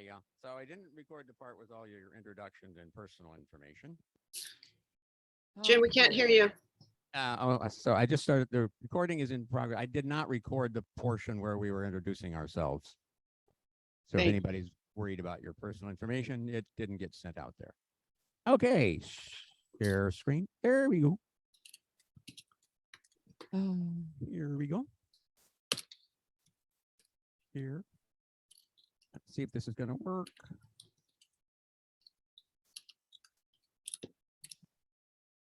you go. So I didn't record the part with all your introductions and personal information. Jim, we can't hear you. So I just started. The recording is in progress. I did not record the portion where we were introducing ourselves. So if anybody's worried about your personal information, it didn't get sent out there. Okay, share screen. There we go. Here we go. Here. Let's see if this is going to work.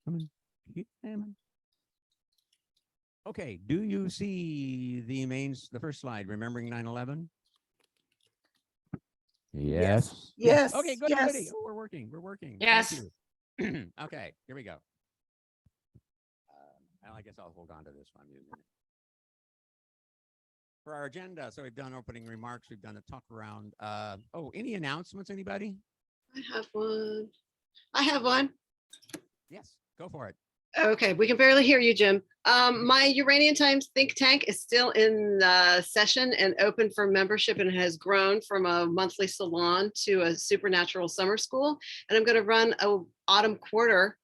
Come on. Keep coming. Okay, do you see the first slide, remembering 9/11? Yes. Yes. Okay, good. Yes. Goody. Oh, we're working. We're working. Yes. Thank you. Okay, here we go. I guess I'll hold on to this one. For our agenda, so we've done opening remarks. We've done a talk around. Any announcements, anybody? I have one. Yes, go for it. Okay, we can barely hear you, Jim. My Uranian Times think tank is still in session and open for membership, and has grown from a monthly salon to a supernatural summer school. And I'm going to run a autumn quarter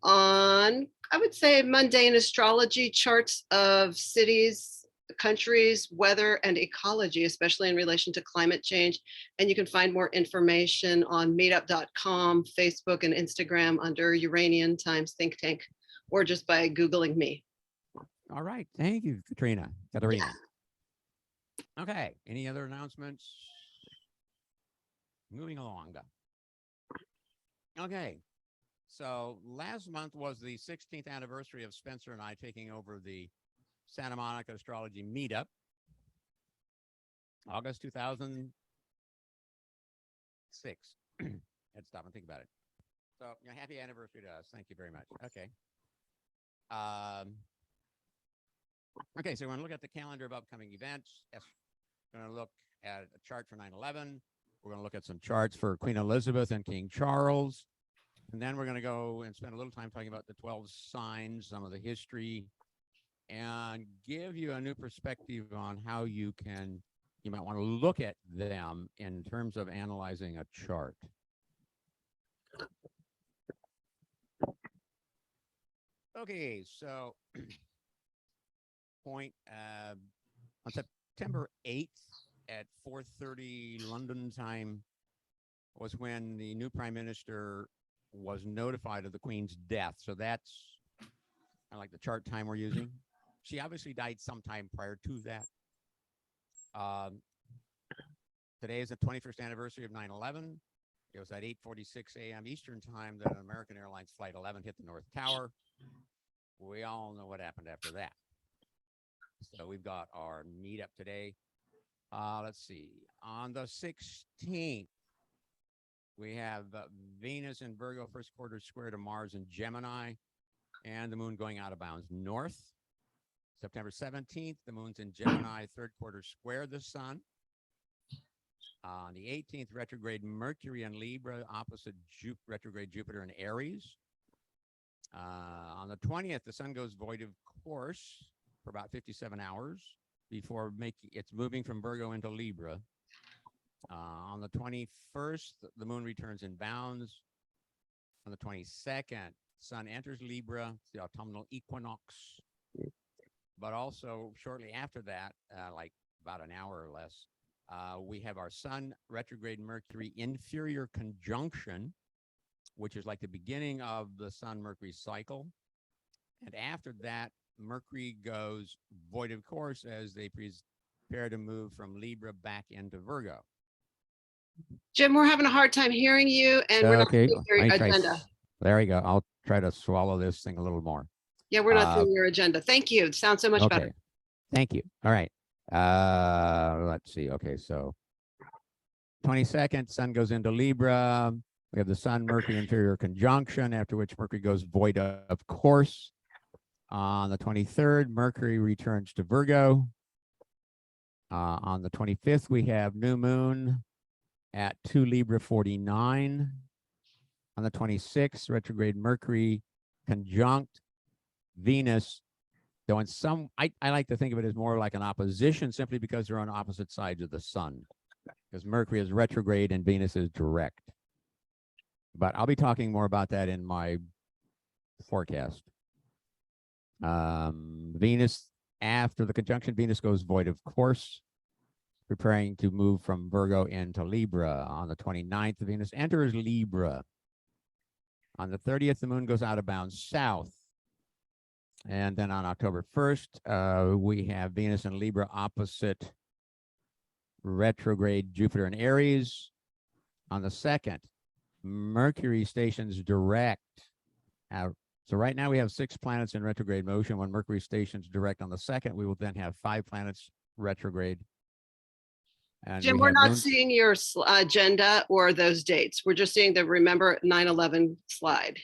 on, I would say, mundane astrology charts of cities, countries, weather, and ecology, especially in relation to climate change. And you can find more information on meetup.com, Facebook, and Instagram under Uranian Times Think Tank, or just by Googling me. All right. Thank you, Katrina. Katarina. Yeah. Okay. Any other announcements? Moving along. Okay. So last month was the 16th anniversary of Spencer and I taking over the Santa Monica Astrology Meetup. August 2006. Let's stop and think about it. So, happy anniversary to us. Thank you very much. Okay. Okay, so we're going to look at the calendar of upcoming events. Yes, we're going to look at a chart for 9/11. We're going to look at some charts for Queen Elizabeth and King Charles. And then we're going to go and spend a little time talking about the 12 signs, some of the history, and give you a new perspective on how you might want to look at them in terms of analyzing a chart. Okay, so on September 8th at 4:30 London time was when the new prime minister was notified of the Queen's death. So that's kind of like the chart time we're using. She obviously died sometime prior to that. Today is the 21st anniversary of 9/11. It was at 8:46 a.m. Eastern time that American Airlines Flight 11 hit the North Tower. We all know what happened after that. So we've got our meetup today. Let's see. On the 16th, we have Venus in Virgo, first quarter square to Mars in Gemini, and the moon going out of bounds north. September 17th, the moon's in Gemini, third quarter square the sun. On the 18th, retrograde Mercury in Libra, opposite retrograde Jupiter in Aries. On the 20th, the sun goes void of course for about 57 hours before it's moving from Virgo into Libra. On the 21st, the moon returns in bounds. On the 22nd, sun enters Libra, the autumnal equinox. But also shortly after that, like about an hour or less, we have our sun retrograde Mercury inferior conjunction, which is like the beginning of the sun-Mercury cycle. And after that, Mercury goes void of course as they prepare to move from Libra back into Virgo. Jim, we're having a hard time hearing you, and we're not seeing your agenda. There we go. I'll try to swallow this thing a little more. Yeah, we're not seeing your agenda. Thank you. It sounds so much better. Thank you. All right. Let's see. Okay, so 22nd, sun goes into Libra. We have the sun Mercury inferior conjunction, after which Mercury goes void of course. On the 23rd, Mercury returns to Virgo. On the 25th, we have new moon at 2 Libra 49. On the 26th, retrograde Mercury conjunct Venus. Though in some, I like to think of it as more like an opposition, simply because they're on opposite sides of the sun. because Mercury is retrograde and Venus is direct. But I'll be talking more about that in my forecast. Venus, after the conjunction, Venus goes void of course, preparing to move from Virgo into Libra. On the 29th, Venus enters Libra. On the 30th, the moon goes out of bounds south. And then on October 1st, we have Venus and Libra opposite retrograde Jupiter in Aries. On the 2nd, Mercury stations direct. So right now we have 6 planets in retrograde motion. When Mercury stations direct on the 2nd, we will then have 5 planets retrograde. And Jim, we we're have not moon- seeing your agenda or those dates. We're just seeing the Remember 9/11 slide.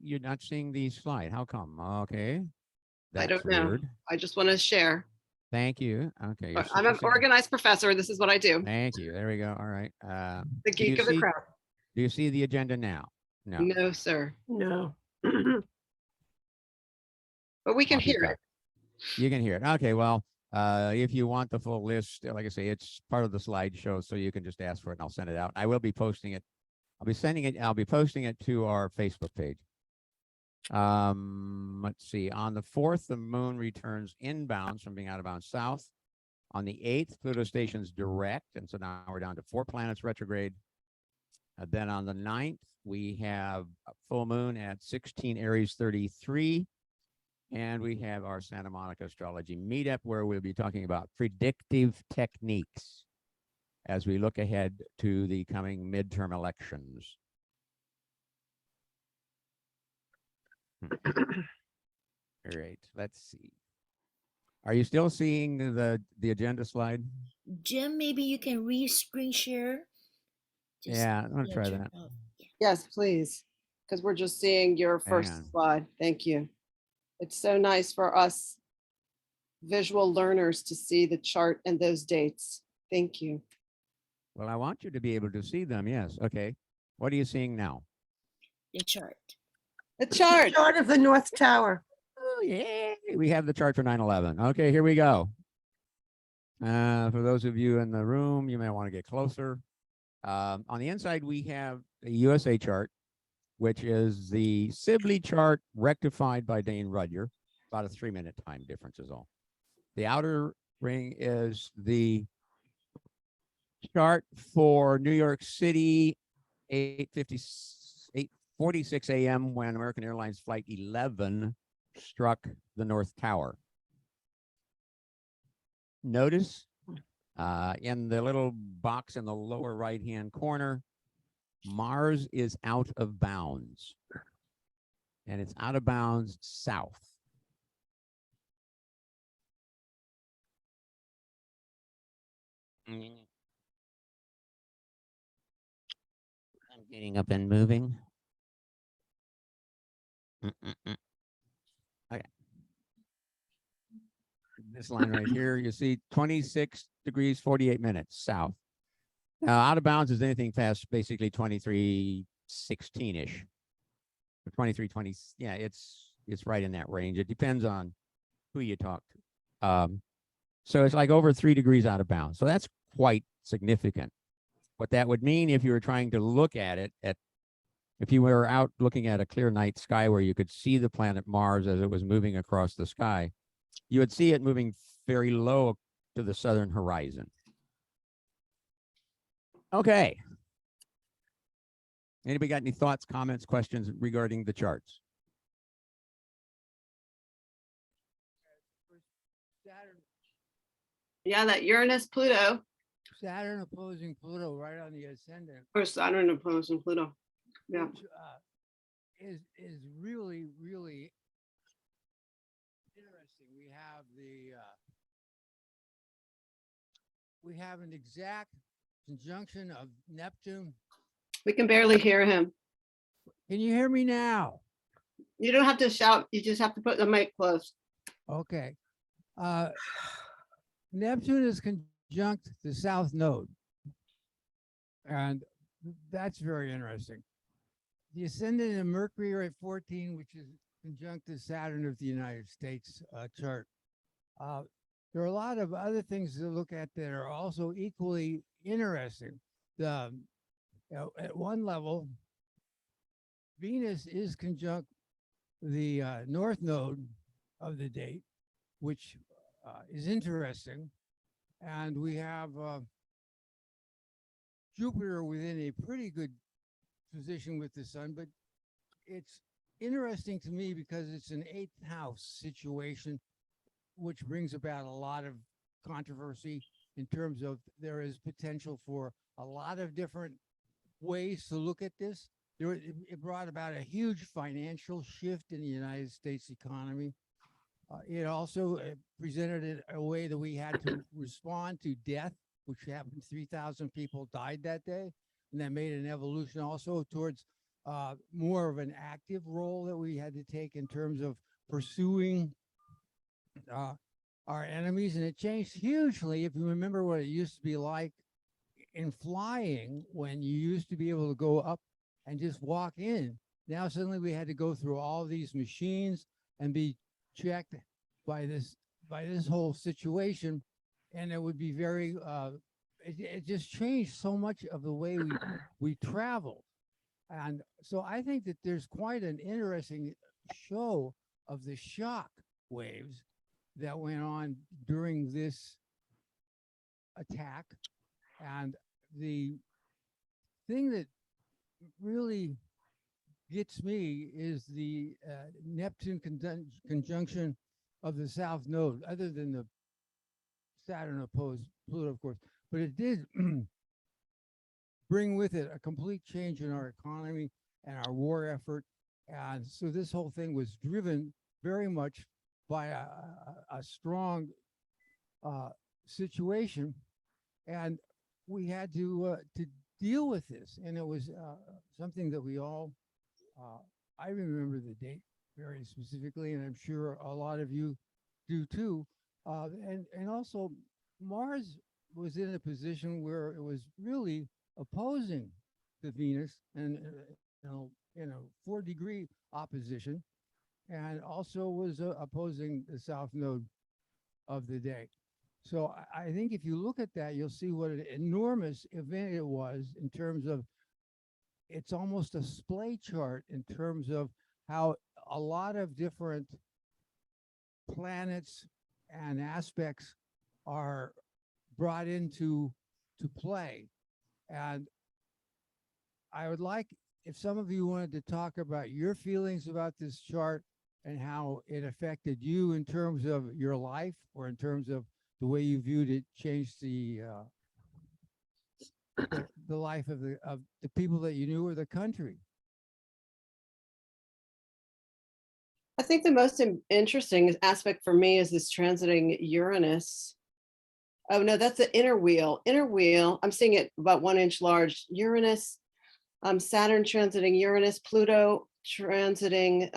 You're not seeing the slide. How come? Okay. I That's don't know. weird. I just want to share. Thank you. Okay. you're I'm an suggesting- organized professor. This is what I do. Thank you. There we go. All right. The do geek you of the see- crowd. Do you see the agenda now? No. No, sir. No. But we can Coffee hear cup. it. You can hear it. Okay. Well, if you want the full list, like I say, it's part of the slideshow, so you can just ask for it and I'll send it out. I will be posting it. I'll be posting it to our Facebook page. Let's see. On the 4th, the moon returns inbounds from being out of bounds south. On the 8th, Pluto stations direct. And so now we're down to 4 planets retrograde. Then on the 9th, we have a full moon at 16 Aries 33. And we have our Santa Monica Astrology Meetup, where we'll be talking about predictive techniques as we look ahead to the coming midterm elections. All right, let's see. Are you still seeing the agenda slide? Jim, maybe you can screen share. Yeah, I'm gonna yeah, try turn that. off. Yes, please. Because we're just seeing your first Hang on. slide. Thank you. It's so nice for us visual learners to see the chart and those dates. Thank you. Well, I want you to be able to see them. Yes. Okay. What are you seeing now? The chart. The chart. Chart of the North Tower. Oh, yeah. We have the chart for 9/11. Okay, here we go. For those of you in the room, you may want to get closer. On the inside, we have a USA chart, which is the Sibley chart rectified by Dane Rudyer. About a 3-minute time difference is all. The outer ring is the chart for New York City, 8:46 a.m. when American Airlines Flight 11 struck the North Tower. Notice in the little box in the lower right-hand corner, Mars is out of bounds. And it's out of bounds south. I'm getting up and moving. Okay. This line right here, you see 26 degrees, 48 minutes south. Now, out of bounds is anything past basically 23:16-ish. 23:20, yeah, it's right in that range. It depends on who you talk to. So it's like over 3 degrees out of bounds. So that's quite significant. What that would mean if you were trying to look at it if you were out looking at a clear night sky where you could see the planet Mars as it was moving across the sky, you would see it moving very low to the southern horizon. Okay. Anybody got any thoughts, comments, questions regarding the charts? Yeah, that Uranus Pluto Saturn opposing Pluto right on the ascendant, or Saturn opposing Pluto. Yeah. which is really, really interesting. We have an exact conjunction of Neptune. We can barely hear him. Can you hear me now? You don't have to shout. You just have to put the mic close. Okay. Neptune is conjunct the south node. And that's very interesting. The ascendant in Mercury are at 14, which is conjunct the Saturn of the United States chart. there are a lot of other things to look at that are also equally interesting. The at one level, Venus is conjunct the north node of the date, which is interesting, and we have Jupiter within a pretty good position with the sun, but it's interesting to me because it's an eighth house situation, which brings about a lot of controversy in terms of there is potential for a lot of different ways to look at this. It brought about a huge financial shift in the United States economy. It also presented a way that we had to respond to death, which happened. 3,000 people died that day, and that made an evolution also towards more of an active role that we had to take in terms of pursuing our enemies. And it changed hugely. If you remember what it used to be like in flying, when you used to be able to go up and just walk in, now suddenly we had to go through all these machines and be checked by this whole situation, and it would be very it just changed so much of the way we travel. And so I think that there's quite an interesting show of the shock waves that went on during this attack. And the thing that really gets me is the Neptune conjunction of the south node, other than the Saturn opposed Pluto, of course. But it did bring with it a complete change in our economy and our war effort. And so this whole thing was driven very much by a strong situation. And we had to deal with this. And it was something that we all, I remember the date very specifically, and I'm sure a lot of you do too. And also Mars was in a position where it was really opposing to Venus, and in a 4-degree opposition, and also was opposing the south node of the day. So I think if you look at that, you'll see what an enormous event it was in terms of, it's almost a splay chart in terms of how a lot of different planets and aspects are brought into play. And I would like if some of you wanted to talk about your feelings about this chart and how it affected you in terms of your life, or in terms of the way you viewed it, changed the life of the people that you knew, or the country. I think the most interesting aspect for me is this transiting Uranus. Oh no, that's the inner wheel. Inner wheel, I'm seeing it about 1 inch large. Uranus, Saturn transiting Uranus, Pluto transiting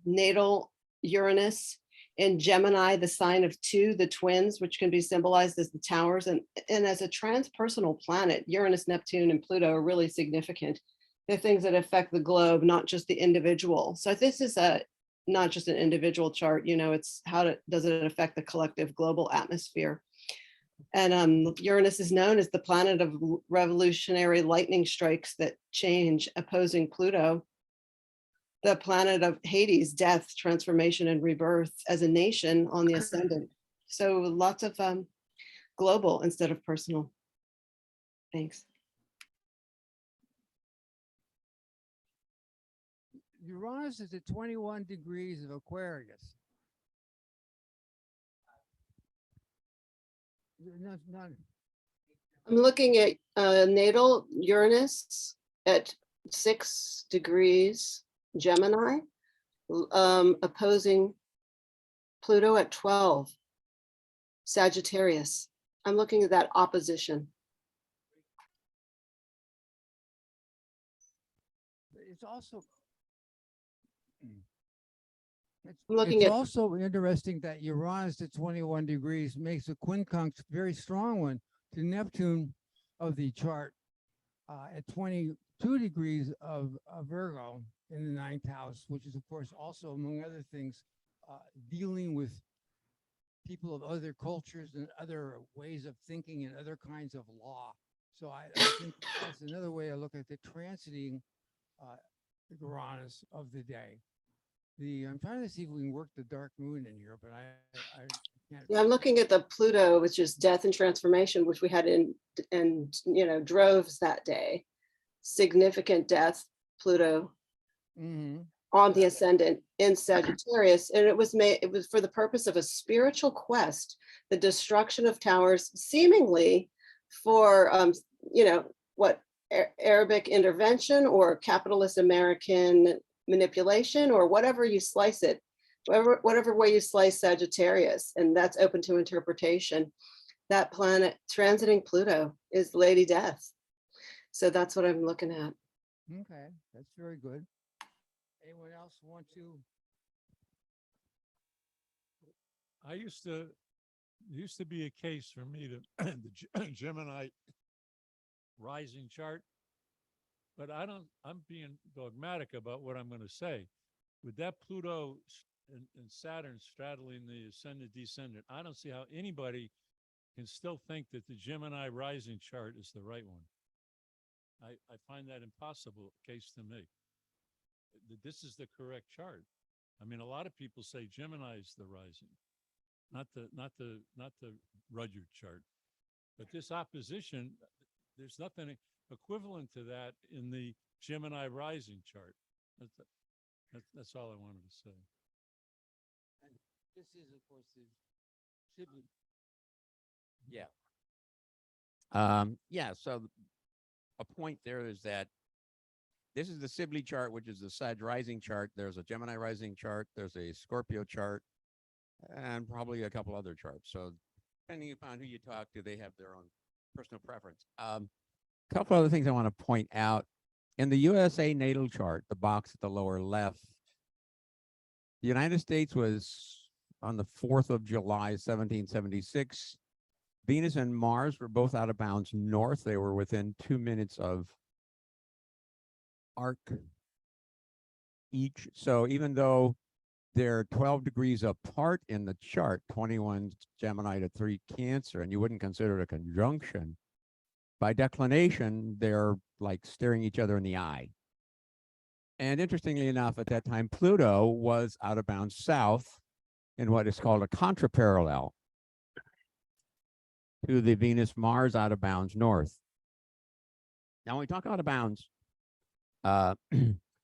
natal Uranus, in Gemini, the sign of 2, the twins, which can be symbolized as the towers. And as a transpersonal planet, Uranus, Neptune, and Pluto are really significant. They're things that affect the globe, not just the individual. So this is not just an individual chart, it's does it affect the collective global atmosphere? And Uranus is known as the planet of revolutionary lightning strikes that change, opposing Pluto, the planet of Hades, death, transformation, and rebirth as a nation on the ascendant. So lots of global instead of personal. Thanks. Uranus is at 21 degrees of Aquarius. I'm looking at natal Uranus at 6 degrees Gemini, opposing Pluto at 12 Sagittarius. I'm looking at that opposition. It's also Looking at also interesting that Uranus at 21 degrees makes a quincunx, very strong one, to Neptune of the chart at 22 degrees of Virgo in the 9th house, which is of course also, among other things, dealing with people of other cultures and other ways of thinking and other kinds of law. So I think that's another way I look at the transiting Uranus of the day. I'm trying to see if we can work the dark moon in here, but I can't. Yeah, I'm looking at the Pluto, which is death and transformation, which we had in droves that day. Significant death, Pluto Mhm. on the ascendant in Sagittarius, and it was for the purpose of a spiritual quest, the destruction of towers, seemingly for what Arabic intervention or capitalist American manipulation, or whatever you slice it, whatever way you slice Sagittarius, and that's open to interpretation. That planet transiting Pluto is Lady Death. So that's what I'm looking at. Okay, that's very good. Anyone else want to? Used to be a case for me to the Gemini rising chart, but I'm being dogmatic about what I'm going to say. With that Pluto and Saturn straddling the ascendant descendant, I don't see how anybody can still think that the Gemini rising chart is the right one. I find that impossible case to me. This is the correct chart. I mean, a lot of people say Gemini is the rising, not the Rudyard chart. But this opposition, there's nothing equivalent to that in the Gemini rising chart. That's all I wanted to say. And this is, of course, the Sibley. Yeah. So a point there is that this is the Sibley chart, which is the Sag rising chart. There's a Gemini rising chart. There's a Scorpio chart, and probably a couple other charts. So depending upon who you talk to, they have their own personal preference. A couple other things I want to point out. In the USA natal chart, the box at the lower left, the United States was on the 4th of July, 1776. Venus and Mars were both out of bounds north. They were within 2 minutes of arc each. So even though they're 12 degrees apart in the chart, 21 Gemini to 3 Cancer, and you wouldn't consider it a conjunction, by declination, they're like staring each other in the eye. And interestingly enough, at that time, Pluto was out of bounds south in what is called a contraparallel to the Venus-Mars out of bounds north. Now, when we talk out of bounds, the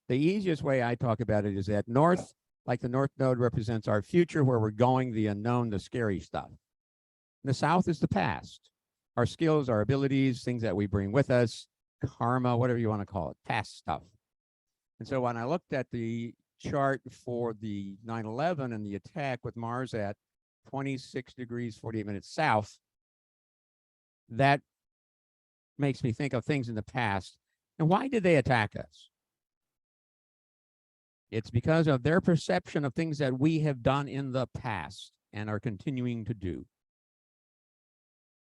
easiest way I talk about it is that north, like the North Node, represents our future, where we're going, the unknown, the scary stuff. And the south is the past, our skills, our abilities, things that we bring with us, karma, whatever you want to call it, past stuff. And so when I looked at the chart for the 9/11 and the attack with Mars at 26 degrees, 48 minutes south, that makes me think of things in the past. And why did they attack us? It's because of their perception of things that we have done in the past and are continuing to do.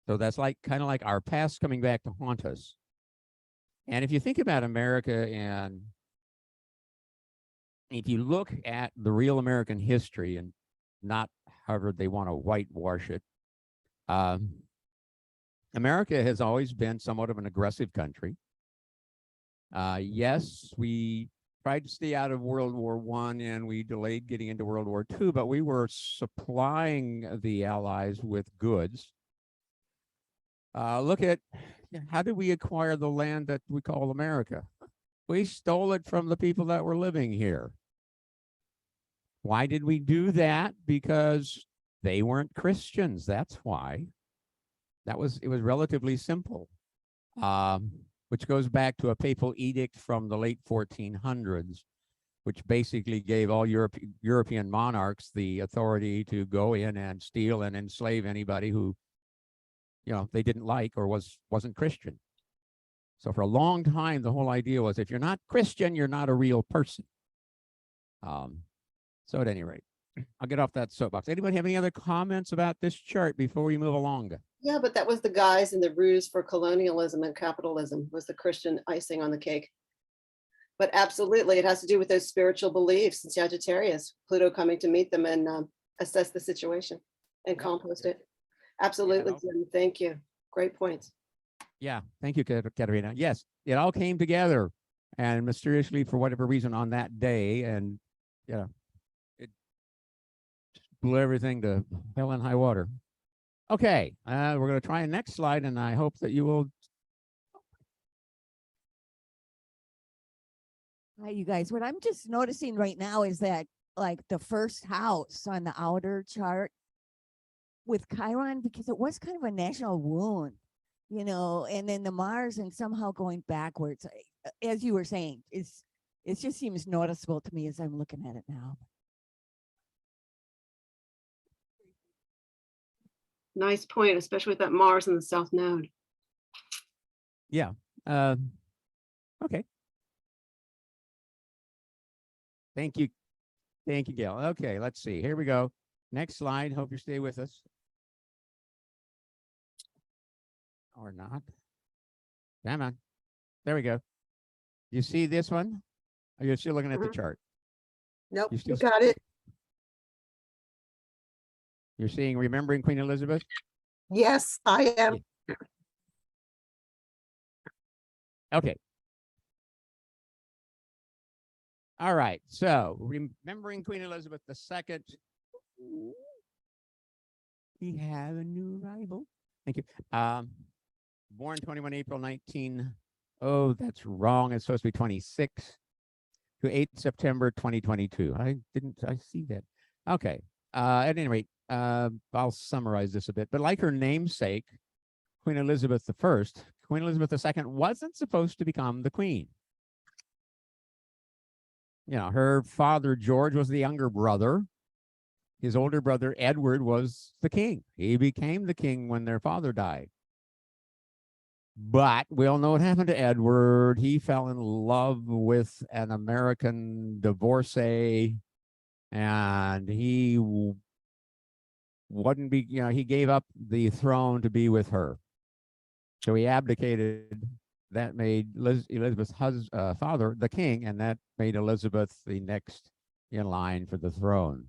So that's kind of like our past coming back to haunt us. And if you think about America, and if you look at the real American history, and not however they want to whitewash it, America has always been somewhat of an aggressive country. Yes, we tried to stay out of World War I, and we delayed getting into World War II, but we were supplying the Allies with goods. Look at, how did we acquire the land that we call America? We stole it from the people that were living here. Why did we do that? Because they weren't Christians. That's why. It was relatively simple, which goes back to a papal edict from the late 1400s, which basically gave all European monarchs the authority to go in and steal and enslave anybody who, they didn't like or wasn't Christian. So for a long time, the whole idea was, if you're not Christian, you're not a real person. So at any rate, I'll get off that soapbox. Anybody have any other comments about this chart before we move along? Yeah, but that was the guise and the ruse for colonialism and capitalism, was the Christian icing on the cake. But absolutely, it has to do with those spiritual beliefs in Sagittarius, Pluto coming to meet them and assess the situation. and compost it. Absolutely, all- Jim. Thank you. Great points. Yeah, thank you, Katerina. Yes, it all came together, and mysteriously, for whatever reason, on that day, and yeah, it blew everything to hell and high water. Okay, we're going to try a next slide, and I hope that you will. Hi, you guys. What I'm just noticing right now is that, like, the first house on the outer chart with Chiron, because it was kind of a national wound, you know, and then the Mars and somehow going backwards, as you were saying, it just seems noticeable to me as I'm looking at it now. Nice point, especially with that Mars in the South Node. Yeah. Okay. Thank you. Thank you, Gail. Okay, let's see. Here we go. Next slide. Hope you stay with us. Or not. Come on. There we go. You see this one? Are you still looking at the Mhm. chart? Nope, You still you got it. You're seeing Remembering Queen Elizabeth? Yes, I am. Okay. All right. So, Remembering Queen Elizabeth II. We have a new rival. Thank you. Born 21 April 19. Oh, that's wrong. It's supposed to be 26 to 8 September 2022. I see that. Okay. At any rate, I'll summarize this a bit. But like her namesake, Queen Elizabeth I, Queen Elizabeth II wasn't supposed to become the queen. You know, her father, George, was the younger brother. His older brother, Edward, was the king. He became the king when their father died. But we all know what happened to Edward. He fell in love with an American divorcee, and he wouldn't be, you know, he gave up the throne to be with her. So he abdicated. That made Elizabeth's father the king, and that made Elizabeth the next in line for the throne.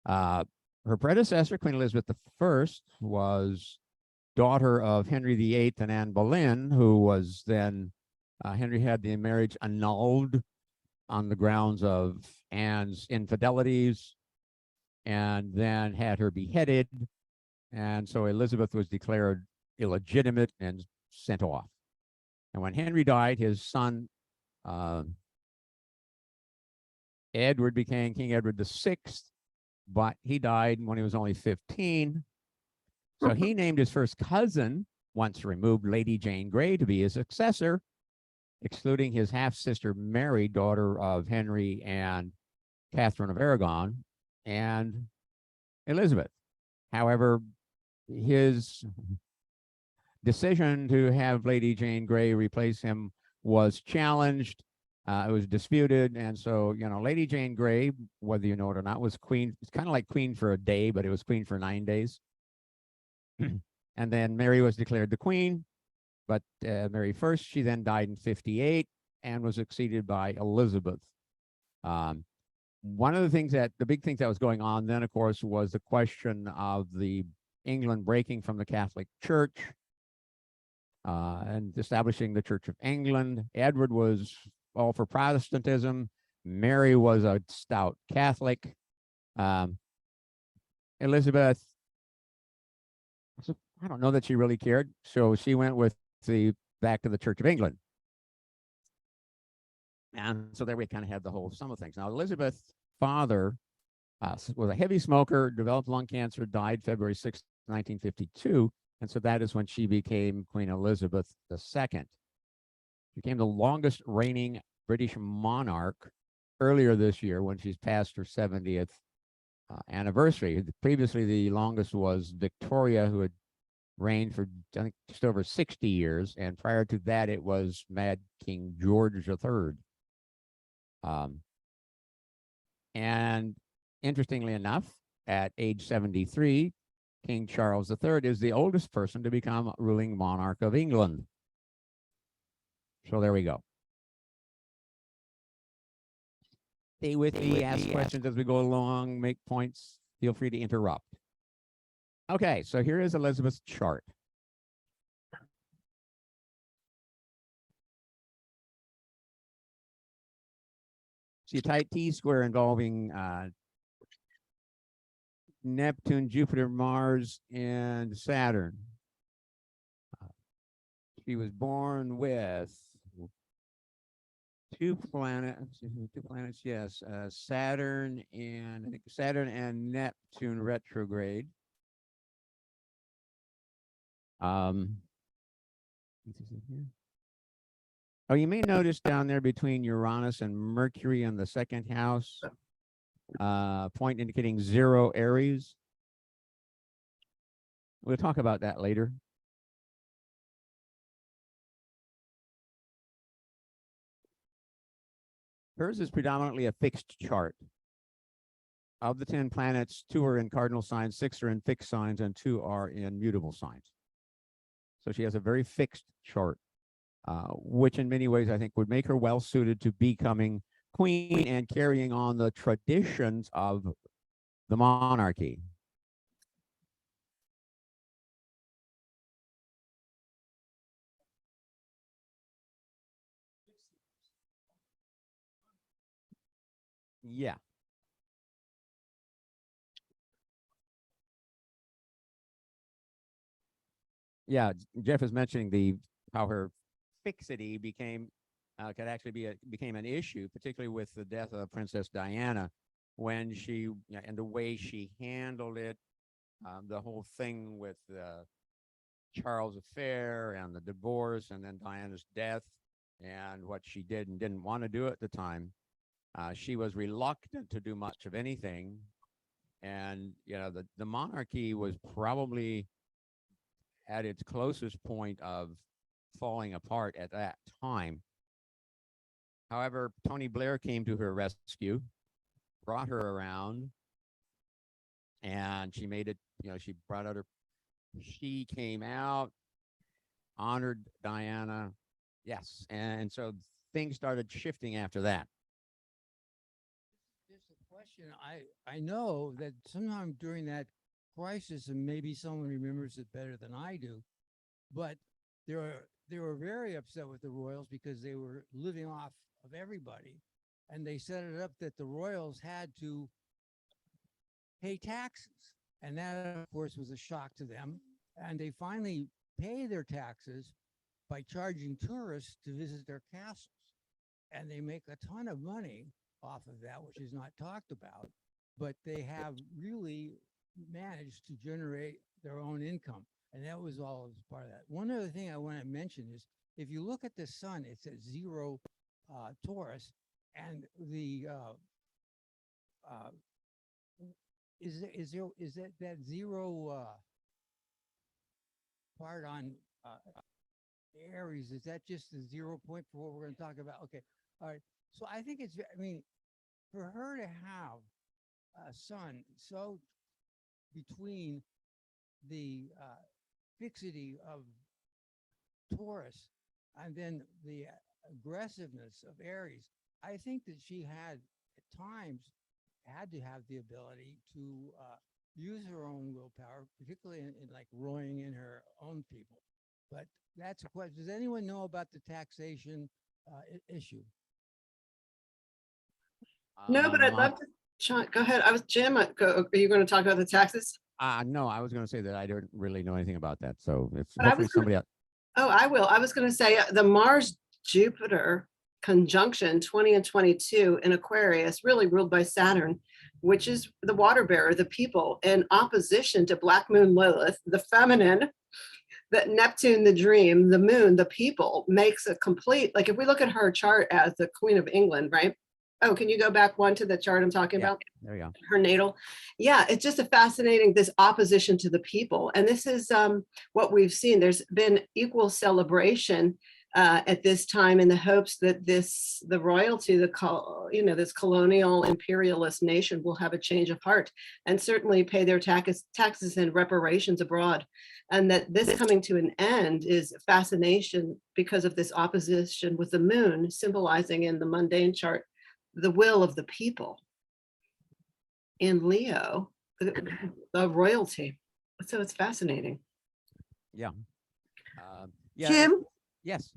Her predecessor, Queen Elizabeth I, was daughter of Henry VIII and Anne Boleyn, who was then, Henry had the marriage annulled on the grounds of Anne's infidelities, and then had her beheaded. And so Elizabeth was declared illegitimate and sent off. And when Henry died, his son, Edward, became King Edward VI, but he died when he was only 15. So he named his first cousin, once removed, Lady Jane Grey, to be his successor, excluding his half-sister Mary, daughter of Henry and Catherine of Aragon, and Elizabeth. However, his decision to have Lady Jane Grey replace him was challenged. It was disputed. And so, you know, Lady Jane Grey, whether you know it or not, was queen. It's kind of like queen for a day, but it was queen for 9 days. And then Mary was declared the queen, but Mary first, she then died in 58 and was succeeded by Elizabeth. One of the big things that was going on then, of course, was the question of the England breaking from the Catholic Church and establishing the Church of England. Edward was all for Protestantism. Mary was a stout Catholic. Elizabeth, I don't know that she really cared, so she went with back to the Church of England. And so there we kind of had the whole sum of things. Now, Elizabeth's father was a heavy smoker, developed lung cancer, died February 6, 1952. And so that is when she became Queen Elizabeth II. She became the longest reigning British monarch earlier this year when she's passed her 70th anniversary. Previously, the longest was Victoria, who had reigned for, I think, just over 60 years. And prior to that, it was Mad King George III. And interestingly enough, at age 73, King Charles III is the oldest person to become ruling monarch of England. So there we go. Stay with me, ask questions as we go along, make points Feel free to interrupt. Okay, so here is Elizabeth's chart. See a tight T-square involving Neptune, Jupiter, Mars, and Saturn. She was born with two planets, yes, Saturn and I think Saturn and Neptune retrograde. Oh, you may notice down there between Uranus and Mercury in the second house, point indicating 0 Aries. We'll talk about that later. Hers is predominantly a fixed chart. Of the 10 planets, 2 are in cardinal signs, 6 are in fixed signs, and 2 are in mutable signs. So she has a very fixed chart, which in many ways I think would make her well suited to becoming queen and carrying on the traditions of the monarchy. Yeah. Yeah, Jeff is mentioning how her fixity became became an issue, particularly with the death of Princess Diana, when she and the way she handled it, the whole thing with the Charles affair and the divorce, and then Diana's death, and what she did and didn't want to do at the time. She was reluctant to do much of anything, and the monarchy was probably at its closest point of falling apart at that time. However, Tony Blair came to her rescue, brought her around, and she made it, she brought out she came out, honored Diana. Yes. And so things started shifting after that. Just a question. I know that sometime during that crisis, and maybe someone remembers it better than I do, but they were very upset with the royals because they were living off of everybody, and they set it up that the royals had to pay taxes, and that of course was a shock to them, and they finally pay their taxes by charging tourists to visit their castles, and they make a ton of money off of that, which is not talked about, but they have really managed to generate their own income, and that was all as part of that. One other thing I want to mention is if you look at the sun, it's at 0 Taurus, and the is that 0 part on Aries? Is that just the 0 point for what we're going to talk about? Okay, all right. So I think it's, I mean, for her to have a sun so between the fixity of Taurus and then the aggressiveness of Aries, I think that she had at times had to have the ability to use her own willpower, particularly in like rowing in her own people. But that's a question. Does anyone know about the taxation issue? No, but I'd love to. Sean, go ahead. Jim, are you going to talk about the taxes? No, I was going to say that I don't really know anything about that. So if But hopefully somebody else. Oh, I will. I was going to say the Mars Jupiter conjunction 20 and 22 in Aquarius, really ruled by Saturn, which is the water bearer, the people, in opposition to Black Moon Lilith, the feminine, that Neptune, the dream, the moon, the people, makes a complete, like if we look at her chart as the Queen of England, right? Oh, can you go back one to the chart I'm talking about? There you go. Her natal. Yeah, it's just a fascinating, this opposition to the people. And this is what we've seen. There's been equal celebration at this time in the hopes that the royalty, this colonial imperialist nation will have a change of heart and certainly pay their taxes and reparations abroad. And that this coming to an end is fascination because of this opposition with the moon, symbolizing in the mundane chart the will of the people. In Leo, the royalty. So it's fascinating. Yeah. Yeah. Jim, Yes.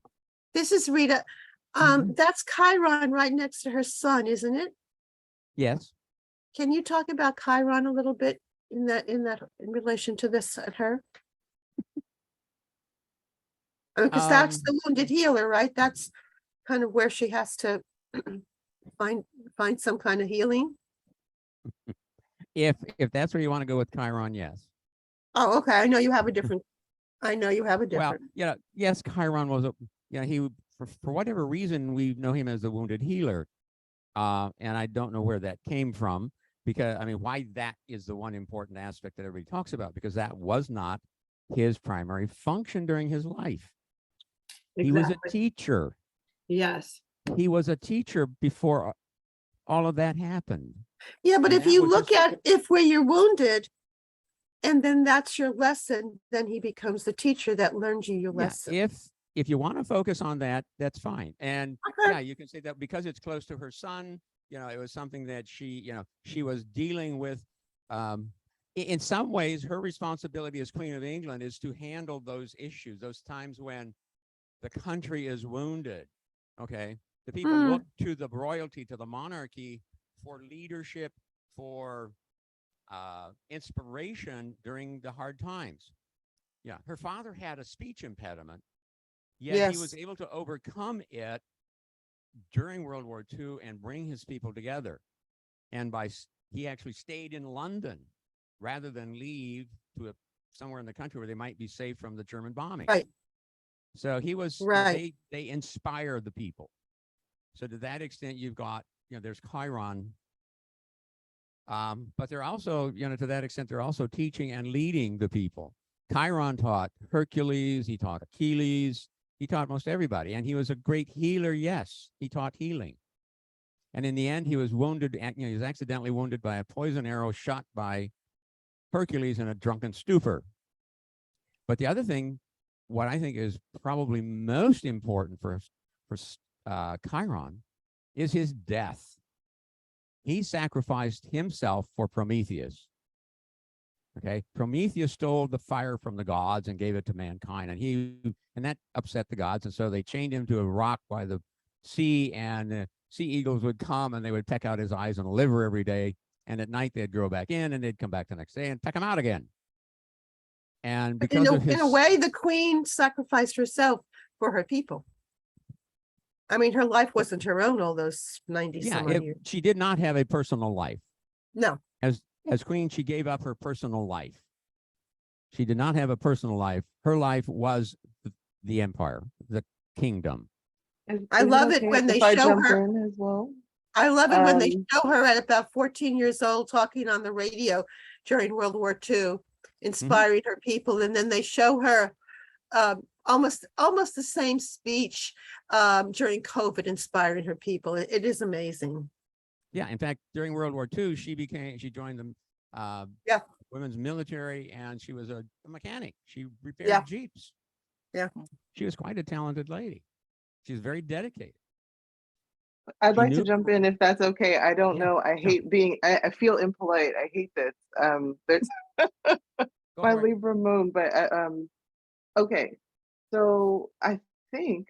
this is Rita. That's Chiron right next to her sun, isn't it? Yes. Can you talk about Chiron a little bit in in relation to this and her? Because that's the wounded healer, right? That's kind of where she has to find some kind of healing. If that's where you want to go with Chiron, yes. Oh, okay. I know you have a different. Well, yes, Chiron was he for whatever reason we know him as the wounded healer. And I don't know where that came from, because I mean, why that is the one important aspect that everybody talks about, because that was not his primary function during his life. He was a teacher. Yes. He was a teacher before all of that happened. Yeah, but And if that you was look just- at if where you're wounded, and then that's your lesson, then he becomes the teacher that learns you your Yeah, lesson. if you want to focus on that, that's fine. And Okay. yeah, you can say that because it's close to her son, it was something that she was dealing with. In some ways, her responsibility as Queen of England is to handle those issues, those times when the country is wounded. Okay. The people look to the royalty, to the monarchy for leadership, for inspiration during the hard times. Yeah. Her father had a speech impediment, yet he was Yes. able to overcome it during World War II and bring his people together. And he actually stayed in London rather than leave to somewhere in the country where they might be safe from the German bombing. Right. So he was, Right. they inspire the people. So to that extent, you've got, there's Chiron. But they're also, to that extent, they're also teaching and leading the people. Chiron taught Hercules, he taught Achilles, he taught most everybody. And he was a great healer, yes, he taught healing. And in the end, he was wounded, he was accidentally wounded by a poison arrow shot by Hercules in a drunken stupor. But the other thing, what I think is probably most important for Chiron, is his death. He sacrificed himself for Prometheus. Okay, Prometheus stole the fire from the gods and gave it to mankind, and that upset the gods, and so they chained him to a rock by the sea, and sea eagles would come and they would peck out his eyes and liver every day, and at night they'd grow back in, and they'd come back the next day and peck him out again. And because In a way, the queen sacrificed herself for her people. I mean, her life wasn't her own all those 90 some odd years. she did not have a personal life. No. As queen, she gave up her personal life. She did not have a personal life. Her life was the empire, the kingdom. I love it when they show her as well. I love it when they Um, show her at about 14 years old talking on the radio during World War II, inspiring her people. And then they show her almost the same speech during COVID, inspiring her people. It is amazing. Yeah, in fact, during World War II, she joined the women's military, and she was a mechanic. She repaired Jeeps. Yeah. She was quite a talented lady. She was very dedicated. I'd You like to knew- jump in if that's okay. I don't Yeah, know. I hate being, I feel impolite. I hate this. There's Go my for it. Libra moon, but okay. So I think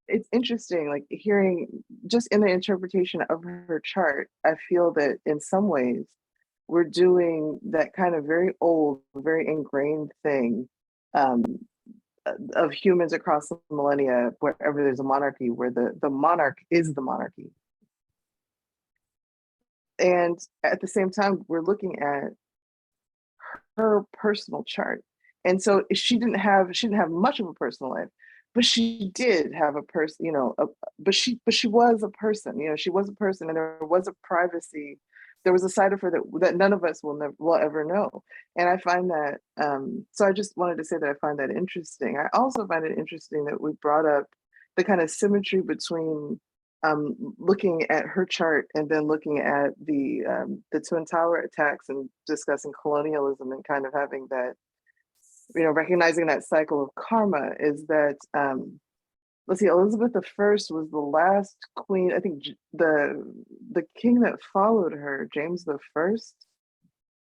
it's interesting, like hearing just in the interpretation of her chart, I feel that in some ways we're doing that kind of very old, very ingrained thing of humans across the millennia, wherever there's a monarchy, where the monarch is the monarchy. And at the same time, we're looking at her personal chart. And so she didn't have much of a personal life, but she did have a person, but she was a person, she was a person, and there was a privacy. There was a side of her that none of us will ever know. And I find that, so I just wanted to say that I find that interesting. I also find it interesting that we brought up the kind of symmetry between looking at her chart and then looking at the Twin Tower attacks and discussing colonialism and kind of having that, recognizing that cycle of karma is that, let's see, Elizabeth I was the last queen. I think the king that followed her, James I,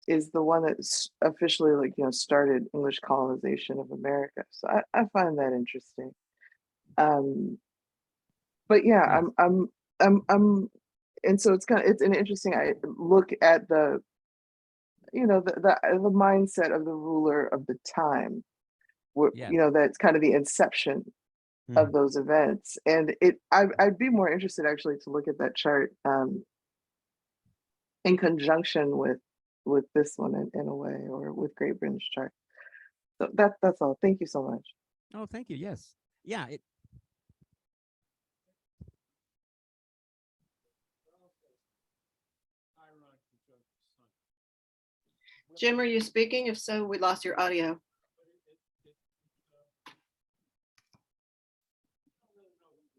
is the one that's officially, like, started English colonization of America. So I find that interesting. But yeah, Yes. and so it's an interesting look at the, the mindset of the ruler of the time, where, Yes. that's kind of the inception of those events. And I'd be more interested actually to look at that chart in conjunction with this one in a way, or with Great Britain's chart. So that's all. Thank you so much. Oh, thank you. Yes. Yeah. Jim, are you speaking? If so, we lost your audio.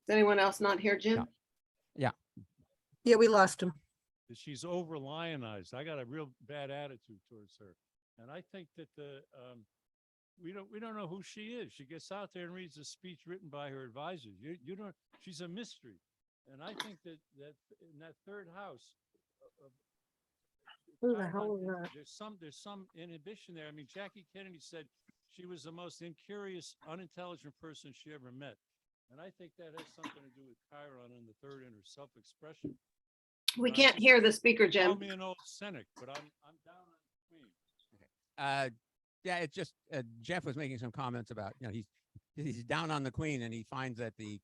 Is anyone else not here, Jim? Yeah, we lost him. She's over lionized. I got a real bad attitude towards her. And I think that we don't know who she is. She gets out there and reads a speech written by her advisors. You don't, she's a mystery. And I think that in that third house, Who the hell is that? there's some inhibition there. I mean, Jackie Kennedy said she was the most incurious, unintelligent person she ever met. And I think that has something to do with Chiron and the third and her self-expression. We can't hear the speaker, Call Jim. me an old cynic, but I'm down on the queen. Yeah, it's just Jeff was making some comments about, he's down on the queen, and he finds that the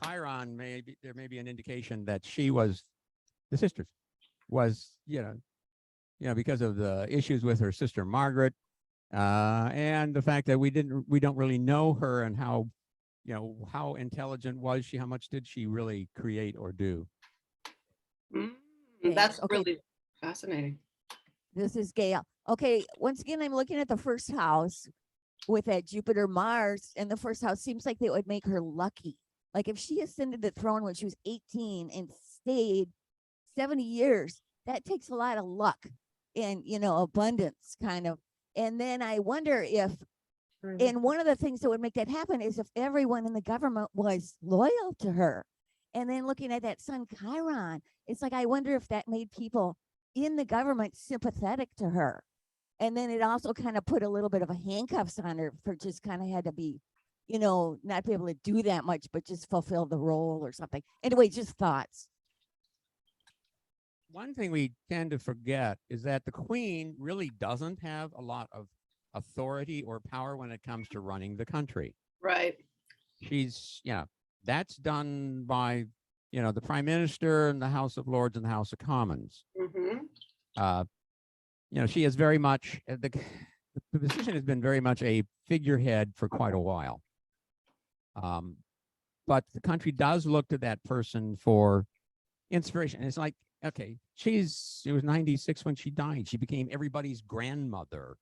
Chiron there may be an indication that she was the sisters was, because of the issues with her sister Margaret, and the fact that we don't really know her, and how intelligent was she, how much did she really create or do. That's Okay. really fascinating. This is Gail. Okay, once again, I'm looking at the first house with that Jupiter Mars, and the first house seems like they would make her lucky. Like if she ascended the throne when she was 18 and stayed 70 years, that takes a lot of luck and, abundance kind of. And then I wonder if, and one of the things that would make that happen is if everyone in the government was loyal to her. And then looking at that Sun Chiron, it's like, I wonder if that made people in the government sympathetic to her. And then it also kind of put a little bit of a handcuffs on her for just kind of had to be, not be able to do that much, but just fulfill the role or something. Anyway, just thoughts. One thing we tend to forget is that the queen really doesn't have a lot of authority or power when it comes to running the country. Right. She's, that's done by, the prime minister and the House of Lords and the House of Commons. She is very much, the position has been very much a figurehead for quite a while. But the country does look to that person for inspiration. And it's like, okay, she was 96 when she died. She became everybody's grandmother.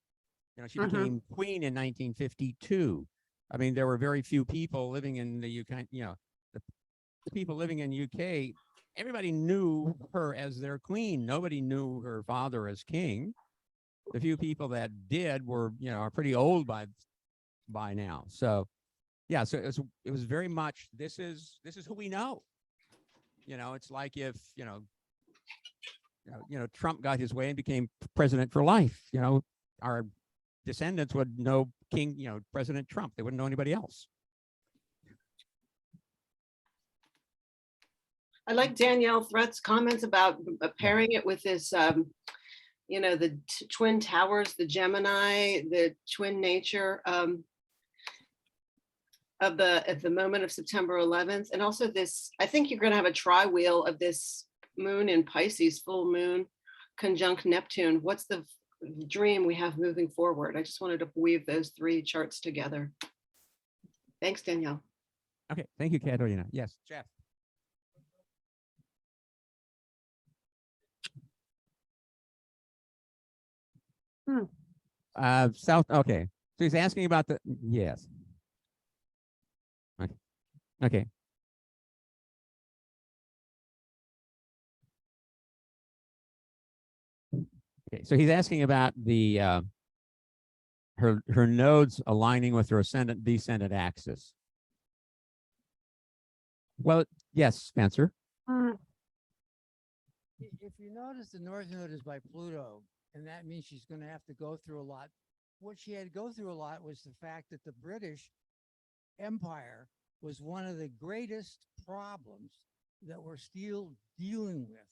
She became queen in 1952. I mean, there were very few people living in the UK, the people living in UK, everybody knew her as their queen. Nobody knew her father as king. The few people that did were, are pretty old by now. So, yeah, so it was very much, this is who we know. It's like if, Trump got his way and became president for life, our descendants would know President Trump. They wouldn't know anybody else. I like Danielle Threat's comments about pairing it with this, the twin towers, the Gemini, the twin nature at the moment of September 11th. And also this, I think you're going to have a tri-wheel of this moon in Pisces, full moon conjunct Neptune. What's the dream we have moving forward? I just wanted to weave those three charts together. Thanks, Danielle. Okay, thank you, Catalina. Yes, Jeff. South. Okay, so he's asking about the yes. Okay. Okay, so he's asking about the her nodes aligning with her ascendant descendant axis. Well, yes, Spencer. If you notice, the north node is by Pluto, and that means she's going to have to go through a lot. What she had to go through a lot was the fact that the British Empire was one of the greatest problems that we're still dealing with,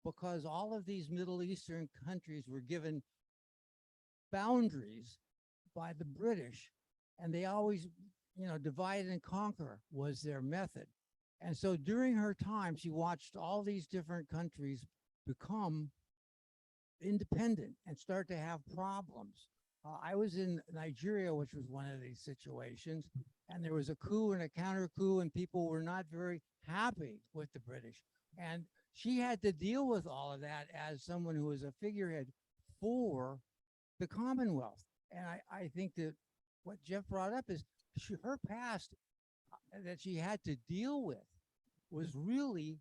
because all of these Middle Eastern countries were given boundaries by the British, and they always, divide and conquer was their method. And so during her time, she watched all these different countries become independent and start to have problems. I was in Nigeria, which was one of these situations, and there was a coup and a counter coup, and people were not very happy with the British. And she had to deal with all of that as someone who was a figurehead for the Commonwealth. And I think that what Jeff brought up is her past that she had to deal with was really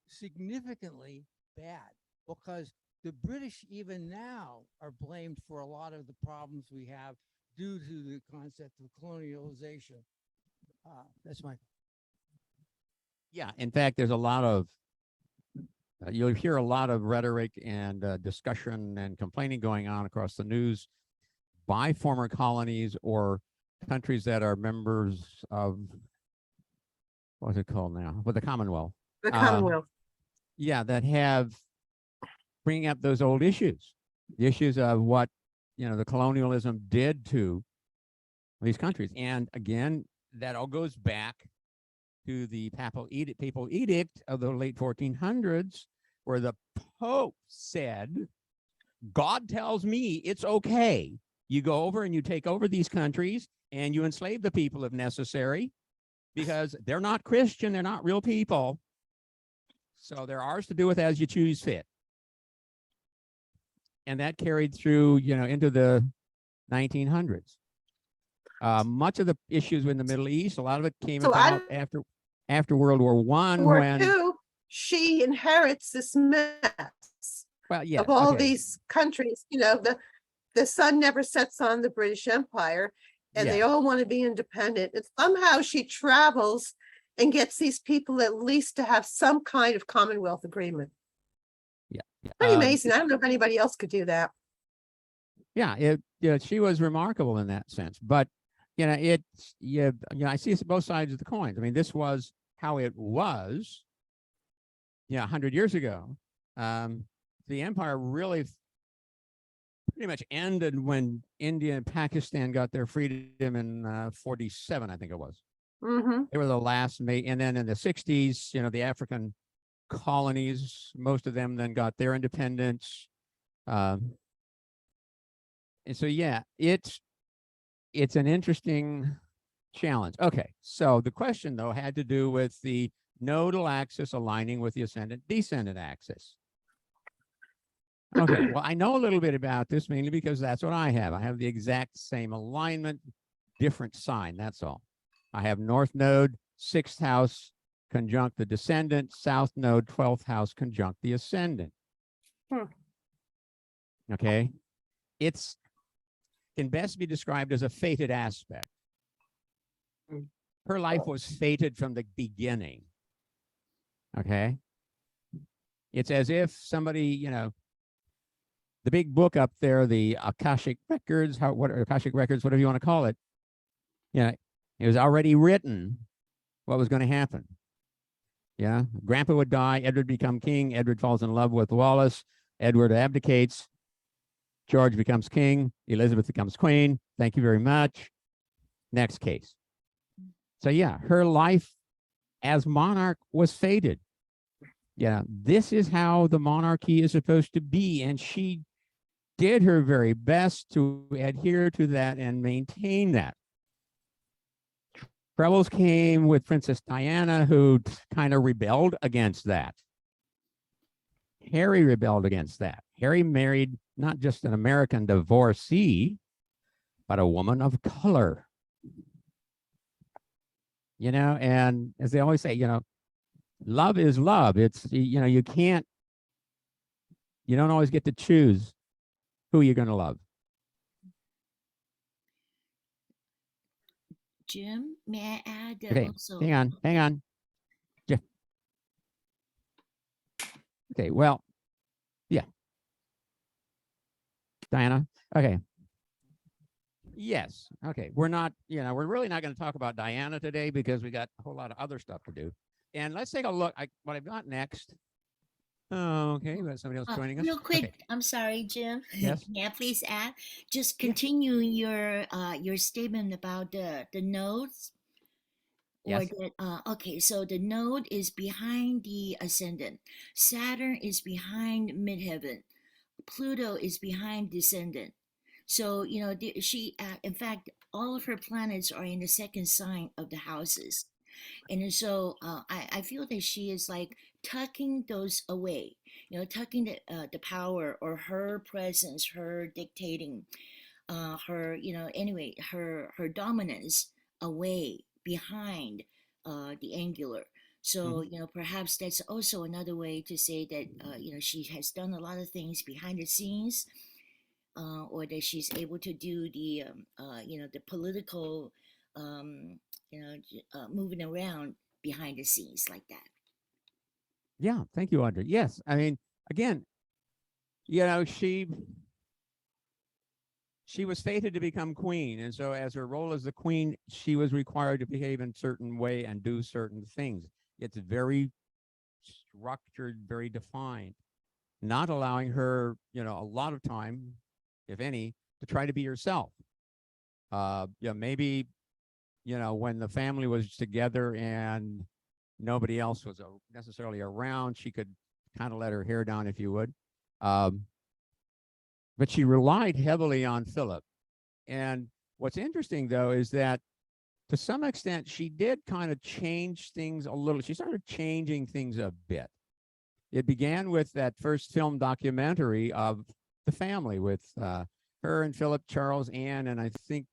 significantly bad, because the British even now are blamed for a lot of the problems we have due to the concept of colonialization. That's my. Yeah, in fact, there's a lot of you'll hear a lot of rhetoric and discussion and complaining going on across the news by former colonies or countries that are members of, what's it called now? Well, the Commonwealth. The Commonwealth. Yeah, that have bringing up those old issues, the issues of what the colonialism did to these countries. And again, that all goes back to the papal edict of the late 1400s, where the Pope said, God tells me it's okay. You go over and you take over these countries and you enslave the people if necessary, because they're not Christian, they're not real people. So they're ours to do with as you choose fit. And that carried through, into the 1900s. Much of the issues in the Middle East, a lot of it came about after World War I. War when II, she inherits this mess well, yes, of all okay. these countries. The sun never sets on the British Empire, and they Yes. all want to be independent. And somehow she travels and gets these people at least to have some kind of Commonwealth agreement. Yeah. Pretty amazing. I don't know if anybody else could do that. Yeah, she was remarkable in that sense. But I see both sides of the coin. I mean, this was how it was, 100 years ago. The empire really pretty much ended when India and Pakistan got their freedom in 47, I think it was. Mm-hmm. They were the last, and then in the 60s, the African colonies, most of them then got their independence. And so, yeah, it's an interesting challenge. Okay, so the question, though, had to do with the nodal axis aligning with the ascendant-descendant axis. Okay, well, I know a little bit about this, mainly because that's what I have. I have the exact same alignment, different sign, that's all. I have north node, 6th house, conjunct the descendant, south node, 12th house, conjunct the ascendant. Okay, can best be described as a fated aspect. Her life was fated from the beginning. Okay, it's as if somebody, the big book up there, the Akashic Records, Akashic Records, whatever you want to call it, it was already written what was going to happen. Yeah, Grandpa would die, Edward become king, Edward falls in love with Wallace, Edward abdicates, George becomes king, Elizabeth becomes queen. Thank you very much. Next case. So yeah, her life as monarch was fated. Yeah, this is how the monarchy is supposed to be, and she did her very best to adhere to that and maintain that. Troubles came with Princess Diana, who kind of rebelled against that. Harry rebelled against that. Harry married not just an American divorcee, but a woman of color. And as they always say, love is love. It's, you don't always get to choose who you're going to love. Jim, may I add that Okay, also? hang on. Jeff. Okay, well, yeah. Diana? Okay. Yes. Okay. We're not, we're really not going to talk about Diana today because we got a whole lot of other stuff to do. And let's take a look. What I've got next. Oh, okay. We got somebody else joining us. Real quick, Okay. I'm sorry, Jim. Yes. May I please add? Just Yeah. continue your statement about the nodes. Or Yes. that okay, so the node is behind the ascendant. Saturn is behind midheaven. Pluto is behind descendant. So she in fact all of her planets are in the second sign of the houses. And so I feel that she is like tucking those away, tucking the power or her presence, her dictating, her, anyway, her dominance away behind the angular. So, perhaps that's also another way to say that, she has done a lot of things behind the scenes, or that she's able to do the political, moving around behind the scenes like that. Yeah. Thank you, Audrey. Yes. I mean, again, she was fated to become queen. And so as her role as the queen, she was required to behave in a certain way and do certain things. It's very structured, very defined, not allowing her, a lot of time, if any, to try to be herself. Maybe, when the family was together and nobody else was necessarily around, she could kind of let her hair down, if you would. But she relied heavily on Philip. And what's interesting, though, is that to some extent, she did kind of change things a little. She started changing things a bit. It began with that first film documentary of the family with her and Philip, Charles, Anne, and I think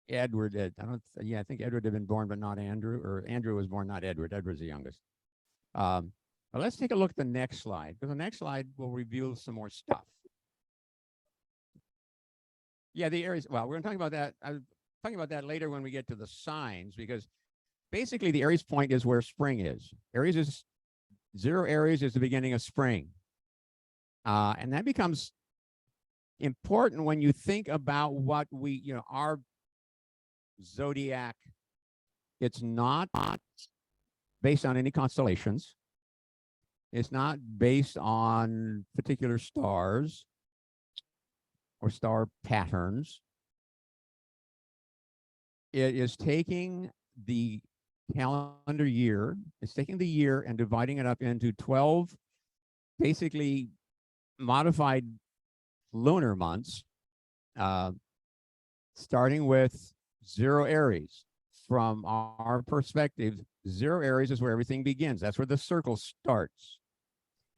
Edward. I think Edward had been born, but not Andrew, or Andrew was born, not Edward. Edward's the youngest. But let's take a look at the next slide, because the next slide will reveal some more stuff. Yeah, the Aries. Well, we're going to talk about that. I'm talking about that later when we get to the signs, because basically the Aries point is where spring is. Aries is 0 Aries is the beginning of spring. And that becomes important when you think about what our zodiac, it's not based on any constellations. It's not based on particular stars or star patterns. It is taking the calendar year, it's taking the year and dividing it up into 12 basically modified lunar months, starting with 0 Aries. From our perspective, 0 Aries is where everything begins. That's where the circle starts.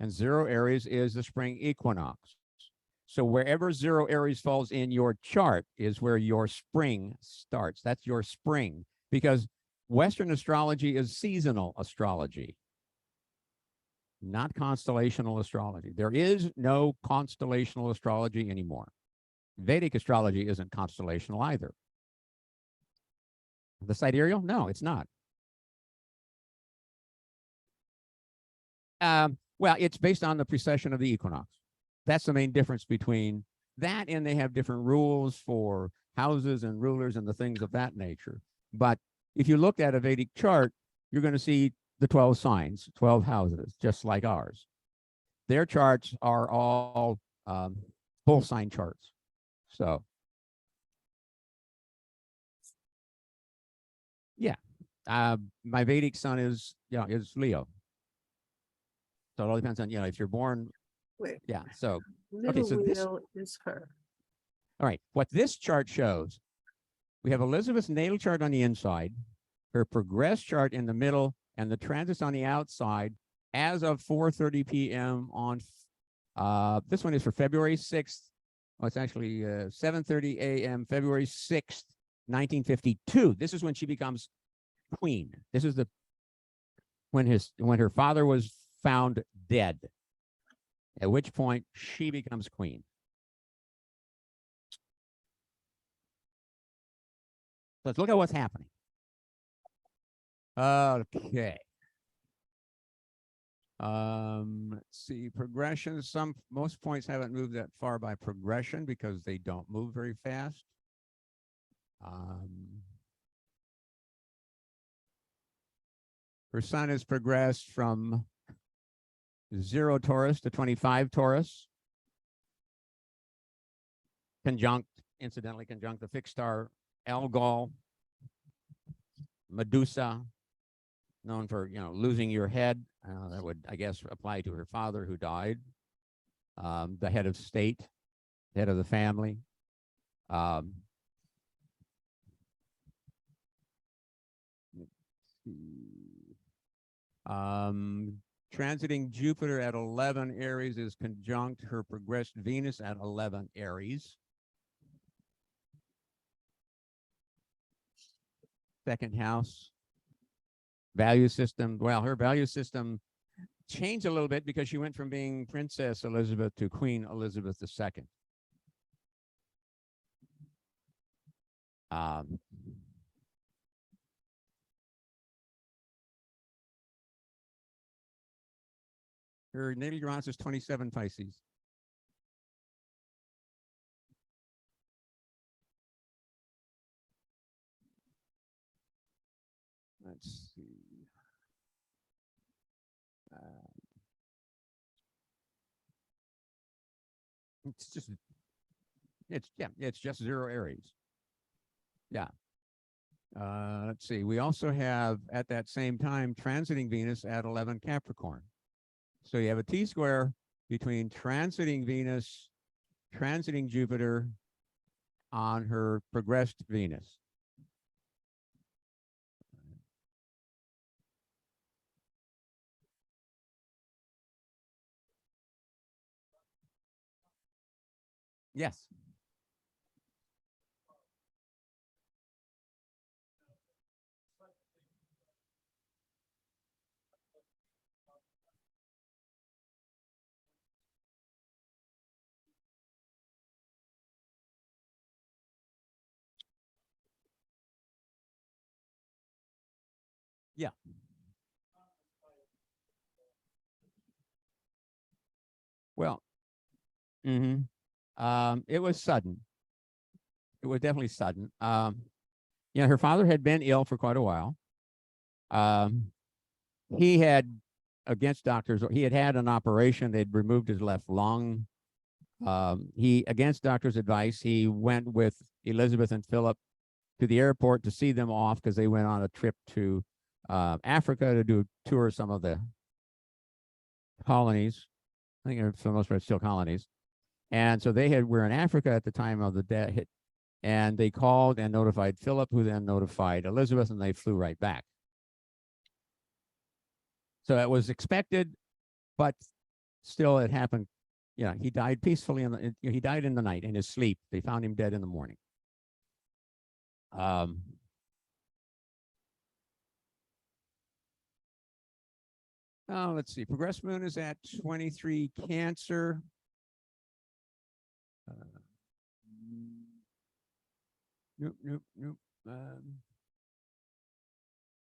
And 0 Aries is the spring equinox. So wherever 0 Aries falls in your chart is where your spring starts. That's your spring, because Western astrology is seasonal astrology, not constellational astrology. There is no constellational astrology anymore. Vedic astrology isn't constellational either. The sidereal? No, it's not. Well, it's based on the precession of the equinox. That's the main difference between that, and they have different rules for houses and rulers and the things of that nature. But if you look at a Vedic chart, you're going to see the 12 signs, 12 houses, just like ours. Their charts are all full sign charts. So, yeah, my Vedic sun is Leo. So it all depends on, if you're born. Wait. Yeah. So, Middle so this, wheel is her. all right. What this chart shows, we have Elizabeth's natal chart on the inside, her progress chart in the middle, and the transits on the outside as of 4:30 p.m. on, this one is for February 6th. Oh, it's actually 7:30 a.m. February 6th, 1952. This is when she becomes queen. This is when her father was found dead, at which point she becomes queen. Let's look at what's happening. Okay. Let's see, progression. Most points haven't moved that far by progression because they don't move very fast. Her sun has progressed from 0 Taurus to 25 Taurus. Incidentally conjunct the fixed star Algol, Medusa, known for, losing your head. That would, I guess, apply to her father who died. The head of state, head of the family. Transiting Jupiter at 11 Aries is conjunct her progressed Venus at 11 Aries. Second house. Value system. Well, her value system changed a little bit because she went from being Princess Elizabeth to Queen Elizabeth II. Her natal Uranus is 27 Pisces. Let's see. It's just 0 Aries. Yeah. Let's see. We also have at that same time transiting Venus at 11 Capricorn. So you have a T-square between transiting Venus, transiting Jupiter on her progressed Venus. Yes. Yeah. Well, it was sudden. It was definitely sudden. Her father had been ill for quite a while. He had, against doctors, he had had an operation. They'd removed his left lung. Against doctors' advice, he went with Elizabeth and Philip to the airport to see them off because they went on a trip to Africa to do a tour of some of the colonies. I think for the most part still colonies. And so were in Africa at the time of the death, and they called and notified Philip, who then notified Elizabeth, and they flew right back. So it was expected, but still it happened. He died peacefully. He died in the night in his sleep. They found him dead in the morning. Let's see. Progressed moon is at 23 Cancer. Nope.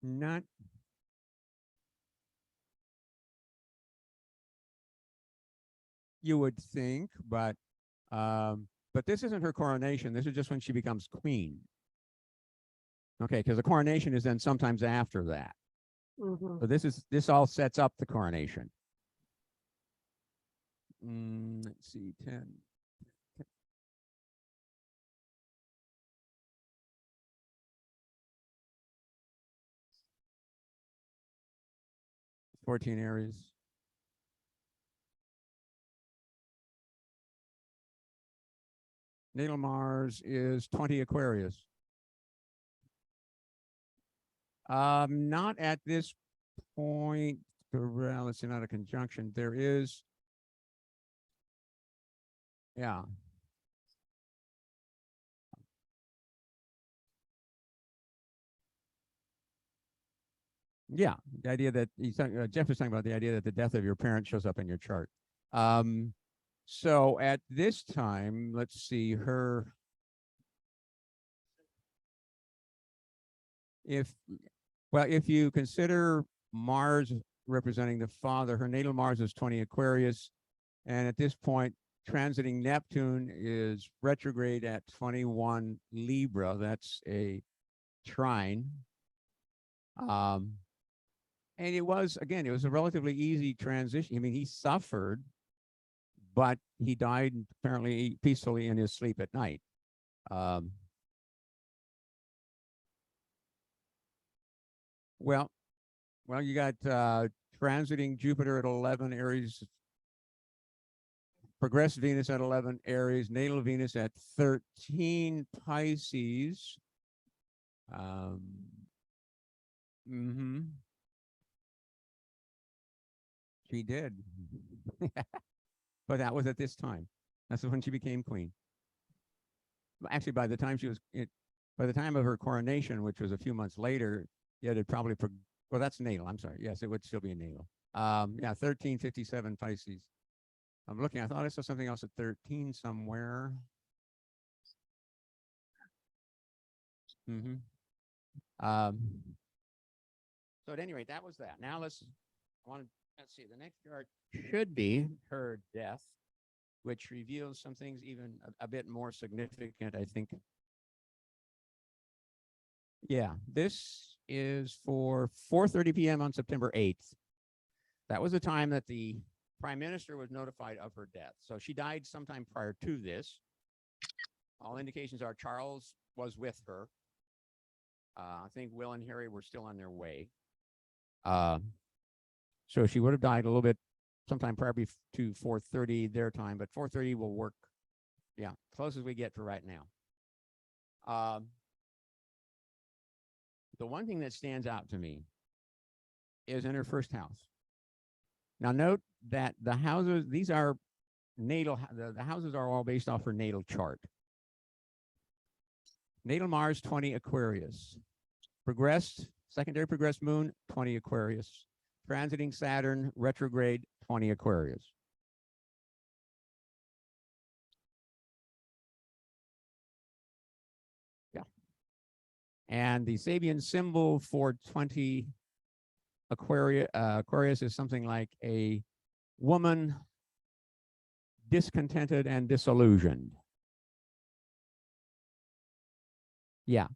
Not. You would think, but this isn't her coronation. This is just when she becomes queen. Okay, because the coronation is then sometimes after that. So this all sets up the coronation. Let's see, 10. 14 Aries. Natal Mars is 20 Aquarius. Not at this point. Let's see, not a conjunction. There is. Yeah. Yeah, the idea that Jeff was talking about the idea that the death of your parent shows up in your chart. So at this time, let's see her. If you consider Mars representing the father. Her natal Mars is 20 Aquarius. And at this point, transiting Neptune is retrograde at 21 Libra. That's a trine. And it was, again, it was a relatively easy transition. I mean, he suffered, but he died apparently peacefully in his sleep at night. Well, you got transiting Jupiter at 11 Aries, progressed Venus at 11 Aries, natal Venus at 13 Pisces. She did. But that was at this time. That's when she became queen. Actually, by the time by the time of her coronation, which was a few months later, yeah, it probably, well, that's natal. I'm sorry. Yes, it would still be a natal. Yeah, 1357 Pisces. I'm looking, I thought I saw something else at 13 somewhere. So at any rate, that was that. Now let's see, the next chart should be her death, which reveals some things even a bit more significant, I think. Yeah, this is for 4:30 p.m. on September 8th. That was the time that the prime minister was notified of her death. So she died sometime prior to this. All indications are Charles was with her. I think Will and Harry were still on their way. So she would have died a little bit sometime prior to 4:30 their time, but 4:30 will work. Yeah, close as we get for right now. The one thing that stands out to me is in her first house. Now note that the houses, these are natal, the houses are all based off her natal chart. Natal Mars, 20 Aquarius. Progressed, secondary progressed moon, 20 Aquarius. Transiting Saturn, retrograde, 20 Aquarius. Yeah. And the Sabian symbol for 20 Aquarius is something like a woman discontented and disillusioned. Yeah.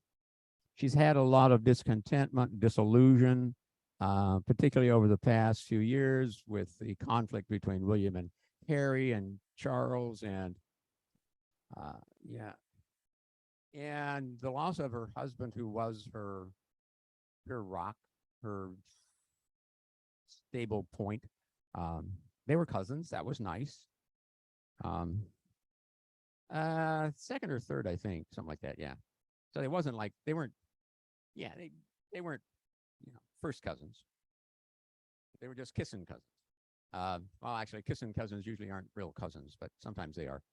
She's had a lot of discontentment, disillusion, particularly over the past few years with the conflict between William and Harry and Charles and and the loss of her husband, who was her rock, her stable point. They were cousins. That was nice. Second or third, I think, something like that. Yeah. So it wasn't like they weren't. Yeah, they weren't, first cousins. They were just kissing cousins. Well, actually, kissing cousins usually aren't real cousins, but sometimes they are.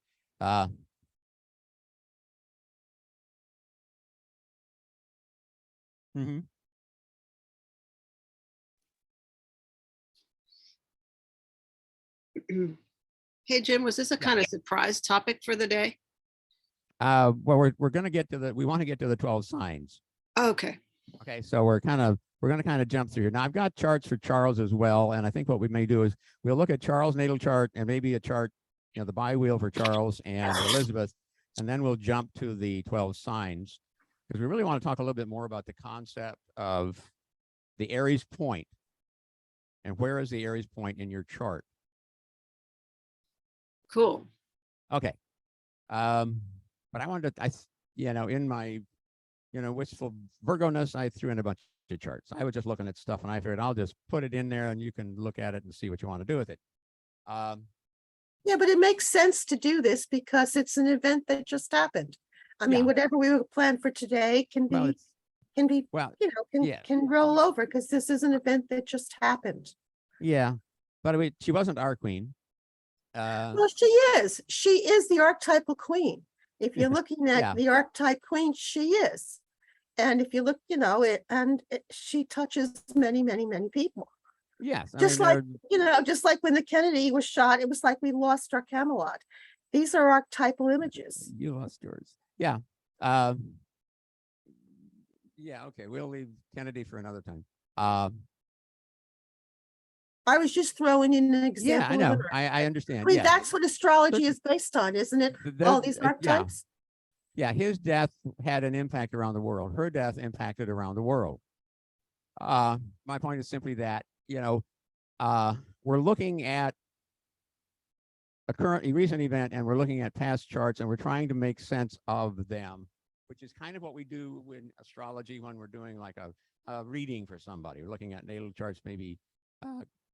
Hey, Jim, was this a Yeah. kind of surprise topic for the day? Well, we're going to get to we want to get to the 12 signs. Okay. Okay, so we're going to kind of jump through here. Now I've got charts for Charles as well, and I think what we may do is we'll look at Charles' natal chart and maybe a chart, the bi-wheel for Charles and Elizabeth, and then we'll jump to the 12 signs, because we really want to talk a little bit more about the concept of the Aries point, and where is the Aries point in your chart. Cool. Okay. But I wanted to, in my, wistful Virgo-ness, I threw in a bunch of charts. I was just looking at stuff and I figured I'll just put it in there and you can look at it and see what you want to do with it. Yeah, but it makes sense to do this because it's an event that just happened. I mean, whatever we planned for today can be, can roll over because this is an event that just happened. Yeah. By the way, she wasn't our queen. Well, she is. She is the archetypal queen. If you're looking at the archetype queen, she is. And if you look, she touches many, many, many people. Yes. Just like when the Kennedy was shot, it was like we lost our Camelot. These are archetypal images. You lost yours. Yeah. Yeah. Okay. We'll leave Kennedy for another time. I was just throwing in an Yeah, example. I of know. an I understand. I mean, Yeah. that's what astrology is based on, isn't it? All these Yeah. archetypes. Yeah, his death had an impact around the world. Her death impacted around the world. My point is simply that, we're looking at a recent event, and we're looking at past charts, and we're trying to make sense of them, which is kind of what we do in astrology when we're doing like a reading for somebody. We're looking at natal charts, maybe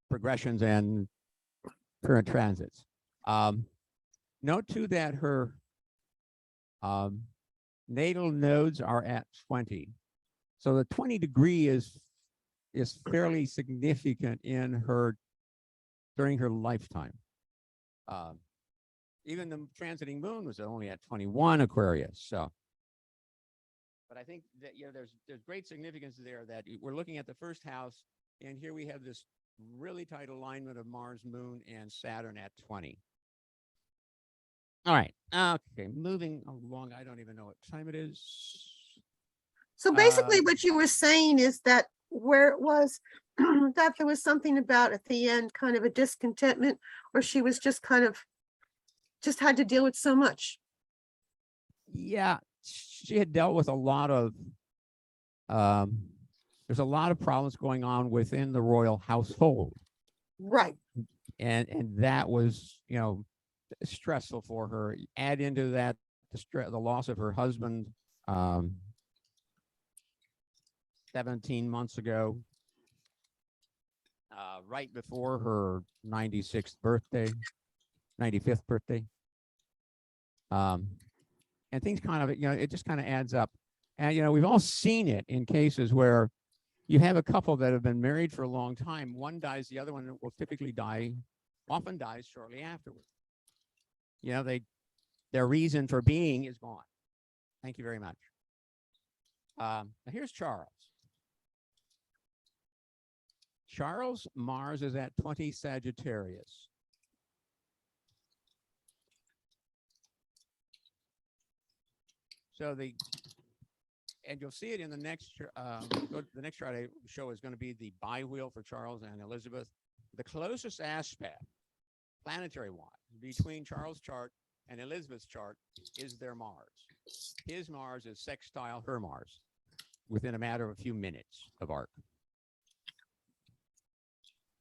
progressions and current transits. Note too that her natal nodes are at 20. So the 20 degree is fairly significant in her during her lifetime. Even the transiting moon was only at 21 Aquarius. So, but I think that there's great significance there that we're looking at the first house, and here we have this really tight alignment of Mars, Moon, and Saturn at 20. All right. Okay, moving along. I don't even know what time it is. So basically what you were saying is that where it was that there was something about at the end, kind of a discontentment, or she was just just had to deal with so much. Yeah, she had dealt with a lot of there's a lot of problems going on within the royal household. Right. And that was, stressful for her. Add into that the loss of her husband 17 months ago, right before her 95th birthday. And things kind of, it just kind of adds up. And, we've all seen it in cases where you have a couple that have been married for a long time. One dies, the other one will typically often dies shortly afterwards. Their reason for being is gone. Thank you very much. Now here's Charles. Charles, Mars is at 20 Sagittarius. So and you'll see it in the next, the next chart I show is going to be the bi-wheel for Charles and Elizabeth. The closest aspect, planetary-wise, between Charles' chart and Elizabeth's chart is their Mars. His Mars is sextile her Mars within a matter of a few minutes of arc.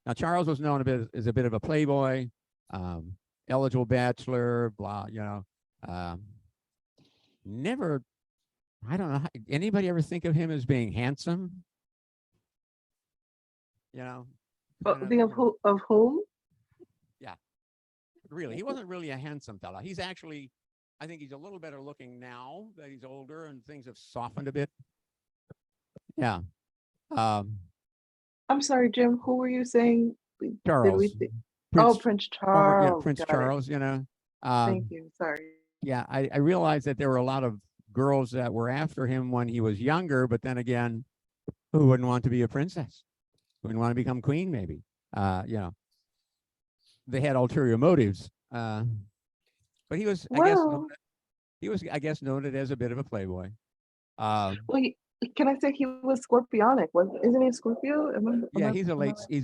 Now, Charles was known as a bit of a playboy, eligible bachelor, blah, never, I don't know, anybody ever think of him as being handsome? Of whom? Really, he wasn't really a handsome fella. He's actually, I think he's a little better looking now that he's older and things have softened a bit. Yeah. I'm sorry, Jim. Who were you saying? Charles. Prince Charles. Prince Got Charles, Thank you. Sorry. Yeah, I realized that there were a lot of girls that were after him when he was younger, but then again, who wouldn't want to be a princess? Who wouldn't want to become queen, maybe? They had ulterior motives. But he was, I guess, noted as a bit of a playboy. Can I say he was Scorpionic? Isn't he a Scorpio? Yeah, he's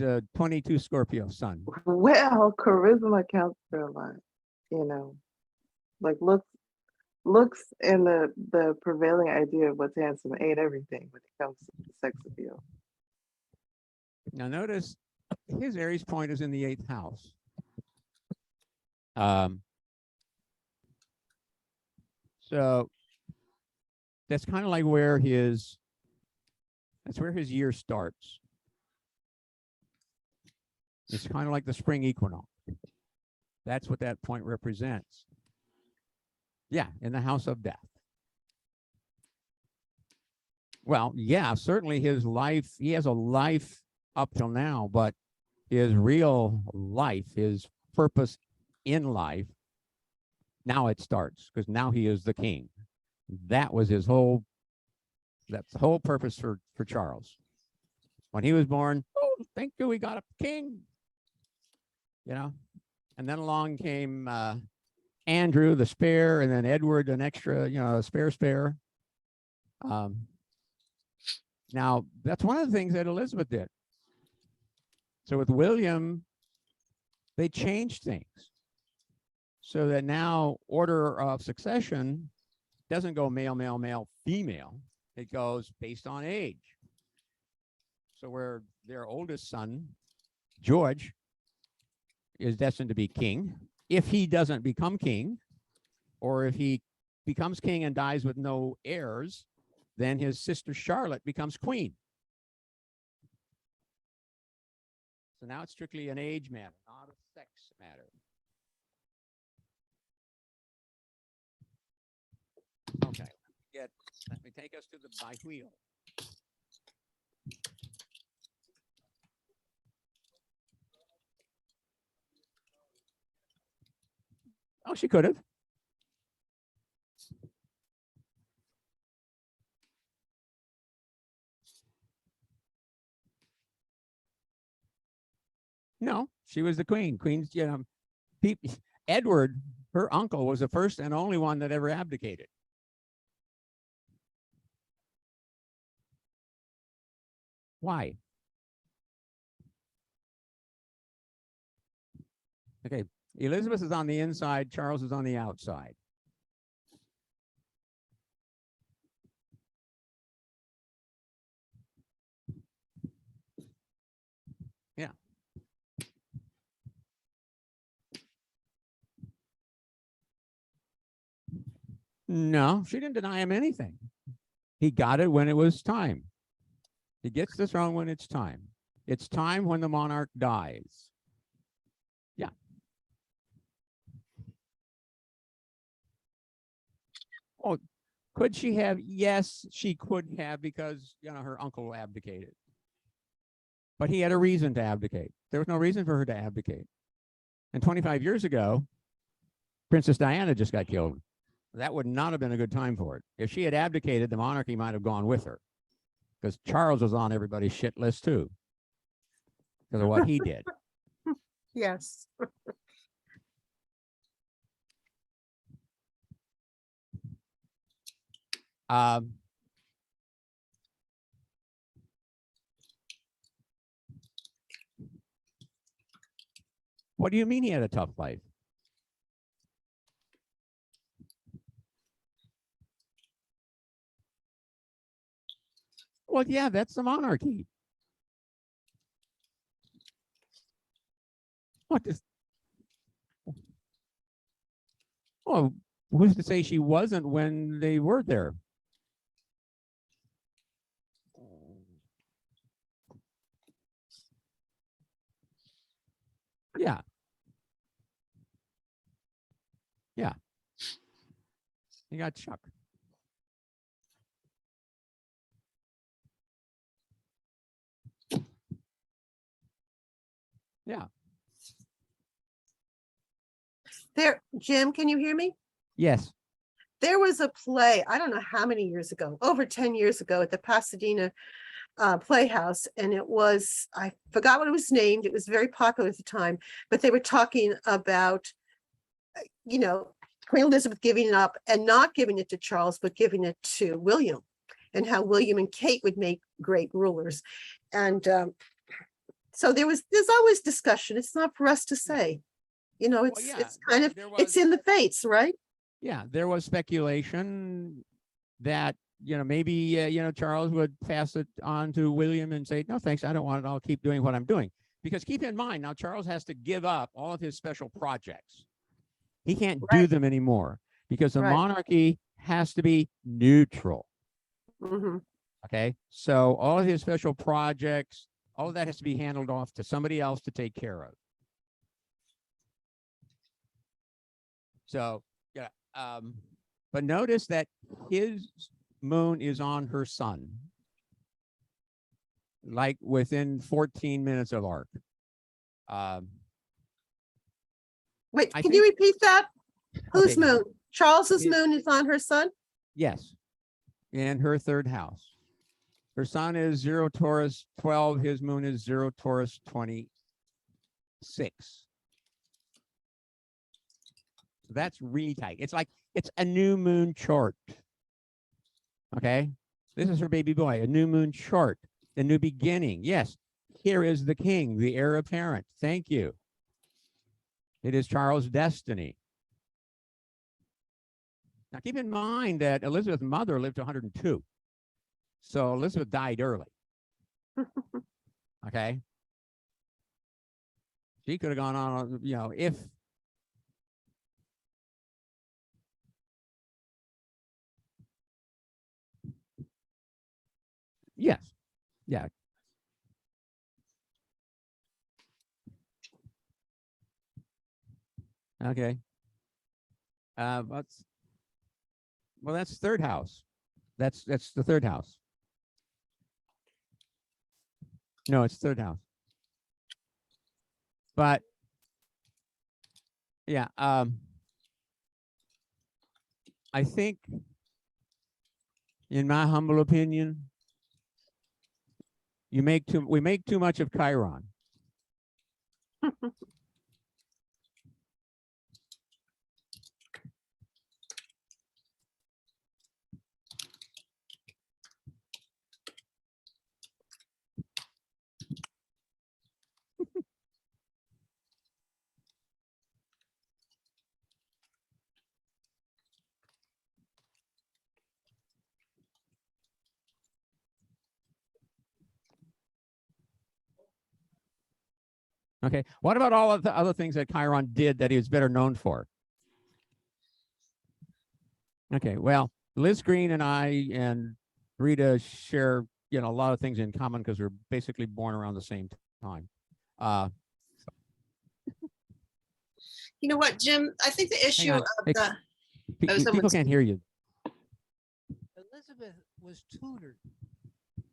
a 22 Scorpio sun. Well, charisma counts for a lot, like looks and the prevailing idea of what's handsome ain't everything when it comes to sex appeal. Now notice his Aries point is in the 8th house. So that's kind of like where his year starts. It's kind of like the spring equinox. That's what that point represents. Yeah, in the house of death. Well, yeah, certainly his life, he has a life up till now, but his real life, his purpose in life, now it starts because now he is the king. That was that's the whole purpose for Charles. When he was born, oh, thank you, we got a king. And then along came Andrew, the spare, and then Edward, an extra, spare. Now, that's one of the things that Elizabeth did. So with William, they changed things so that now order of succession doesn't go male, male, male, female. It goes based on age. So where their oldest son, George, is destined to be king, if he doesn't become king, or if he becomes king and dies with no heirs, then his sister Charlotte becomes queen. So now it's strictly an age matter, not a sex matter. Okay, let me take us to the by wheel. Oh, she could have. No, she was the queen. Queen's, Edward, her uncle, was the first and only one that ever abdicated. Why? Okay, Elizabeth is on the inside, Charles is on the outside. Yeah. No, she didn't deny him anything. He got it when it was time. He gets the throne when it's time. It's time when the monarch dies. Yeah. Oh, could she have? Yes, she could have, because her uncle abdicated. But he had a reason to abdicate. There was no reason for her to abdicate. And 25 years ago, Princess Diana just got killed. That would not have been a good time for it. If she had abdicated, the monarchy might have gone with her, because Charles was on everybody's shit list too, because of what he did. Yes. What do you mean he had a tough life? Well, yeah, that's the monarchy. What does? Well, who's to say she wasn't when they were there? Yeah. Yeah. You got Chuck. Yeah. There, Jim, can you hear me? Yes. There was a play, I don't know how many years ago, over 10 years ago at the Pasadena Playhouse. And it was, I forgot what it was named. It was very popular at the time, but they were talking about, Queen Elizabeth giving it up and not giving it to Charles, but giving it to William, and how William and Kate would make great rulers. And so there's always discussion. It's not for us to say, it's kind of, it's in the fates, right? Yeah, there was speculation that, maybe, Charles would pass it on to William and say, no, thanks, I don't want it. I'll keep doing what I'm doing. Because keep in mind, now Charles has to give up all of his special projects. He can't do them anymore because the monarchy has to be neutral. Mm-hmm. Okay, so all of his special projects, all of that has to be handled off to somebody else to take care of. So, yeah, but notice that his moon is on her sun, like within 14 minutes of arc. Wait, can you repeat that? Whose Okay. moon? Charles's moon is on her sun? Yes, in her third house. Her sun is 0 Taurus 12. His moon is 0 Taurus 26. That's really tight. It's like it's a new moon chart. Okay, this is her baby boy, a new moon chart, a new beginning. Yes, Here is the king, the heir apparent. Thank you. It is Charles' destiny. Now, keep in mind that Elizabeth's mother lived to 102. So Elizabeth died early. Okay. She could have gone on, if. Yes. Yeah. Okay. That's third house. That's the third house. No, it's third house. But yeah, I think, in my humble opinion, we make too much of Chiron. Okay. What about all of the other things that Chiron did that he was better known for? Okay. Well, Liz Green and I and Rita share, a lot of things in common because we're basically born around the same time. You know what, Jim? I think the issue on. of Hey, the People someone's- can't hear you. Elizabeth was tutored.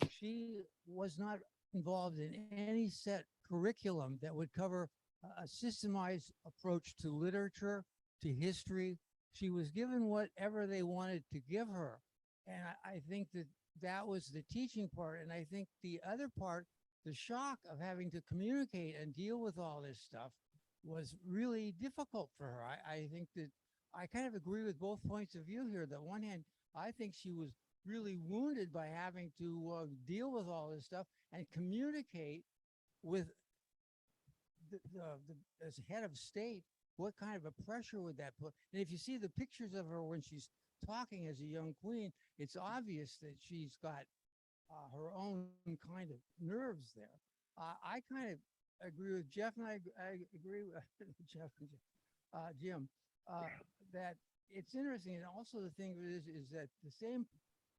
She was not involved in any set curriculum that would cover a systemized approach to literature, to history. She was given whatever they wanted to give her. And I think that was the teaching part. And I think the other part, the shock of having to communicate and deal with all this stuff, was really difficult for her. I think that I kind of agree with both points of view here. On one hand, I think she was really wounded by having to deal with all this stuff and communicate with as head of state. What kind of a pressure would that put? And if you see the pictures of her when she's talking as a young queen, it's obvious that she's got her own kind of nerves there. I kind of agree with Jeff, and I agree with Jeff and Jim, that it's interesting. And also the thing is that the same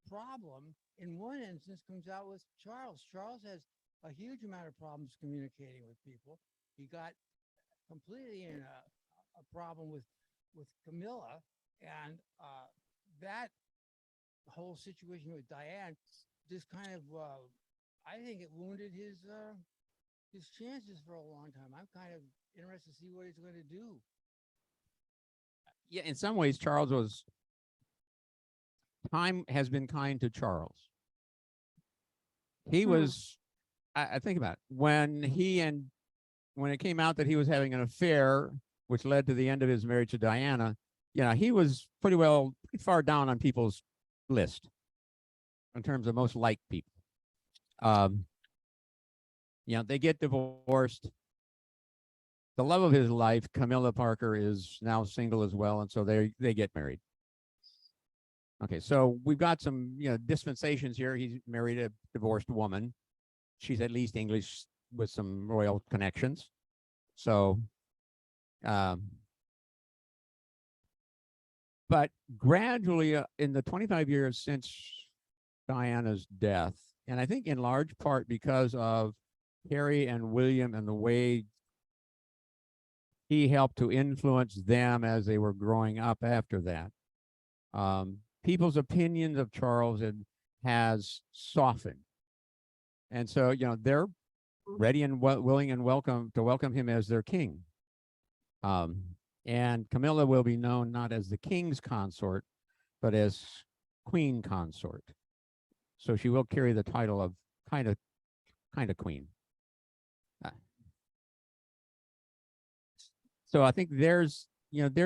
problem in one instance comes out with Charles. Charles has a huge amount of problems communicating with people. He got completely in a problem with Camilla, and that whole situation with Diane just kind of, I think it wounded his chances for a long time. I'm kind of interested to see what he's going to do. Yeah, in some ways, time has been kind to Charles. He was, I think about it, when it came out that he was having an affair, which led to the end of his marriage to Diana, he was pretty far down on people's list in terms of most liked people. They get divorced. The love of his life, Camilla Parker, is now single as well, and so they get married. Okay, so we've got some dispensations here. He's married a divorced woman. She's at least English with some royal connections. So, but gradually in the 25 years since Diana's death, and I think in large part because of Harry and William and the way he helped to influence them as they were growing up after that, people's opinions of Charles has softened. And so, they're ready and willing and to welcome him as their king. And Camilla will be known not as the king's consort, but as queen consort. So she will carry the title of kind of queen. So I think there's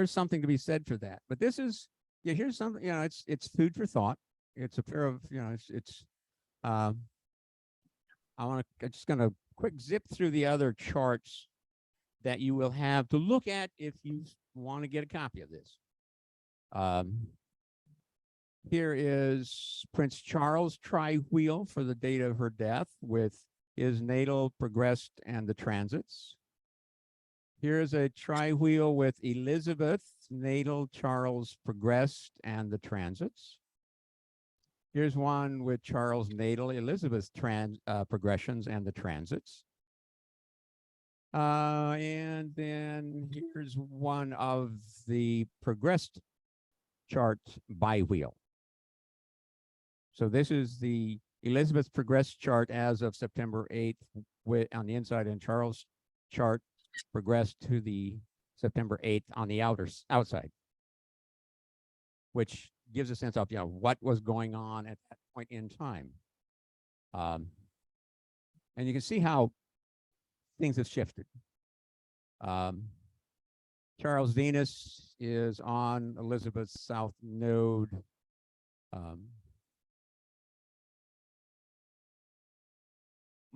something to be said for that. But this is, here's something, it's food for thought. It's a pair of, I'm just going to quick zip through the other charts that you will have to look at if you want to get a copy of this. Here is Prince Charles' tri-wheel for the date of her death with his natal, progressed, and the transits. Here's a tri-wheel with Elizabeth's natal, Charles progressed, and the transits. Here's one with Charles natal, Elizabeth's progressions and the transits. And then here's one of the progressed chart bi-wheel. So this is the Elizabeth's progressed chart as of September 8th with, on the inside, and Charles' chart progressed to the September 8th on the outside, which gives a sense of, you know, what was going on at that point in time. And you can see how things have shifted. Charles Venus is on Elizabeth's south node.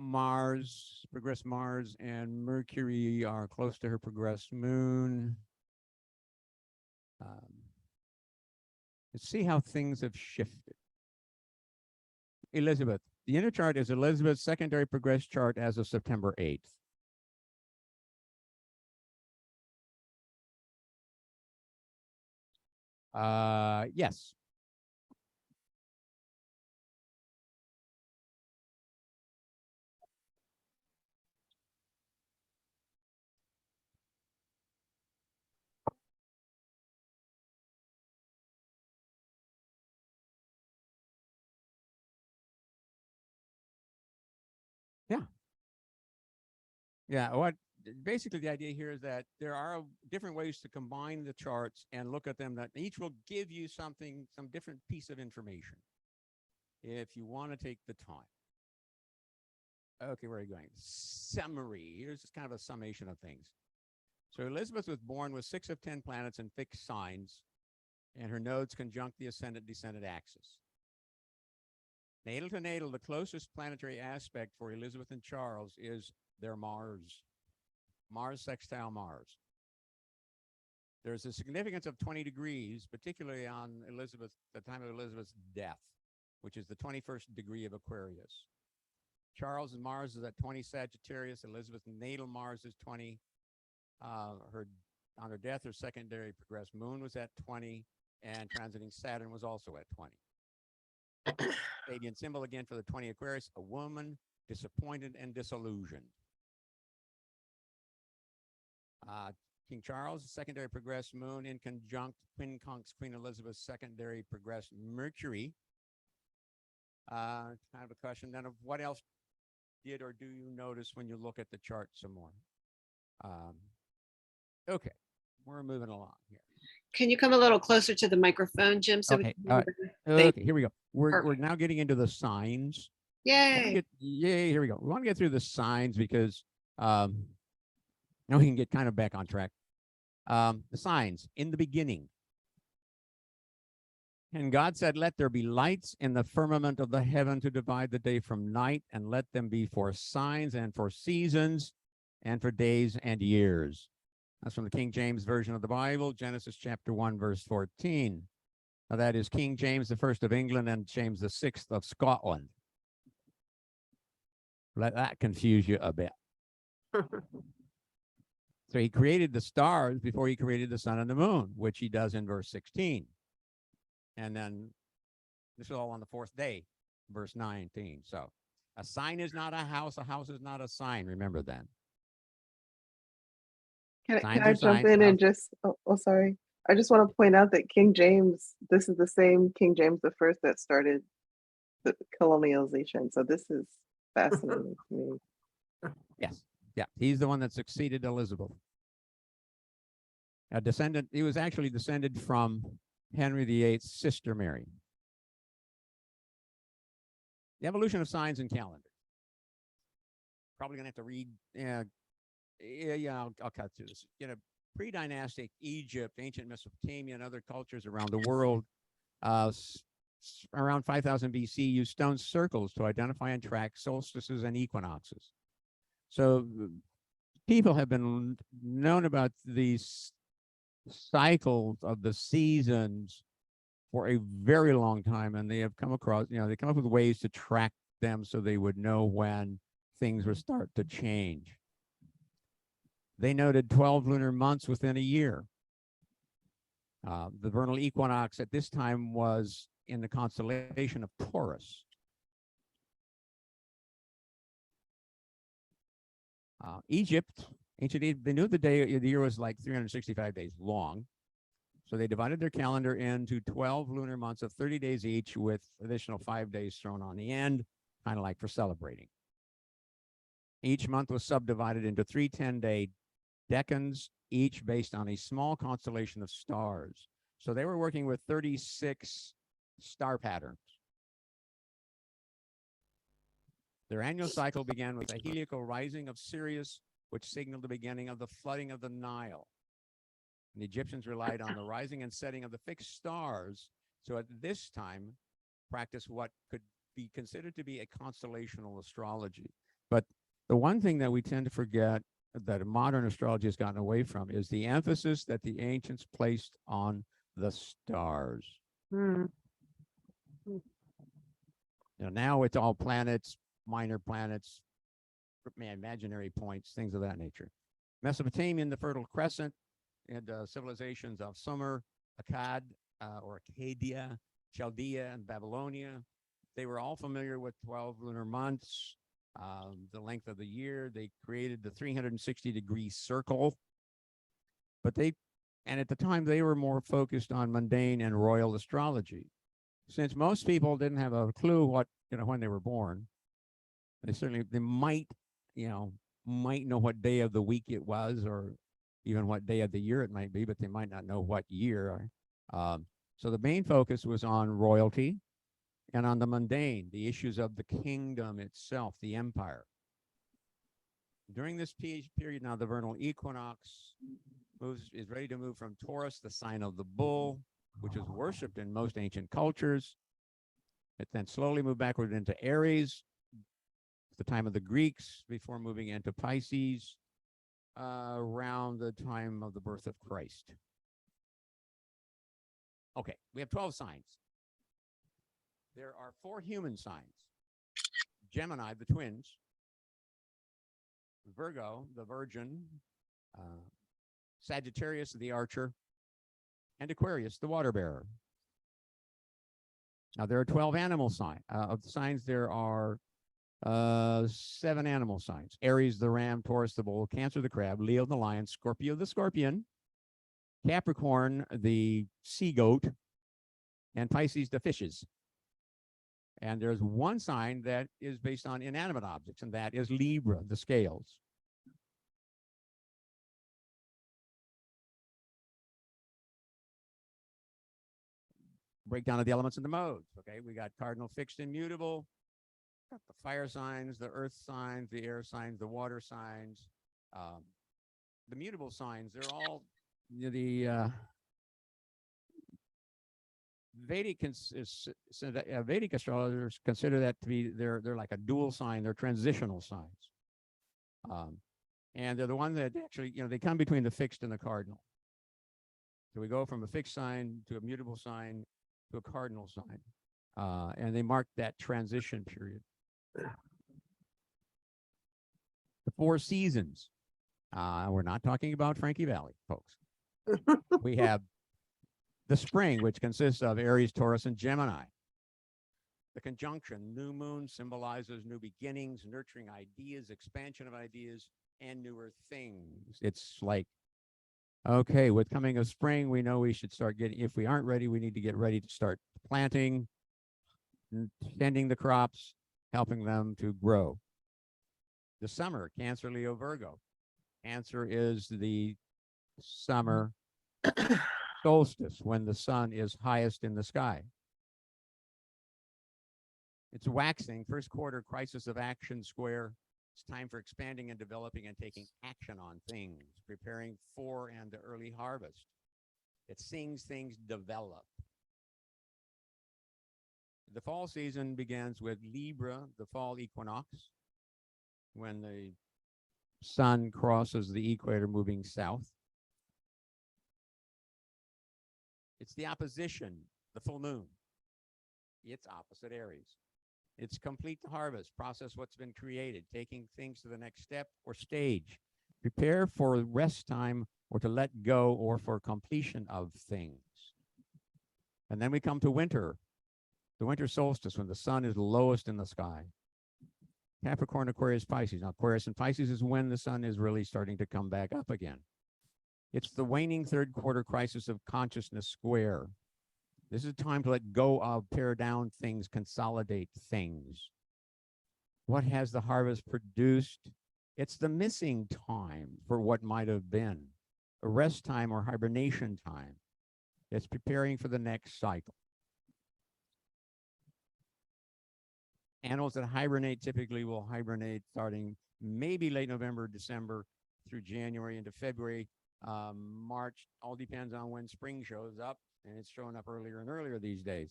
Mars, progressed Mars, and Mercury are close to her progressed moon. Let's see how things have shifted. Elizabeth. The inner chart is Elizabeth's secondary progressed chart as of September 8th. Yes. Yeah. Yeah, what basically the idea here is that there are different ways to combine the charts and look at them that each will give you something, some different piece of information if you want to take the time. Okay, where are you going? Summary. Here's just kind of a summation of things. So Elizabeth was born with 6 of 10 planets in fixed signs, and her nodes conjunct the ascendant-descendant axis. Natal to natal, the closest planetary aspect for Elizabeth and Charles is their Mars. Mars sextile Mars. There's a significance of 20 degrees, particularly on Elizabeth, the time of Elizabeth's death, which is the 21st degree of Aquarius. Charles' Mars is at 20 Sagittarius. Elizabeth's natal Mars is 20. On her death, her secondary progressed moon was at 20, and transiting Saturn was also at 20. Radiant symbol again for the 20 Aquarius, a woman disappointed and disillusioned. King Charles, secondary progressed moon in conjunct quincunx Queen Elizabeth's secondary progressed Mercury. Kind of a question then of what else did or do you notice when you look at the chart some more? Okay, we're moving along here. Can you come a little closer to the microphone, Jim? So Okay, we can okay, here we go. We're Perfect. now getting into the signs. Yay. Yay, here we go. We want to get through the signs because now we can get kind of back on track. The signs in the beginning. And God said, let there be lights in the firmament of the heaven to divide the day from night, and let them be for signs and for seasons and for days and years. That's from the King James Version of the Bible, Genesis chapter 1, verse 14. Now that is King James I of England and James VI of Scotland. Let that confuse you a bit. So he created the stars before he created the sun and the moon, which he does in verse 16. And then this is all on the 4th day, verse 19. So a sign is not a house is not a sign. Remember that. Can Signs I are jump signs, in and houses- just, sorry. I just want to point out that King James, this is the same King James the First that started the colonialization. So this is fascinating to me. Yes. Yeah. He's the one that succeeded Elizabeth. A descendant, he was actually descended from Henry VIII's sister Mary. The evolution of signs and calendars. Probably gonna have to read, I'll cut through this. You know, pre-dynastic Egypt, ancient Mesopotamia, and other cultures around the world, around 5000 BC, used stone circles to identify and track solstices and equinoxes. So people have been known about these cycles of the seasons for a very long time, and they have come across, they come up with ways to track them so they would know when things would start to change. They noted 12 lunar months within a year. The vernal equinox at this time was in the constellation of Taurus. Egypt, ancient Egypt, they knew the year was like 365 days long. So they divided their calendar into 12 lunar months of 30 days each, with additional 5 days thrown on the end, kind of like for celebrating. Each month was subdivided into 3 10-day decans, each based on a small constellation of stars. So they were working with 36 star patterns. Their annual cycle began with a heliacal rising of Sirius, which signaled the beginning of the flooding of the Nile. And the Egyptians relied on the rising and setting of the fixed stars. So at this time, practiced what could be considered to be a constellational astrology. But the one thing that we tend to forget that modern astrology has gotten away from is the emphasis that the ancients placed on the stars. Hmm. Now it's all planets, minor planets, imaginary points, things of that nature. Mesopotamian, the Fertile Crescent, and civilizations of Sumer, Akkad, or Akkadia, Chaldea, and Babylonia. They were all familiar with 12 lunar months, the length of the year. They created the 360-degree circle. And at the time, they were more focused on mundane and royal astrology. Since most people didn't have a clue when they were born, they might know what day of the week it was, or even what day of the year it might be, but they might not know what year. So the main focus was on royalty and on the mundane, the issues of the kingdom itself, the empire. During this period now, the vernal equinox is ready to move from Taurus, the sign of the bull, which is worshipped in most ancient cultures. It then slowly moved backward into Aries, the time of the Greeks, before moving into Pisces around the time of the birth of Christ. Okay, we have 12 signs. There are 4 human signs: Gemini, the twins; Virgo, the virgin; Sagittarius, the archer; and Aquarius, the water bearer. Now, there are 12 animal signs. Of the signs, there are 7 animal signs: Aries, the ram; Taurus, the bull; Cancer, the crab; Leo, the lion; Scorpio, the scorpion; Capricorn, the sea goat; and Pisces, the fishes. And there's one sign that is based on inanimate objects, and that is Libra, the scales. Breakdown of the elements and the modes. Okay, we got cardinal, fixed, and mutable. Got the fire signs, the earth signs, the air signs, the water signs. The mutable signs, they're all the Vedic astrologers consider that to be they're like a dual sign. They're transitional signs, and they're the one that actually they come between the fixed and the cardinal. So we go from a fixed sign to a mutable sign to a cardinal sign, and they mark that transition period. The 4 seasons. We're not talking about Frankie Valley, folks. We have the spring, which consists of Aries, Taurus, and Gemini. The conjunction, new moon, symbolizes new beginnings, nurturing ideas, expansion of ideas, and newer things. It's like, okay, with coming of spring, we know we should start getting, if we aren't ready, we need to get ready to start planting, tending the crops, helping them to grow. The summer, Cancer, Leo, Virgo. Cancer is the summer solstice, when the sun is highest in the sky. It's waxing, first quarter, crisis of action square. It's time for expanding and developing and taking action on things, preparing for and the early harvest. It seeing things develop. The fall season begins with Libra, the fall equinox, when the sun crosses the equator moving south. It's the opposition, the full moon. It's opposite Aries. It's complete the harvest, process what's been created, taking things to the next step or stage. Prepare for rest time or to let go or for completion of things. And then we come to winter, the winter solstice when the sun is lowest in the sky. Capricorn, Aquarius, Pisces. Now, Aquarius and Pisces is when the sun is really starting to come back up again. It's the waning third quarter crisis of consciousness square. This is a time to let go of, tear down things, consolidate things. What has the harvest produced? It's the missing time for what might have been, a rest time or hibernation time. It's preparing for the next cycle. Animals that hibernate typically will hibernate starting maybe late November, December through January into February, March. All depends on when spring shows up, and it's showing up earlier and earlier these days.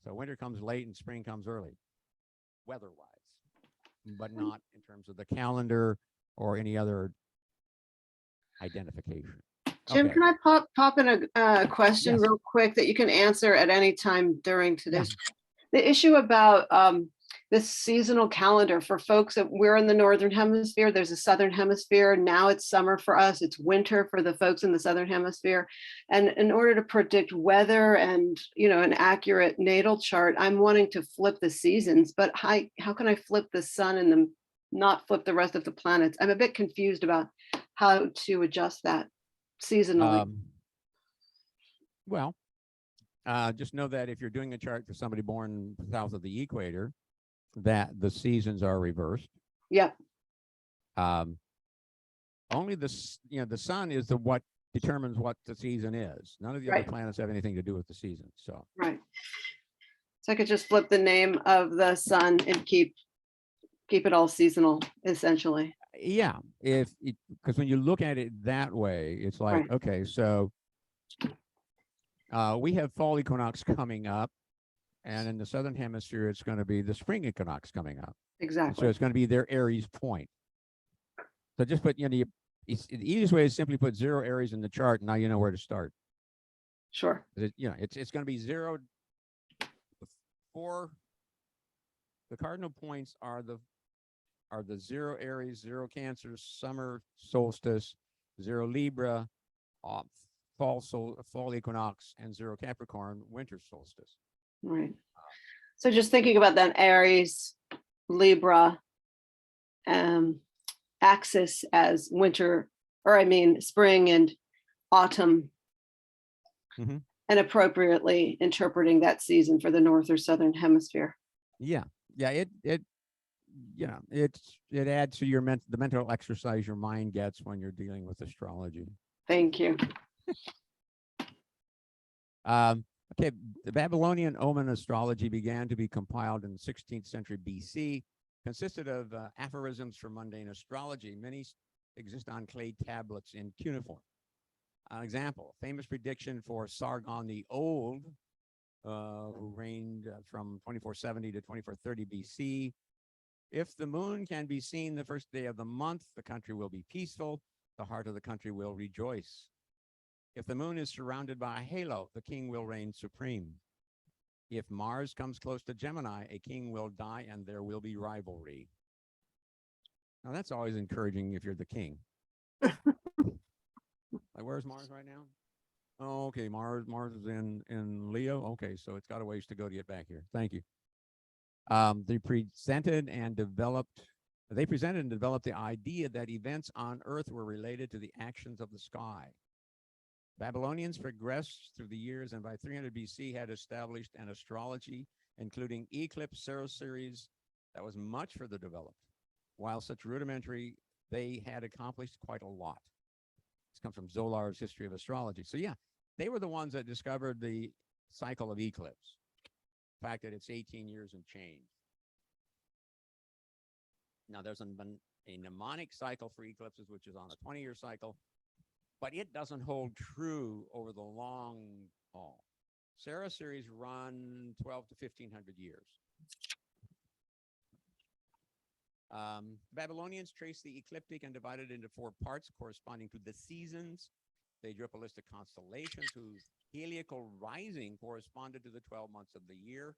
So winter comes late and spring comes early, weather-wise, but not in terms of the calendar or any other identification. Jim, Okay. can I pop in a question Yes. real quick that you can answer at any time during today's? The issue about this seasonal calendar for folks that we're in the Northern Hemisphere, there's a Southern Hemisphere. Now it's summer for us. It's winter for the folks in the Southern Hemisphere. And in order to predict weather and, an accurate natal chart, I'm wanting to flip the seasons, but how can I flip the sun and not flip the rest of the planets? I'm a bit confused about how to adjust that seasonally. Well, just know that if you're doing a chart for somebody born south of the equator, that the seasons are reversed. Yeah. Only the sun is what determines what the season is. None of the other Right. planets have anything to do with the season. So Right. So I could just flip the name of the sun and keep it all seasonal, essentially. yeah, because when you look at it that way, it's like, Right. okay, so we have fall equinox coming up, and in the southern hemisphere, it's going to be the spring equinox coming up. And Exactly. so it's going to be their Aries point. So just put, the easiest way is simply put 0 Aries in the chart, and now you know where to start. Sure. It's going to be 0. The cardinal points are the 0 Aries, 0 Cancer, summer solstice, 0 Libra, fall equinox, and 0 Capricorn, winter solstice. Right. So just thinking about that Aries, Libra, axis as winter, spring and autumn, Mhm. and appropriately interpreting that season for the North or Southern Hemisphere. Yeah. It adds to the mental exercise your mind gets when you're dealing with astrology. Thank you. Okay, the Babylonian omen astrology began to be compiled in the 16th century BC, consisted of aphorisms for mundane astrology. Many exist on clay tablets in cuneiform. An example, famous prediction for Sargon the Old, who reigned from 2470 to 2430 BC. If the moon can be seen the first day of the month, the country will be peaceful. The heart of the country will rejoice. If the moon is surrounded by a halo, the king will reign supreme. If Mars comes close to Gemini, a king will die and there will be rivalry. Now that's always encouraging if you're the king. Like, where's Mars right now? Oh, okay, Mars is in Leo. Okay, so it's got a ways to go to get back here. Thank you. They presented and developed the idea that events on Earth were related to the actions of the sky. Babylonians progressed through the years and by 300 BC had established an astrology, including eclipse series that was much further developed. While such rudimentary, they had accomplished quite a lot. This comes from Zolar's History of Astrology. So yeah, they were the ones that discovered the cycle of eclipse. The fact that it's 18 years and change. Now there's a mnemonic cycle for eclipses, which is on a 20-year cycle, but it doesn't hold true over the long haul. Sarah series run 12 to 1500 years. Babylonians traced the ecliptic and divided it into 4 parts corresponding to the seasons. They drew up a list of constellations whose heliacal rising corresponded to the 12 months of the year.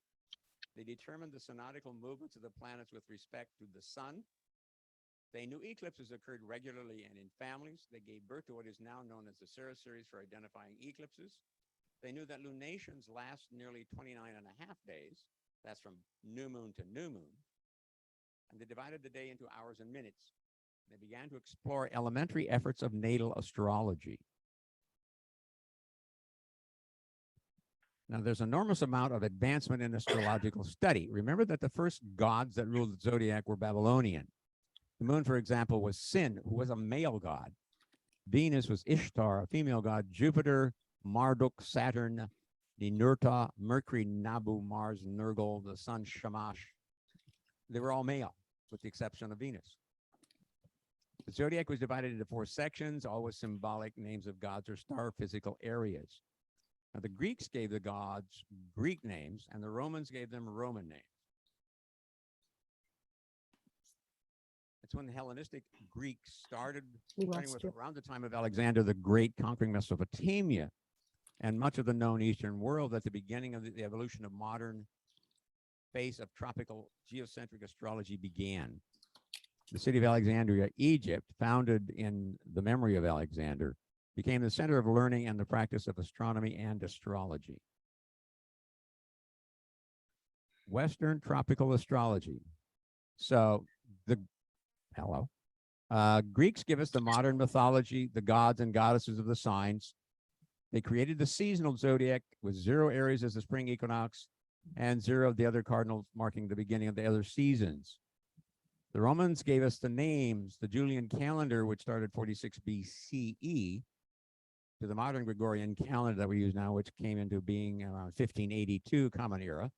They determined the synodical movements of the planets with respect to the sun. They knew eclipses occurred regularly and in families. They gave birth to what is now known as the Saras series for identifying eclipses. They knew that lunations last nearly 29.5 days. That's from new moon to new moon. And they divided the day into hours and minutes. They began to explore elementary efforts of natal astrology. Now, there's an enormous amount of advancement in astrological study. Remember that the first gods that ruled the zodiac were Babylonian. The moon, for example, was Sin, who was a male god. Venus was Ishtar, a female god. Jupiter, Marduk, Saturn, Ninurta, Mercury, Nabu, Mars, Nergal, the sun, Shamash. They were all male, with the exception of Venus. The zodiac was divided into 4 sections, all with symbolic names of gods or star physical areas. Now, the Greeks gave the gods Greek names, and the Romans gave them Roman names. It's when the Hellenistic Greeks starting with around the time of Alexander the Great conquering Mesopotamia and much of the known Eastern world, at the beginning of the evolution of modern phase of tropical geocentric astrology began. The city of Alexandria, Egypt, founded in the memory of Alexander, became the center of learning and the practice of astronomy and astrology. Western tropical astrology. So Greeks give us the modern mythology, the gods and goddesses of the signs. They created the seasonal zodiac with 0 Aries as the spring equinox and 0 of the other cardinals marking the beginning of the other seasons. The Romans gave us the names, the Julian calendar, which started 46 BCE, to the modern Gregorian calendar that we use now, which came into being around 1582 Common Era,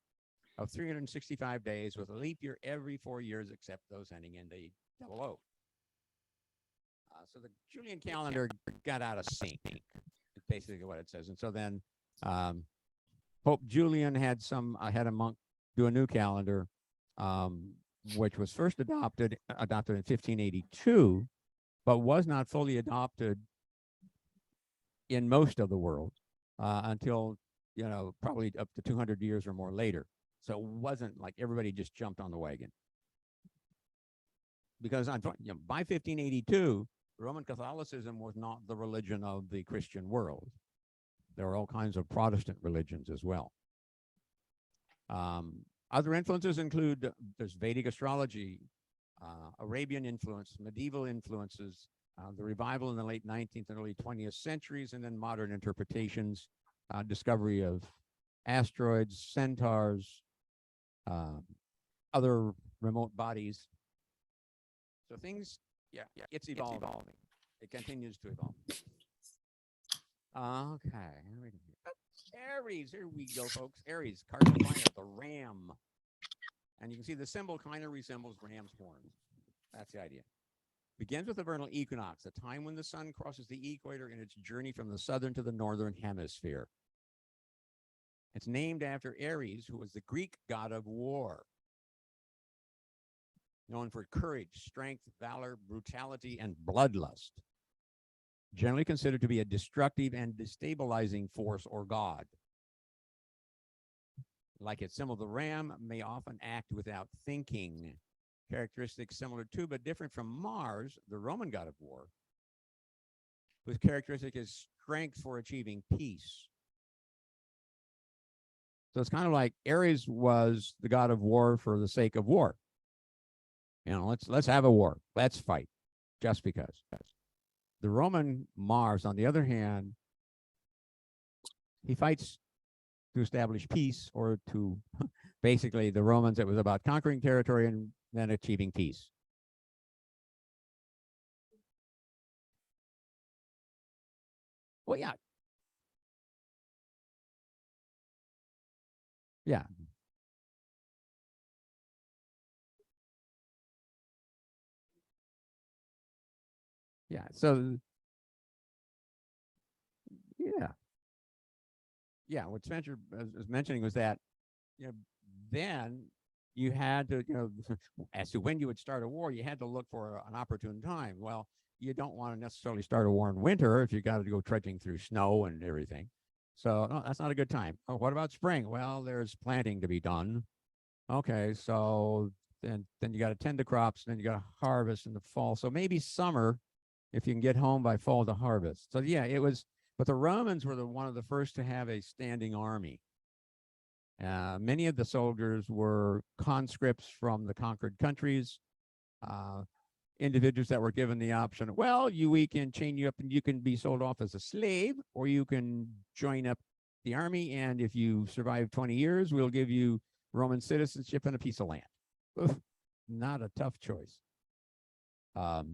of 365 days with a leap year every 4 years, except those ending in the 00. So the Julian calendar got out of sync, is basically what it says. And so then Pope Julian had a monk do a new calendar, which was first adopted in 1582, but was not fully adopted in most of the world until, probably up to 200 years or more later. So it wasn't like everybody just jumped on the wagon. Because by 1582, Roman Catholicism was not the religion of the Christian world. There were all kinds of Protestant religions as well. Other influences include, there's Vedic astrology, Arabian influence, medieval influences, the revival in the late 19th and early 20th centuries, and then modern interpretations, discovery of asteroids, centaurs, other remote bodies. So things, it's evolving. It continues to evolve. Okay. Aries, here we go, folks. Aries, cardinal planet, the ram. And you can see the symbol kind of resembles ram's horns. That's the idea. Begins with the vernal equinox, a time when the sun crosses the equator in its journey from the southern to the northern hemisphere. It's named after Ares, who was the Greek god of war, known for courage, strength, valor, brutality, and bloodlust. Generally considered to be a destructive and destabilizing force or god. Like its symbol, the ram may often act without thinking. Characteristics similar to but different from Mars, the Roman god of war, whose characteristic is strength for achieving peace. So it's kind of like Ares was the god of war for the sake of war. Let's have a war. Let's fight, just because. The Roman Mars, on the other hand, he fights to establish peace, or to basically the Romans, it was about conquering territory and then achieving peace. Well, yeah. Yeah. Yeah. So, yeah. Yeah. What Spencer was mentioning was that, then you had to, as to when you would start a war, you had to look for an opportune time. Well, you don't want to necessarily start a war in winter if you got to go trudging through snow and everything. So no, that's not a good time. Oh, what about spring? Well, there's planting to be done. Okay, so then you got to tend the crops, and then you got to harvest in the fall. So maybe summer, if you can get home by fall to harvest. So yeah, it was. But the Romans were one of the first to have a standing army. Many of the soldiers were conscripts from the conquered countries, individuals that were given the option, well, we can chain you up and you can be sold off as a slave, or you can join up the army, and if you survive 20 years, we'll give you Roman citizenship and a piece of land. Oof, not a tough choice. The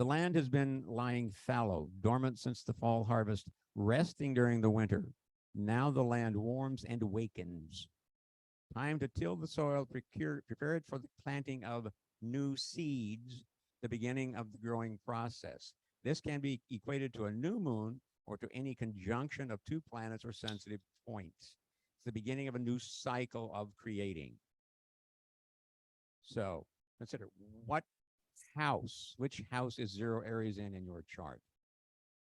land has been lying fallow, dormant since the fall harvest, resting during the winter. Now the land warms and awakens. Time to till the soil, prepare it for the planting of new seeds, the beginning of the growing process. This can be equated to a new moon or to any conjunction of two planets or sensitive points. It's the beginning of a new cycle of creating. So consider which house is 0 Aries in your chart?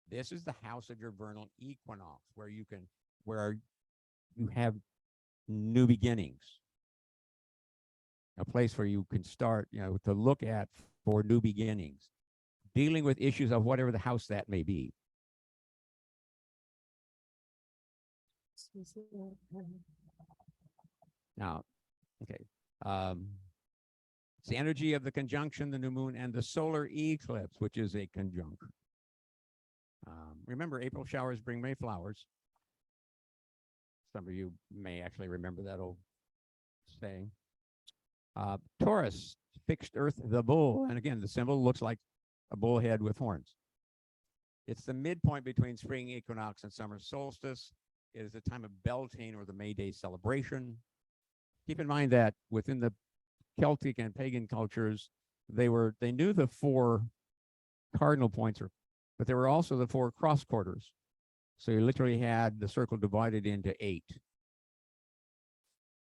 This is the house of your vernal equinox, where you have new beginnings, a place where you can start, to look at for new beginnings, dealing with issues of whatever the house that may be. Now, okay. It's the energy of the conjunction, the new moon, and the solar eclipse, which is a conjunction. Remember, April showers bring May flowers. Some of you may actually remember that old saying. Taurus, fixed earth, the bull. And again, the symbol looks like a bull head with horns. It's the midpoint between spring equinox and summer solstice. It is a time of Beltane, or the May Day celebration. Keep in mind that within the Celtic and pagan cultures, they knew the 4 cardinal points, but there were also the 4 cross quarters. So you literally had the circle divided into 8.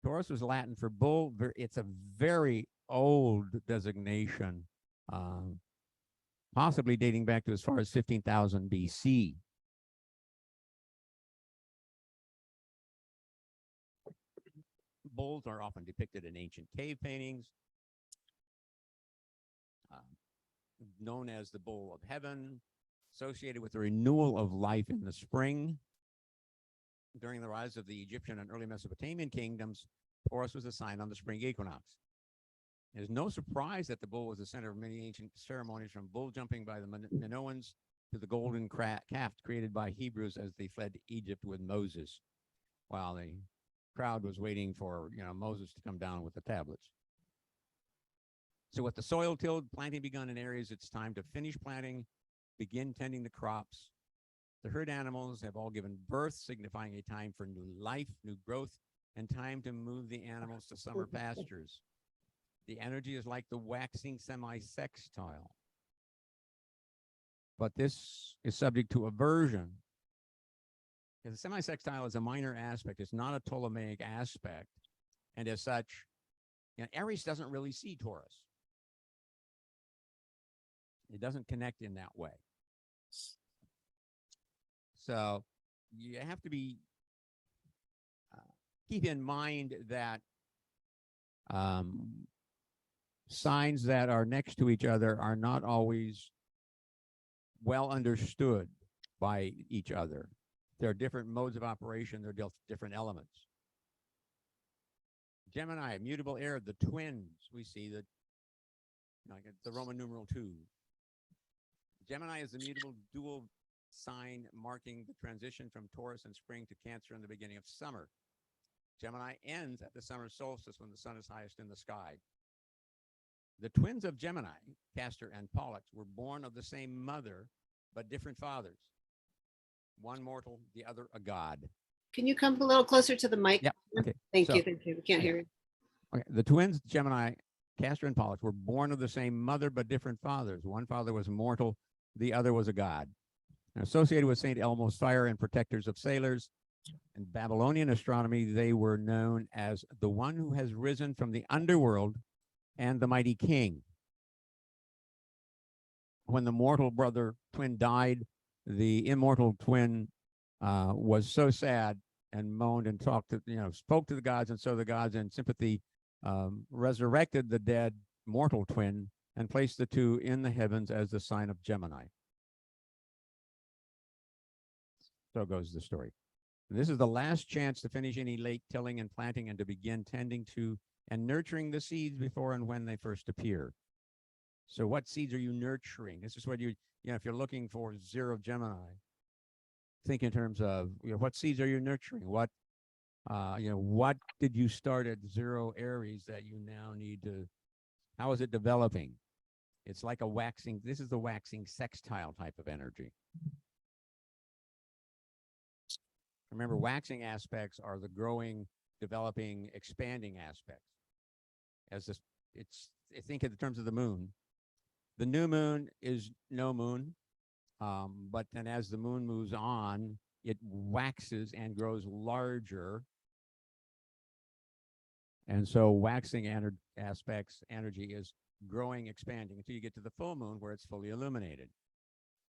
Taurus was Latin for bull. It's a very old designation, possibly dating back to as far as 15,000 BC. Bulls are often depicted in ancient cave paintings, known as the bull of heaven, associated with the renewal of life in the spring. During the rise of the Egyptian and early Mesopotamian kingdoms, Taurus was a sign on the spring equinox. It is no surprise that the bull was the center of many ancient ceremonies, from bull jumping by the Minoans to the golden calf created by Hebrews as they fled to Egypt with Moses, while the crowd was waiting for Moses to come down with the tablets. So with the soil tilled, planting begun in areas, it's time to finish planting, begin tending the crops. The herd animals have all given birth, signifying a time for new life, new growth, and time to move the animals to summer pastures. The energy is like the waxing semi-sextile. But this is subject to aversion. The semi-sextile is a minor aspect. It's not a Ptolemaic aspect. And as such, Aries doesn't really see Taurus. It doesn't connect in that way. So you have to keep in mind that signs that are next to each other are not always well understood by each other. There are different modes of operation. There are different elements. Gemini, mutable air, the twins. We see that, the Roman numeral 2. Gemini is the mutable dual sign marking the transition from Taurus in spring to Cancer in the beginning of summer. Gemini ends at the summer solstice when the sun is highest in the sky. The twins of Gemini, Castor and Pollux, were born of the same mother, but different fathers. One mortal, the other a god. Can you come a little closer to the mic? Yeah. Okay. Thank you. We can't hear you. Okay. The twins, Gemini, Castor and Pollux, were born of the same mother, but different fathers. One father was mortal, the other was a god. And associated with St. Elmo's fire and protectors of sailors, In Babylonian astronomy, they were known as the one who has risen from the underworld and the mighty king. When the mortal brother twin died, the immortal twin was so sad and moaned and talked to, spoke to the gods. And so the gods, in sympathy, resurrected the dead mortal twin and placed the two in the heavens as the sign of Gemini. So goes the story. This is the last chance to finish any late tilling and planting and to begin tending to and nurturing the seeds before and when they first appear. So what seeds are you nurturing? This is what if you're looking for zero Gemini, think in terms of, what seeds are you nurturing? What did you start at zero Aries that you now need to, how is it developing? It's like this is the waxing sextile type of energy. Remember, waxing aspects are the growing, developing, expanding aspects. Think in terms of the moon. The new moon is no moon, but then as the moon moves on, it waxes and grows larger. And so waxing aspects, energy is growing, expanding until you get to the full moon where it's fully illuminated.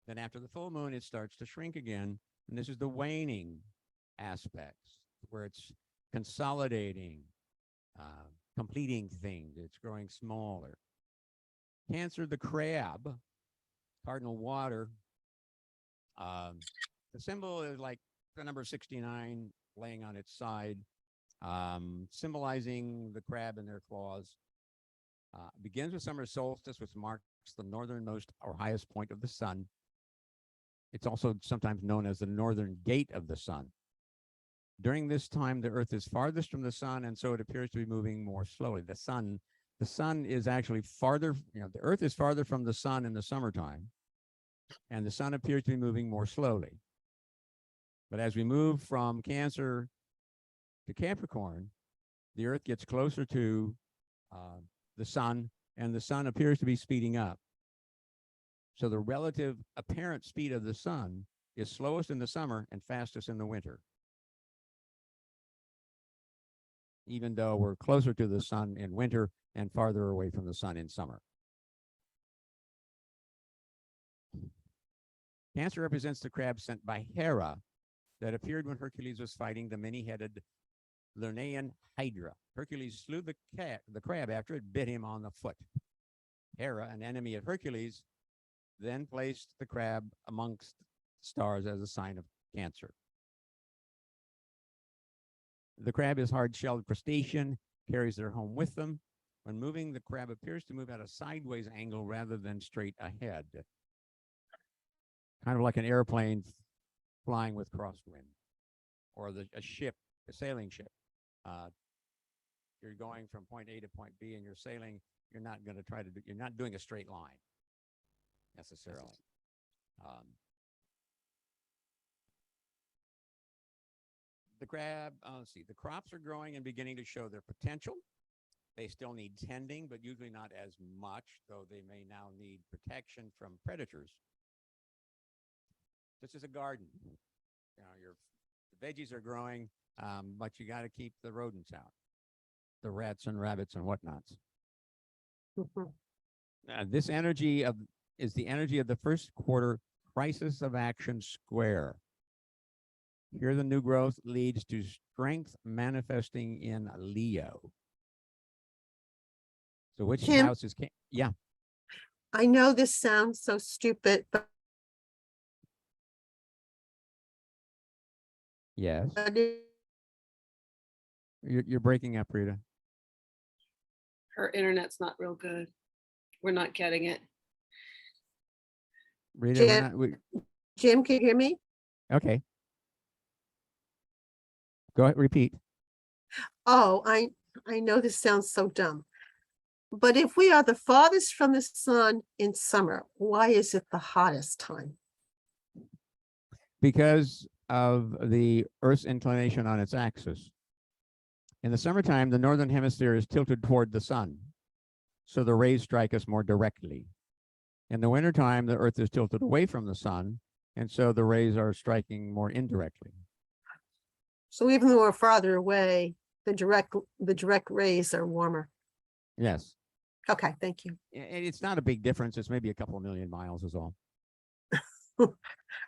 Then after the full moon, it starts to shrink again. And this is the waning aspects where it's consolidating, completing things. It's growing smaller. Cancer, the crab, cardinal water. The symbol is like the number 69 laying on its side, symbolizing the crab and their claws. Begins with summer solstice, which marks the northernmost or highest point of the sun. It's also sometimes known as the northern gate of the sun. During this time, the Earth is farthest from the sun, and so it appears to be moving more slowly. The sun is actually farther, the Earth is farther from the sun in the summertime, and the sun appears to be moving more slowly. But as we move from Cancer to Capricorn, the Earth gets closer to the sun, and the sun appears to be speeding up. So the relative apparent speed of the sun is slowest in the summer and fastest in the winter, even though we're closer to the sun in winter and farther away from the sun in summer. Cancer represents the crab sent by Hera that appeared when Hercules was fighting the many-headed Lernaean Hydra. Hercules slew the crab after it bit him on the foot. Hera, an enemy of Hercules, then placed the crab amongst stars as a sign of Cancer. The crab is hard-shelled crustacean, carries their home with them. When moving, the crab appears to move at a sideways angle rather than straight ahead. Kind of like an airplane flying with crosswind, or a ship, a sailing ship. You're going from point A to point B and you're sailing, you're not going to you're not doing a straight line necessarily. The crab, the crops are growing and beginning to show their potential. They still need tending, but usually not as much, though they may now need protection from predators. This is a garden. Your veggies are growing, but you got to keep the rodents out, the rats and rabbits and whatnots. This energy is the energy of the first quarter crisis of action square. Here, the new growth leads to strength manifesting in Leo. So which Jim? house is, yeah. I know this sounds so stupid, but Yes. You're breaking up, Rita. Her internet's not real good. We're not getting it. Rita, Jim, Jim, can you hear me? okay. Go ahead, repeat. Oh, I know this sounds so dumb. But if we are the farthest from the sun in summer, why is it the hottest time? Because of the Earth's inclination on its axis. In the summertime, the northern hemisphere is tilted toward the sun, so the rays strike us more directly. In the wintertime, the Earth is tilted away from the sun, and so the rays are striking more indirectly. So even though we're farther away, the direct rays are warmer. Yes. Okay, thank you. And it's not a big difference. It's maybe a couple of million miles is all.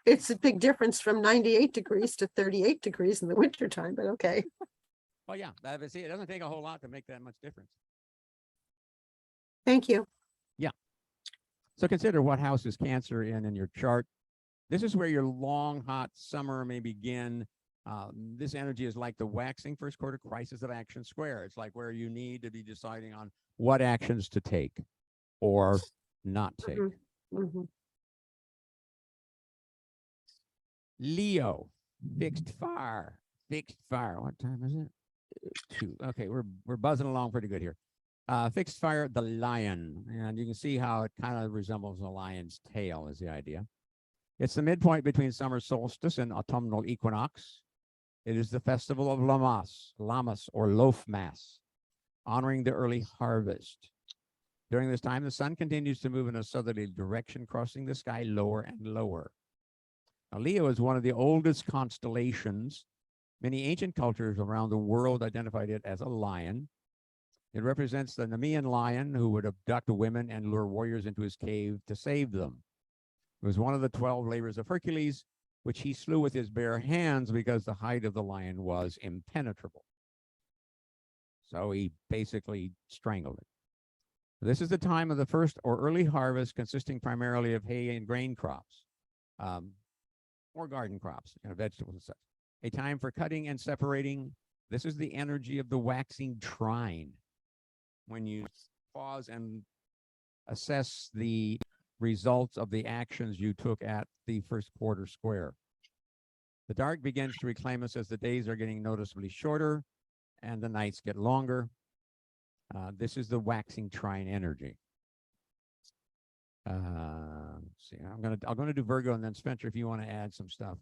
It's a big difference from 98 degrees to 38 degrees in the wintertime, but okay. Well, yeah, but see, it doesn't take a whole lot to make that much difference. Thank you. So consider what house is Cancer in your chart. This is where your long, hot summer may begin. This energy is like the waxing first quarter crisis of action square. It's like where you need to be deciding on what actions to take or not take. Mhm. Leo, fixed fire, fixed fire. What time is it? 2. Okay, we're buzzing along pretty good here. Fixed fire, the lion, and you can see how it kind of resembles a lion's tail is the idea. It's the midpoint between summer solstice and autumnal equinox. It is the festival of Lammas or loaf mass, honoring the early harvest. During this time, the sun continues to move in a southerly direction, crossing the sky lower and lower. Now, Leo is one of the oldest constellations. Many ancient cultures around the world identified it as a lion. It represents the Nemean lion who would abduct women and lure warriors into his cave to save them. It was one of the 12 labors of Hercules, which he slew with his bare hands because the hide of the lion was impenetrable. So he basically strangled it. This is the time of the first or early harvest, consisting primarily of hay and grain crops, or garden crops, vegetables and such. A time for cutting and separating. This is the energy of the waxing trine. When you pause and assess the results of the actions you took at the first quarter square. The dark begins to reclaim us as the days are getting noticeably shorter and the nights get longer. This is the waxing trine energy. Let's see, I'm gonna do Virgo, and then Spencer, if you want to add some stuff.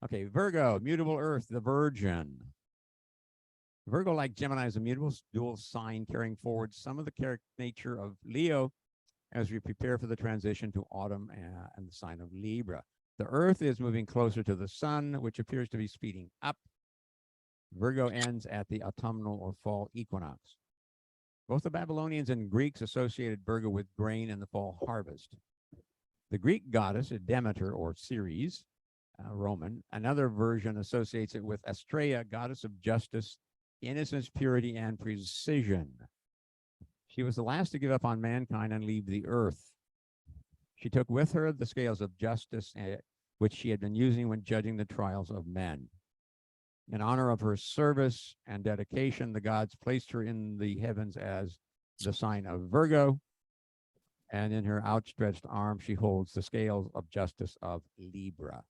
Okay, Virgo, mutable earth, the virgin. Virgo, like Gemini, is a mutable dual sign carrying forward some of the character nature of Leo as we prepare for the transition to autumn and the sign of Libra. The earth is moving closer to the sun, which appears to be speeding up. Virgo ends at the autumnal or fall equinox. Both the Babylonians and Greeks associated Virgo with grain and the fall harvest. The Greek goddess Demeter or Ceres, Roman, another version associates it with Astraea, goddess of justice, innocence, purity, and precision. She was the last to give up on mankind and leave the earth. She took with her the scales of justice, which she had been using when judging the trials of men. In honor of her service and dedication, the gods placed her in the heavens as the sign of Virgo, and in her outstretched arm, she holds the scales of justice of Libra.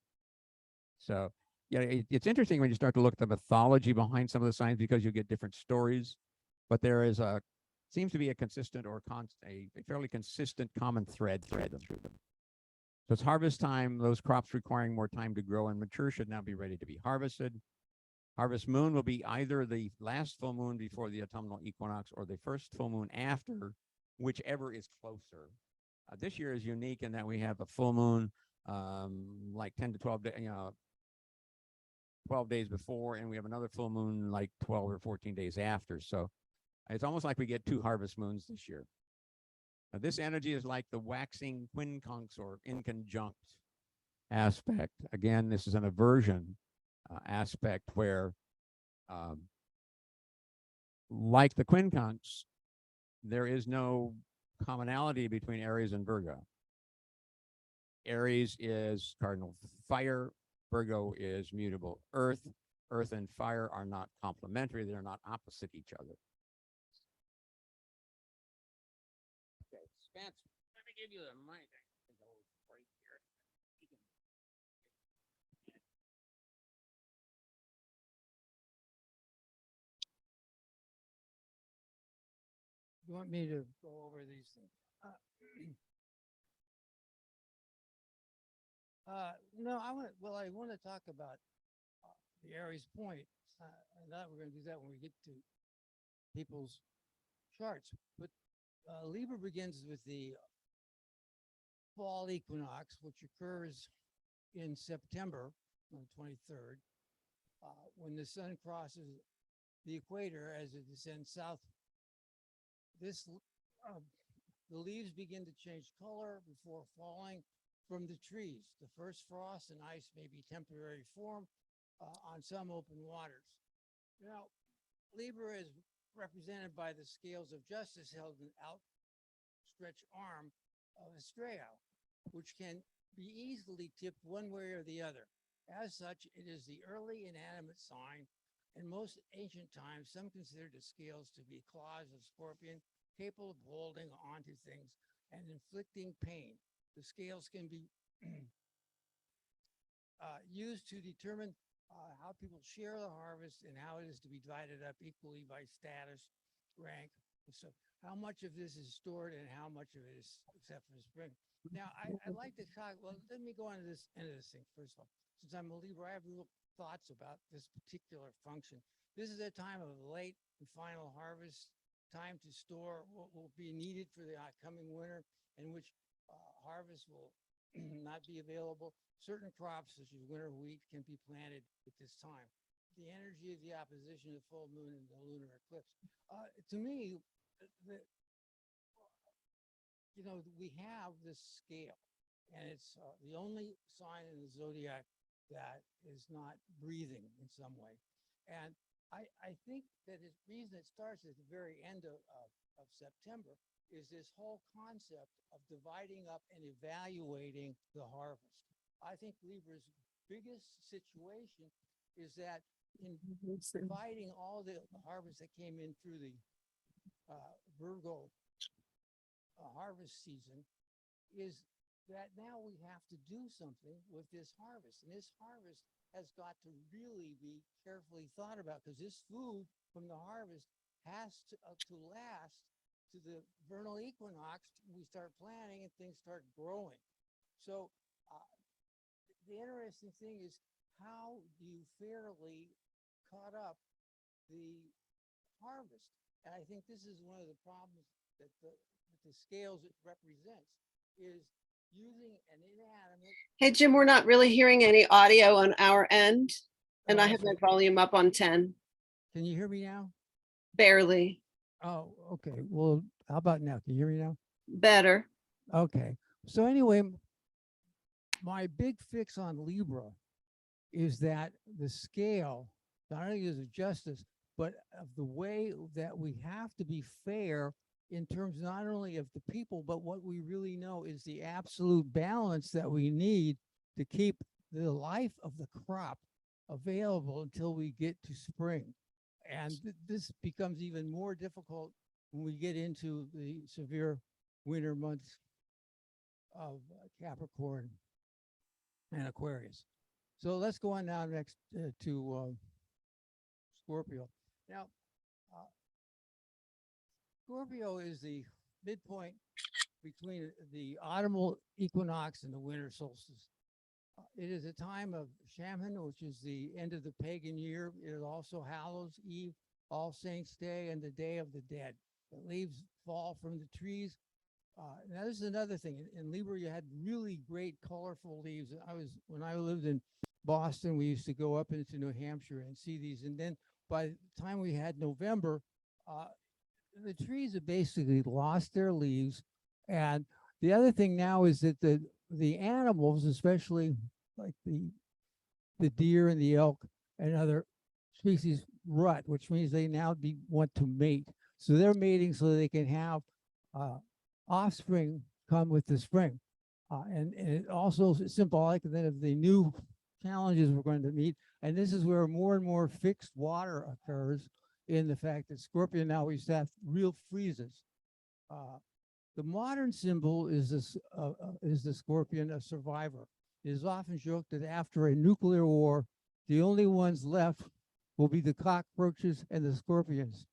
So, yeah, it's interesting when you start to look at the mythology behind some of the signs because you get different stories, but there is seems to be a consistent or a fairly consistent common thread through them. So it's harvest time. Those crops requiring more time to grow and mature should now be ready to be harvested. Harvest moon will be either the last full moon before the autumnal equinox or the first full moon after, whichever is closer. This year is unique in that we have a full moon like 10 to 12 days, 12 days before, and we have another full moon like 12 or 14 days after. So it's almost like we get 2 harvest moons this year. Now, this energy is like the waxing quincunx or inconjunct aspect. Again, this is an aversion aspect where, like the quincunx, there is no commonality between Aries and Virgo. Aries is cardinal fire. Virgo is mutable earth. Earth and fire are not complementary. They're not opposite each other. Okay, Spencer, let me give you the mic. You want me to go over these things? No, I want to talk about the Aries point. And that we're going to do that when we get to people's charts. But Libra begins with the fall equinox, which occurs in September on the 23rd. when the sun crosses the equator as it descends south. This the leaves begin to change color before falling from the trees. The first frost and ice may be temporary form on some open waters. Now, Libra is represented by the scales of justice held in outstretched arm of Estrella, which can be easily tipped one way or the other. As such, it is the early inanimate sign. In most ancient times, some considered the scales to be claws of scorpion, capable of holding onto things and inflicting pain. The scales can be used to determine how people share the harvest and how it is to be divided up equally by status, rank. So how much of this is stored and how much of it is except for the spring. Now, I'd like to talk, well, let me go on to this end of this thing first of all. Since I'm a Libra, I have real thoughts about this particular function. This is a time of late and final harvest, time to store what will be needed for the coming winter, in which harvest will not be available. Certain crops, such as winter wheat, can be planted at this time. The energy of the opposition to the full moon and the lunar eclipse. To me, we have this scale, and it's the only sign in the zodiac that is not breathing in some way. And I think that the reason it starts at the very end of September is this whole concept of dividing up and evaluating the harvest. I think Libra's biggest situation is that in dividing all the harvest that came in through the Virgo harvest season, is that now we have to do something with this harvest. And this harvest has got to really be carefully thought about, because this food from the harvest has to last to the vernal equinox. We start planting and things start growing. So the interesting thing is, how do you fairly cut up the harvest? And I think this is one of the problems that the scales it represents, is using an inanimate. Hey, Jim, we're not really hearing any audio on our end, and I have my Okay. volume up on 10, Can you hear me now? barely. Oh, okay. Well, how about now? Can you hear me now? Better. Okay. So anyway, my big fix on Libra is that the scale, not only is it justice, but of the way that we have to be fair in terms not only of the people, but what we really know is the absolute balance that we need to keep the life of the crop available until we get to spring. And this becomes even more difficult when we get into the severe winter months of Capricorn and Aquarius. So let's go on now next to Scorpio. Now, Scorpio is the midpoint between the autumnal equinox and the winter solstice. It is a time of Samhain, which is the end of the pagan year. It is also Hallows Eve, All Saints Day, and the Day of the Dead. The leaves fall from the trees. Now, this is another thing. In Libra, you had really great, colorful leaves. When I lived in Boston, we used to go up into New Hampshire and see these. And then by the time we had November, the trees have basically lost their leaves. And the other thing now is that the animals, especially like the deer and the elk and other species, rut, which means they now want to mate. So they're mating so they can have offspring come with the spring. And it also is symbolic then of the new challenges we're going to meet. And this is where more and more fixed water occurs, in the fact that Scorpio now we have real freezes. The modern symbol is the scorpion, a survivor. It is often joked that after a nuclear war, the only ones left will be the cockroaches and the scorpions.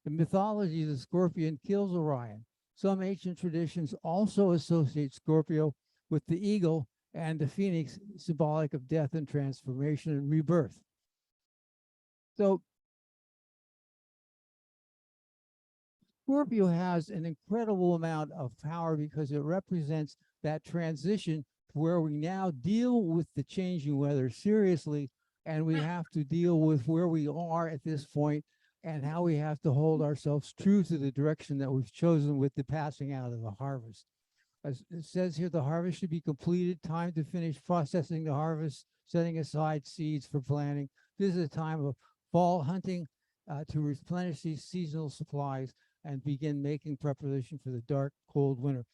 In mythology, the scorpion kills Orion. Some ancient traditions also associate Scorpio with the eagle and the phoenix, symbolic of death and transformation and rebirth. So Scorpio has an incredible amount of power because it represents that transition to where we now deal with the changing weather seriously and we have to deal with where we are at this point and how we have to hold ourselves true to the direction that we've chosen with the passing out of the harvest. As it says here, the harvest should be completed, time to finish processing the harvest, setting aside seeds for planting. This is a time of fall hunting to replenish these seasonal supplies and begin making preparation for the dark, cold winter.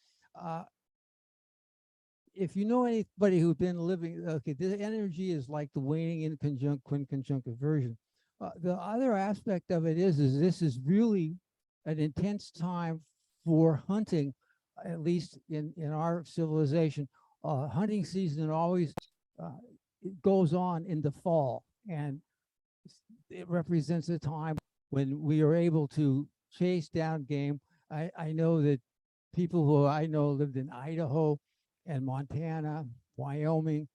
If you know anybody who's been living, okay, this energy is like the waning in conjunctive version. The other aspect of it is this is really an intense time for hunting, at least in our civilization. Hunting season always it goes on in the fall, and it represents a time when we are able to chase down game. I know that people who I know lived in Idaho and Montana, Wyoming,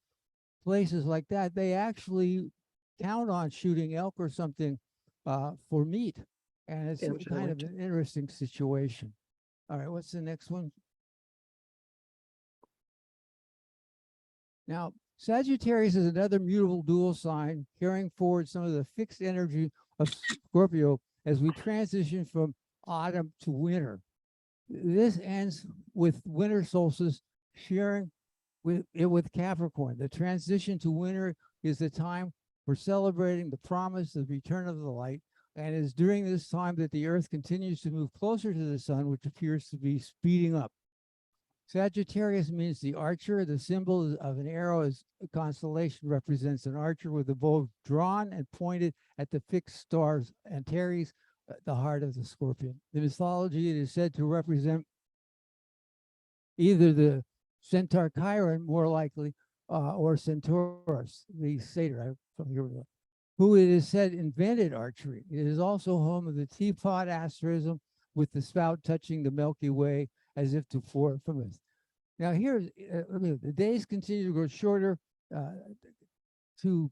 places like that. They actually count on shooting elk or something for meat. And it's kind of an interesting situation. All right, what's the next one? Now, Sagittarius is another mutable dual sign carrying forward some of the fixed energy of Scorpio as we transition from autumn to winter. This ends with winter solstice sharing with Capricorn. The transition to winter is the time for celebrating the promise of the return of the light, and it is during this time that the Earth continues to move closer to the sun, which appears to be speeding up. Sagittarius means the archer. The symbol of an arrow is a constellation, represents an archer with a bow drawn and pointed at the fixed stars. Antares, the heart of the scorpion. In mythology, it is said to represent either the centaur Chiron, more likely, or Centaurus, the satyr, who it is said invented archery. It is also home of the teapot asterism with the spout touching the Milky Way as if to pour from it. Now here, the days continue to grow shorter to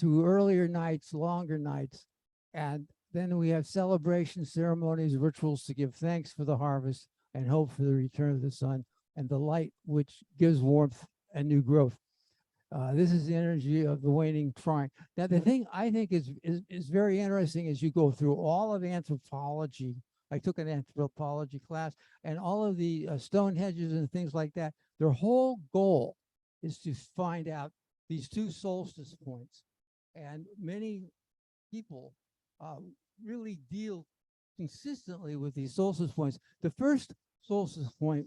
earlier nights, longer nights, and then we have celebrations, ceremonies, rituals to give thanks for the harvest and hope for the return of the sun and the light, which gives warmth and new growth. This is the energy of the waning trine. Now, the thing I think is very interesting as you go through all of anthropology. I took an anthropology class, and all of the Stonehenges and things like that, their whole goal is to find out these two solstice points. And many people really deal consistently with these solstice points. The first solstice point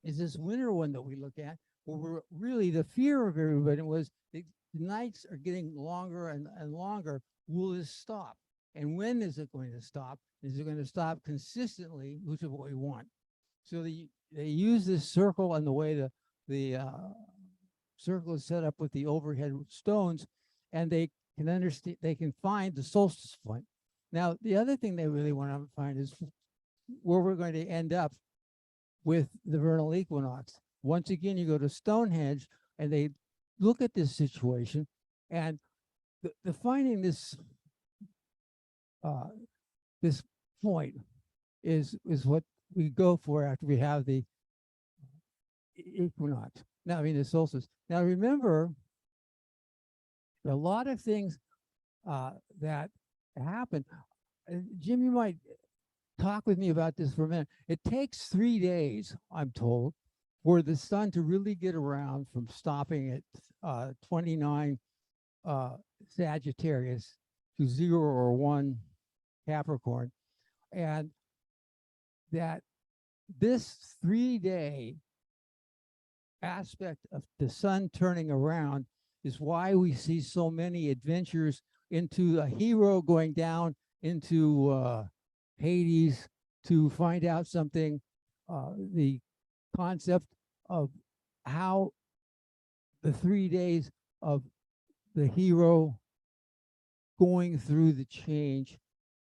is this winter one that we look at, where we're really the fear of everybody was the nights are getting longer and longer. Will this stop? And when is it going to stop? Is it going to stop consistently, which is what we want? So they use this circle and the way the circle is set up with the overhead stones, and they can understand, they can find the solstice point. Now, the other thing they really want to find is where we're going to end up with the vernal equinox. Once again, you go to Stonehenge and they look at this situation, and the finding this this point is what we go for after we have the equinox. Now, I mean the solstice. Now, remember, there are a lot of things that happen. Jim, you might talk with me about this for a minute. It takes 3 days, I'm told, for the sun to really get around from stopping at 29 Sagittarius to 0 or 1 Capricorn, and that this 3-day aspect of the sun turning around is why we see so many adventures into a hero going down into Hades to find out something, the concept of how the 3 days of the hero going through the change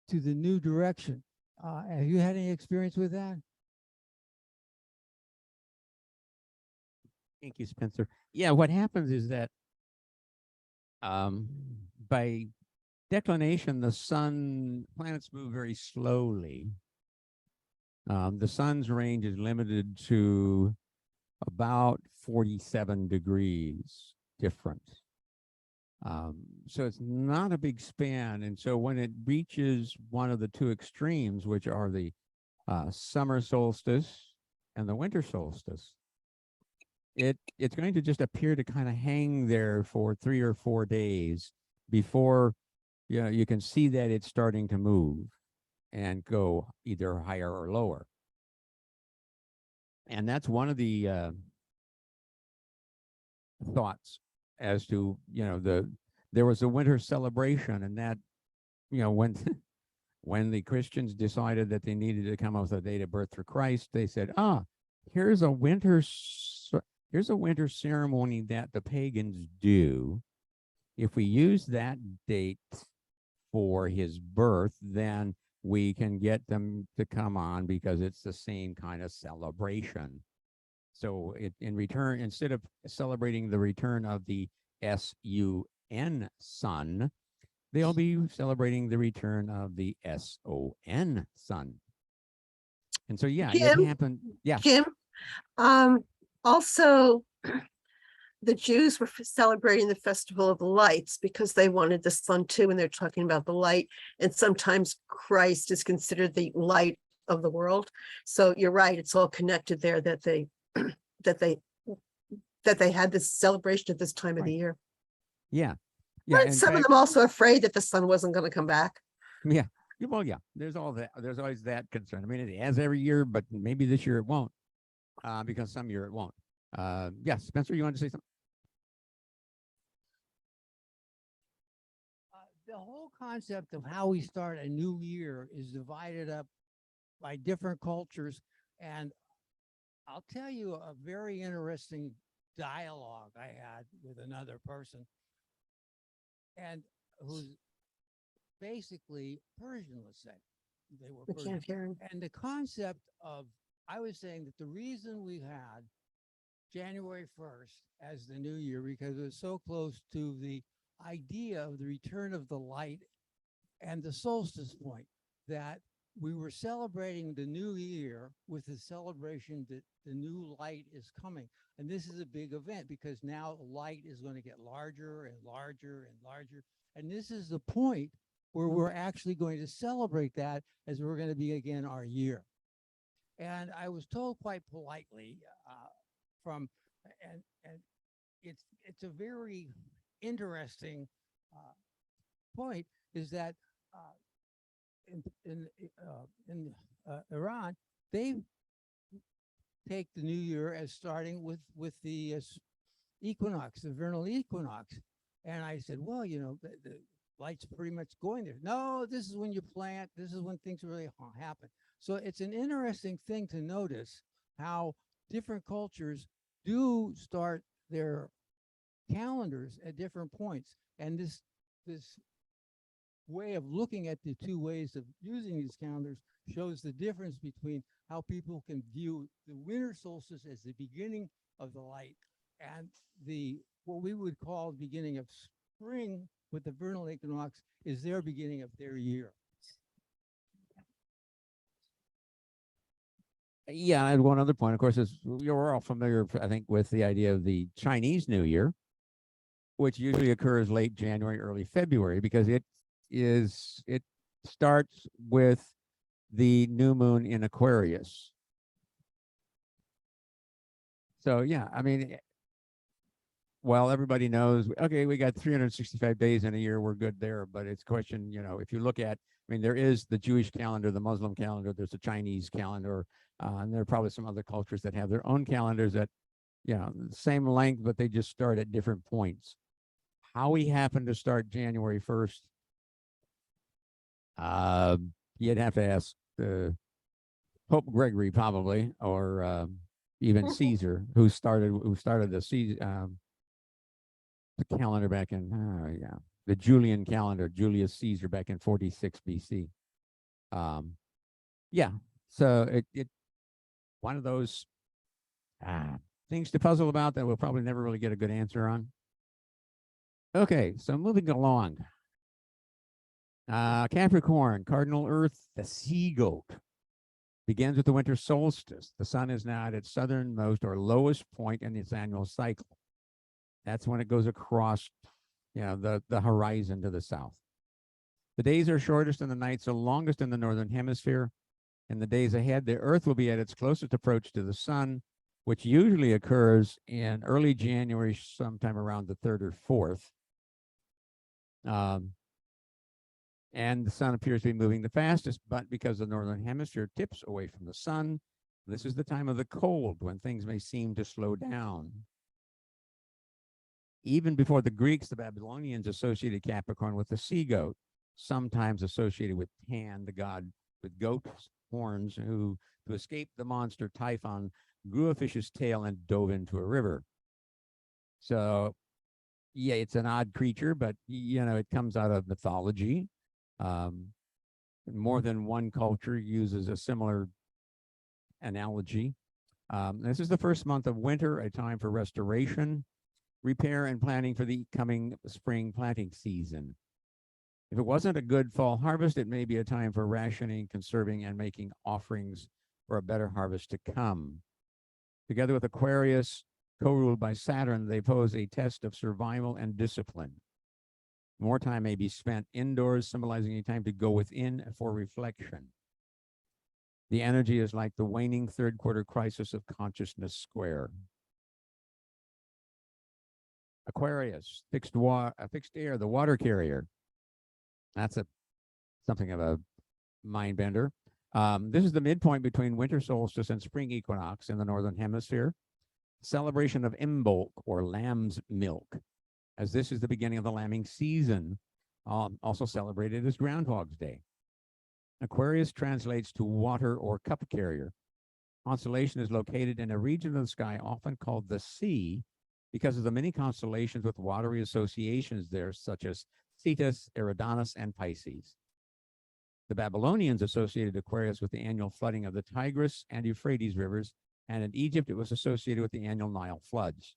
to the new direction. Have you had any experience with that? Thank you, Spencer. Yeah, what happens is that by declination, the sun, planets move very slowly. The sun's range is limited to about 47 degrees difference. So it's not a big span. And so when it reaches one of the two extremes, which are the summer solstice and the winter solstice, it's going to just appear to kind of hang there for 3 or 4 days before you can see that it's starting to move and go either higher or lower. And that's one of the thoughts as to there was a winter celebration, and that when when the Christians decided that they needed to come up with a date of birth for Christ, they said, here's a winter ceremony that the pagans do. If we use that date for his birth, then we can get them to come on because it's the same kind of celebration. So in return, instead of celebrating the return of the S-U-N sun, they'll be celebrating the return of the S-O-N sun. And so, yeah, Jim, it happened. Yeah. Jim, also, the Jews were celebrating the Festival of the Lights because they wanted the sun too, and they're talking about the light. And sometimes Christ is considered the light of the world. So you're right; it's all connected there. That they had this celebration at this time of the year. Yeah. Weren't some of them also afraid that the sun wasn't going to come back? Yeah. Well, yeah. There's all that. There's always that concern. I mean, it has every year, but maybe this year it won't, because some year it won't. Yeah, Spencer, you want to say something? The whole concept of how we start a new year is divided up by different cultures. And I'll tell you a very interesting dialogue I had with another person, and who's basically Persian, let's say. They were We Persian. can't hear him. And the concept of, I was saying that the reason we had January 1st as the new year, because it was so close to the idea of the return of the light and the solstice point, that we were celebrating the new year with the celebration that the new light is coming. And this is a big event because now light is going to get larger and larger and larger. And this is the point where we're actually going to celebrate that as we're going to be again our year. And I was told quite politely and it's a very interesting point, is that in Iran, they take the new year as starting with the equinox, the vernal equinox. And I said, well, the light's pretty much going there. No, this is when you plant. This is when things really happen. So it's an interesting thing to notice how different cultures do start their calendars at different points. And this way of looking at the two ways of using these calendars shows the difference between how people can view the winter solstice as the beginning of the light and what we would call the beginning of spring with the vernal equinox is their beginning of their year. Yeah, and one other point, of course, is you're all familiar, I think, with the idea of the Chinese New Year, which usually occurs late January, early February, because it starts with the new moon in Aquarius. So yeah, I mean, well, everybody knows, okay, we got 365 days in a year, we're good there. But it's a question, if you look at, I mean, there is the Jewish calendar, the Muslim calendar, there's a Chinese calendar, and there are probably some other cultures that have their own calendars that, same length, but they just start at different points. How we happen to start January 1st, you'd have to ask Pope Gregory probably, or even Caesar, who started the calendar back in the Julian calendar, Julius Caesar back in 46 BC. So it one of those things to puzzle about that we'll probably never really get a good answer on. Okay, so moving along. Capricorn, cardinal Earth, the sea goat, begins with the winter solstice. The sun is now at its southernmost or lowest point in its annual cycle. That's when it goes across the horizon to the south. The days are shortest and the nights are longest in the northern hemisphere. In the days ahead, the Earth will be at its closest approach to the sun, which usually occurs in early January, sometime around the 3rd or 4th. And the sun appears to be moving the fastest, but because the northern hemisphere tips away from the sun, this is the time of the cold when things may seem to slow down. Even before the Greeks, the Babylonians associated Capricorn with the sea goat, sometimes associated with Pan, the god with goat horns, who, to escape the monster Typhon, grew a fish's tail and dove into a river. So, yeah, it's an odd creature, but, it comes out of mythology. More than one culture uses a similar analogy. This is the first month of winter, a time for restoration, repair, and planning for the coming spring planting season. If it wasn't a good fall harvest, it may be a time for rationing, conserving, and making offerings for a better harvest to come. Together with Aquarius, co-ruled by Saturn, they pose a test of survival and discipline. More time may be spent indoors, symbolizing a time to go within for reflection. The energy is like the waning third quarter crisis of consciousness square. Aquarius, fixed air, the water carrier. That's something of a mind bender. This is the midpoint between winter solstice and spring equinox in the northern hemisphere. Celebration of Imbolc, or lamb's milk, as this is the beginning of the lambing season, also celebrated as Groundhog's Day. Aquarius translates to water or cup carrier. Constellation is located in a region of the sky often called the sea because of the many constellations with watery associations there, such as Cetus, Eridanus, and Pisces. The Babylonians associated Aquarius with the annual flooding of the Tigris and Euphrates rivers, and in Egypt it was associated with the annual Nile floods.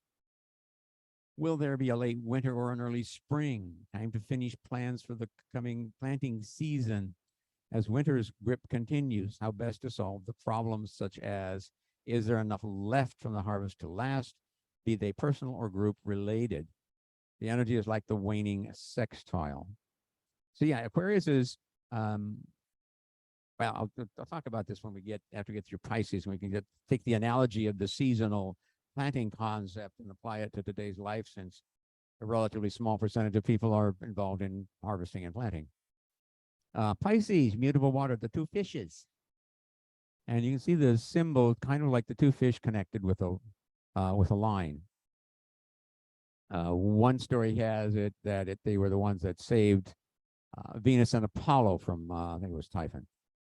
Will there be a late winter or an early spring? Time to finish plans for the coming planting season. As winter's grip continues, how best to solve the problems such as, is there enough left from the harvest to last, be they personal or group related? The energy is like the waning sextile. So yeah, Aquarius is, well, I'll talk about this when after we get through Pisces, and we can take the analogy of the seasonal planting concept and apply it to today's life, since a relatively small percentage of people are involved in harvesting and planting. Pisces, mutable water, the two fishes. And you can see the symbol kind of like the two fish connected with a line. One story has it that they were the ones that saved Venus and Apollo from, I think it was Typhon.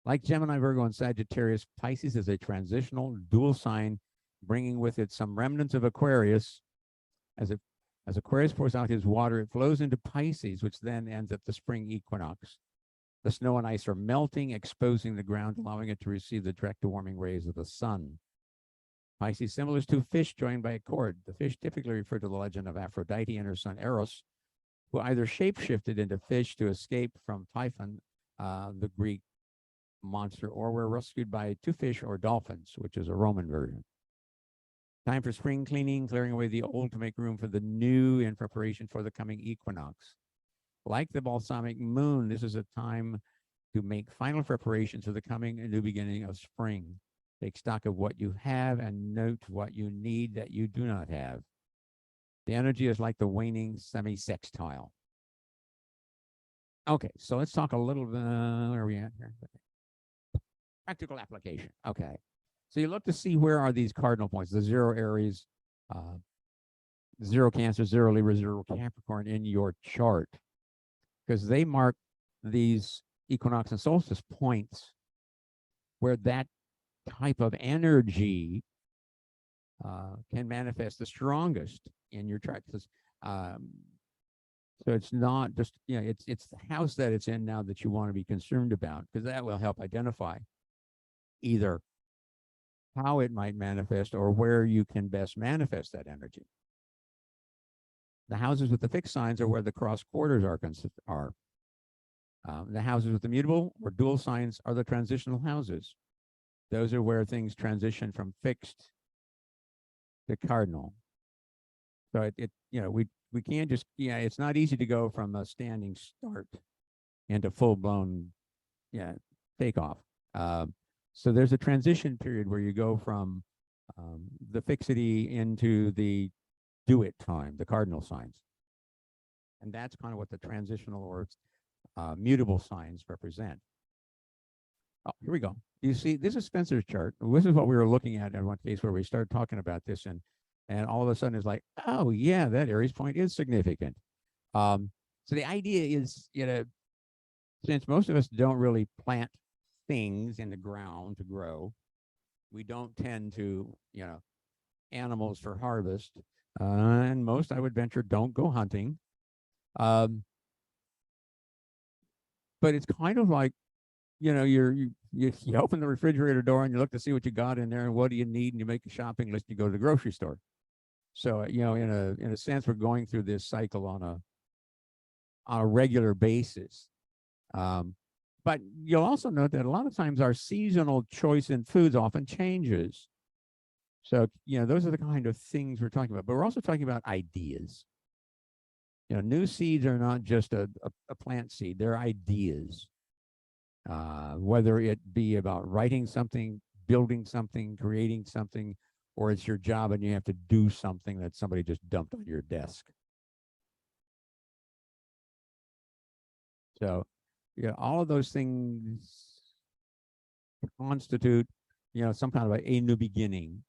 Like Gemini, Virgo, and Sagittarius, Pisces is a transitional dual sign, bringing with it some remnants of Aquarius. As Aquarius pours out his water, it flows into Pisces, which then ends at the spring equinox. The snow and ice are melting, exposing the ground, allowing it to receive the direct warming rays of the sun. Pisces symbol is two fish joined by a cord. The fish typically refer to the legend of Aphrodite and her son Eros, who either shapeshifted into fish to escape from Typhon, the Greek monster, or were rescued by two fish or dolphins, which is a Roman version. Time for spring cleaning, clearing away the old to make room for the new in preparation for the coming equinox. Like the balsamic moon, this is a time to make final preparations for the coming and new beginning of spring. Take stock of what you have and note what you need that you do not have. The energy is like the waning semi-sextile. Okay, so let's talk a little bit, where are we at here? Practical application. Okay, so you look to see where are these cardinal points, the 0 Aries, 0 Cancer, 0 Libra, 0 Capricorn in your chart, because they mark these equinox and solstice points where that type of energy can manifest the strongest in your chart. So it's not just, it's the house that it's in now that you want to be concerned about, because that will help identify either how it might manifest or where you can best manifest that energy. The houses with the fixed signs are where the cross quarters are. The houses with the mutable or dual signs are the transitional houses. Those are where things transition from fixed to cardinal. So we can't just, yeah, it's not easy to go from a standing start into full blown, yeah, takeoff. So there's a transition period where you go from the fixity into the do it time, the cardinal signs. And that's kind of what the transitional or mutable signs represent. Oh, here we go. You see, this is Spencer's chart. This is what we were looking at in one case where we started talking about this, and all of a sudden it's like, oh yeah, that Aries point is significant. So the idea is, since most of us don't really plant things in the ground to grow, we don't tend to, animals for harvest, and most, I would venture, don't go hunting. But it's kind of like, you open the refrigerator door and you look to see what you got in there and what do you need, and you make a shopping list. And you go to the grocery store. So in a sense, we're going through this cycle on a regular basis. But you'll also note that a lot of times our seasonal choice in foods often changes. So those are the kind of things we're talking about. But we're also talking about ideas. New seeds are not just a plant seed; they're ideas. Whether it be about writing something, building something, creating something, or it's your job and you have to do something that somebody just dumped on your desk. So, all of those things constitute, some kind of a new beginning,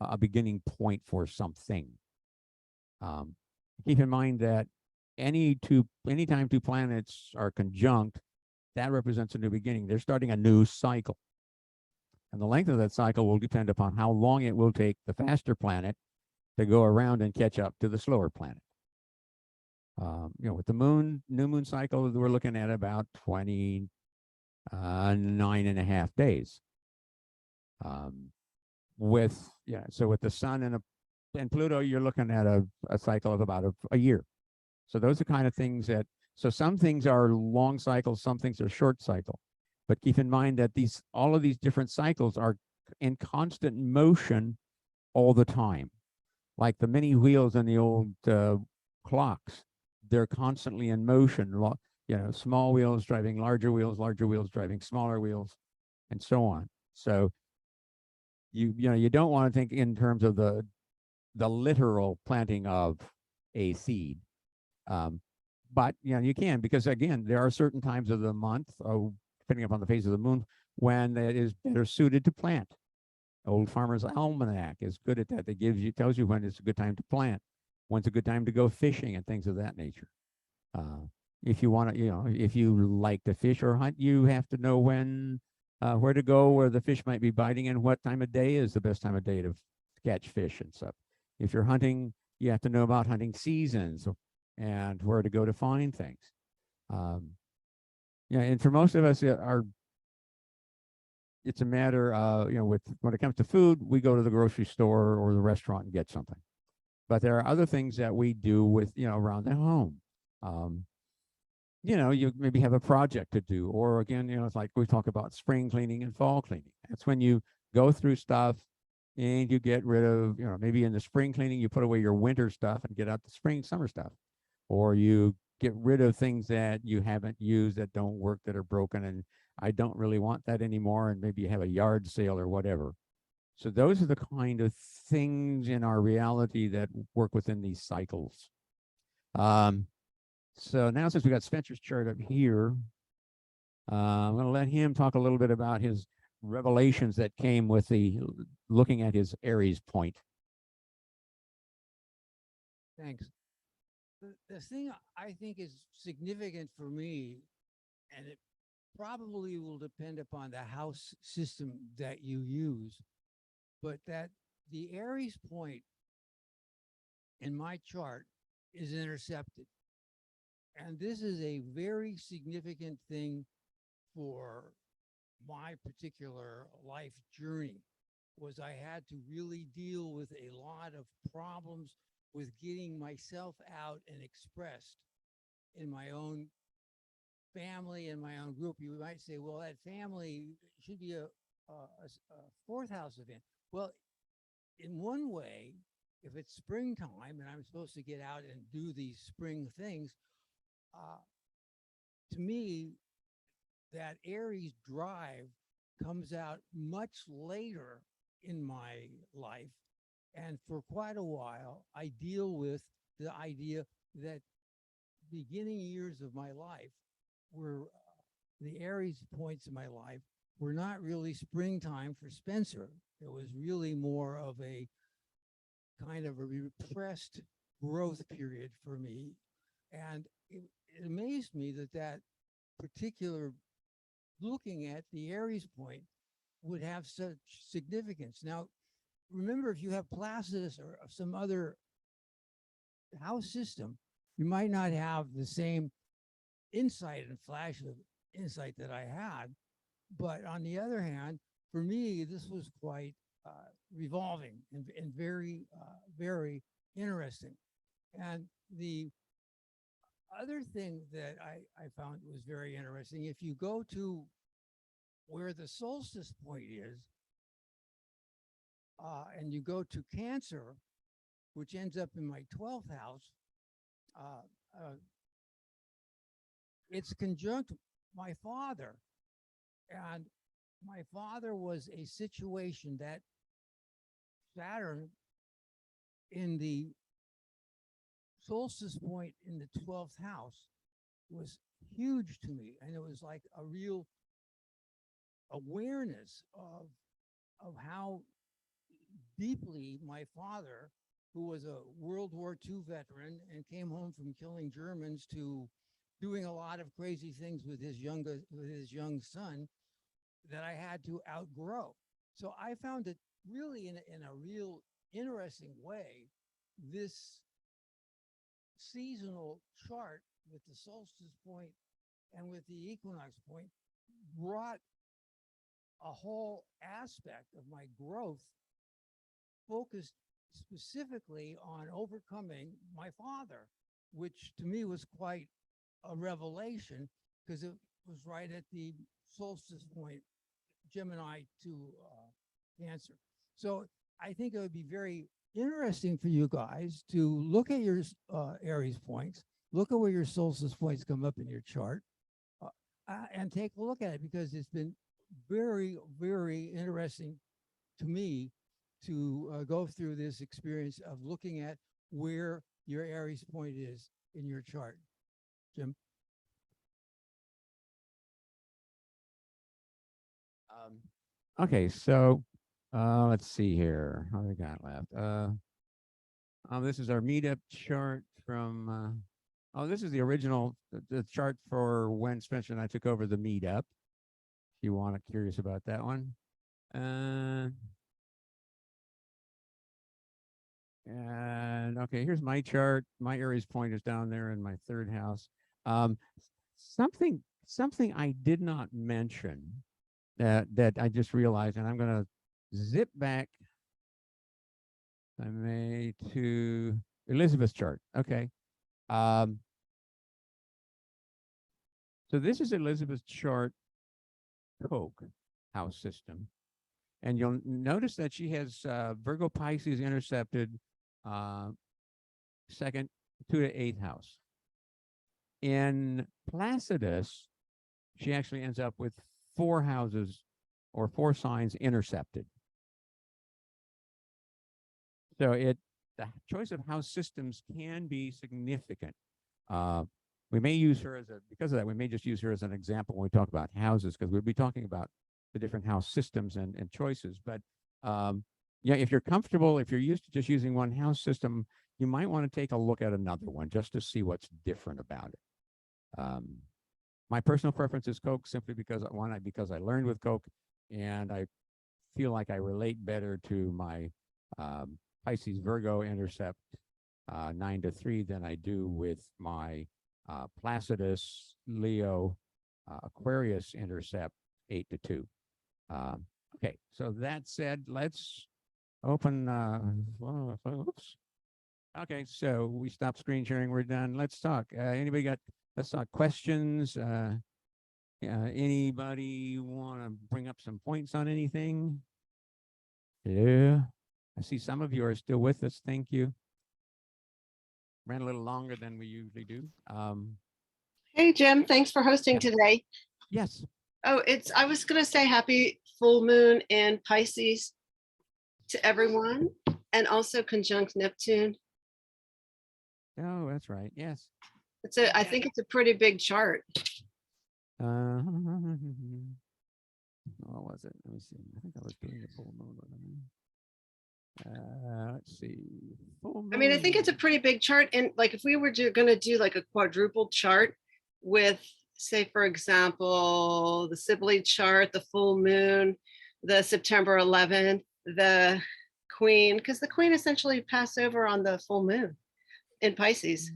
a beginning point for something. Keep in mind that anytime two planets are conjunct, that represents a new beginning. They're starting a new cycle. And the length of that cycle will depend upon how long it will take the faster planet to go around and catch up to the slower planet. With the new moon cycle, we're looking at about 29.5 days. With the sun and Pluto, you're looking at a cycle of about a year. So those are kind of things so some things are long cycles, some things are short cycle. But keep in mind that all of these different cycles are in constant motion all the time. Like the mini wheels in the old clocks, they're constantly in motion. Small wheels driving larger wheels driving smaller wheels, and so on. So you don't want to think in terms of the literal planting of a seed. But you can, because again, there are certain times of the month, depending upon the phase of the moon, when that is better suited to plant. Old Farmer's Almanac is good at that. It tells you when it's a good time to plant, when's a good time to go fishing, and things of that nature. If you want to, if you like to fish or hunt, you have to know when, where to go, where the fish might be biting, and what time of day is the best time of day to catch fish and stuff. If you're hunting, you have to know about hunting seasons and where to go to find things. And for most of us, it's a matter of, when it comes to food, we go to the grocery store or the restaurant and get something. But there are other things that we do with, around the home. You maybe have a project to do, or again, it's like we talk about spring cleaning and fall cleaning. That's when you go through stuff and you get rid of, maybe in the spring cleaning, you put away your winter stuff and get out the spring, summer stuff. Or you get rid of things that you haven't used, that don't work, that are broken, and I don't really want that anymore, and maybe you have a yard sale or whatever. So those are the kind of things in our reality that work within these cycles. So now, since we got Spencer's chart up here, I'm going to let him talk a little bit about his revelations that came with looking at his Aries point. Thanks. The thing I think is significant for me, and it probably will depend upon the house system that you use, but that the Aries point in my chart is intercepted. And this is a very significant thing for my particular life journey, was I had to really deal with a lot of problems with getting myself out and expressed in my own family and my own group. You might say, well, that family should be a fourth house event. Well, in one way, if it's springtime and I'm supposed to get out and do these spring things, to me, that Aries drive comes out much later in my life. And for quite a while, I deal with the idea that beginning years of my life were the Aries points in my life were not really springtime for Spencer. It was really more of a kind of a repressed growth period for me. And it amazed me that that particular looking at the Aries point would have such significance. Now, remember, if you have Placidus or some other house system, you might not have the same insight and flash of insight that I had. But on the other hand, for me, this was quite revolving and very, very interesting. And the other thing that I found was very interesting, if you go to where the solstice point is, and you go to Cancer, which ends up in my 12th house, it's conjunct my father. And my father was a situation that Saturn in the solstice point in the 12th house was huge to me. And it was like a real awareness of how deeply my father, who was a World War II veteran and came home from killing Germans to doing a lot of crazy things with his young son, that I had to outgrow. So I found it really in a real interesting way, this seasonal chart with the solstice point and with the equinox point brought a whole aspect of my growth focused specifically on overcoming my father, which to me was quite a revelation because it was right at the solstice point, Gemini to Cancer. So I think it would be very interesting for you guys to look at your Aries points, look at where your solstice points come up in your chart, and take a look at it, because it's been very, very interesting to me to go through this experience of looking at where your Aries point is in your chart. Jim? Okay, so let's see here. What do we got left? This is our Meetup chart from, this is the original, the chart for when Spencer and I took over the Meetup. If you want to, curious about that one. And okay, here's my chart. My Aries point is down there in my third house. Something I did not mention that I just realized, and I'm going to zip back, if I may, to Elizabeth's chart. Okay. So this is Elizabeth's chart, Coke house system. And you'll notice that she has Virgo Pisces intercepted second to the 8th house. In Placidus, she actually ends up with 4 houses or 4 signs intercepted. So the choice of house systems can be significant. We may use her because of that, we may just use her as an example when we talk about houses, because we'll be talking about the different house systems and choices. But yeah, if you're comfortable, if you're used to just using one house system, you might want to take a look at another one just to see what's different about it. My personal preference is Coke, simply because I learned with Coke, and I feel like I relate better to my Pisces Virgo intercept 9-3 than I do with my Placidus Leo Aquarius intercept 8-2. Okay, so that said, let's open. Oops. Okay, so we stopped screen sharing. We're done. Let's talk. Anybody got? Let's talk questions. Anybody want to bring up some points on anything? Hello. I see some of you are still with us. Thank you. Ran a little longer than we usually do. Hey, Jim, thanks for hosting Yeah. today. Yes. Oh, I was gonna say happy full moon in Pisces to everyone, and also conjunct Neptune. Oh, that's right. Yes. I think it's a pretty big chart. What was it? Let me see. I think I was doing the full moon. Let's see. Full I mean, I think it's a moon. pretty big chart. And like, if we were gonna do like a quadruple chart with, say, for example, the Sibley chart, the full moon, the September 11th, the Queen, because the Queen essentially passed over on the full moon in Pisces.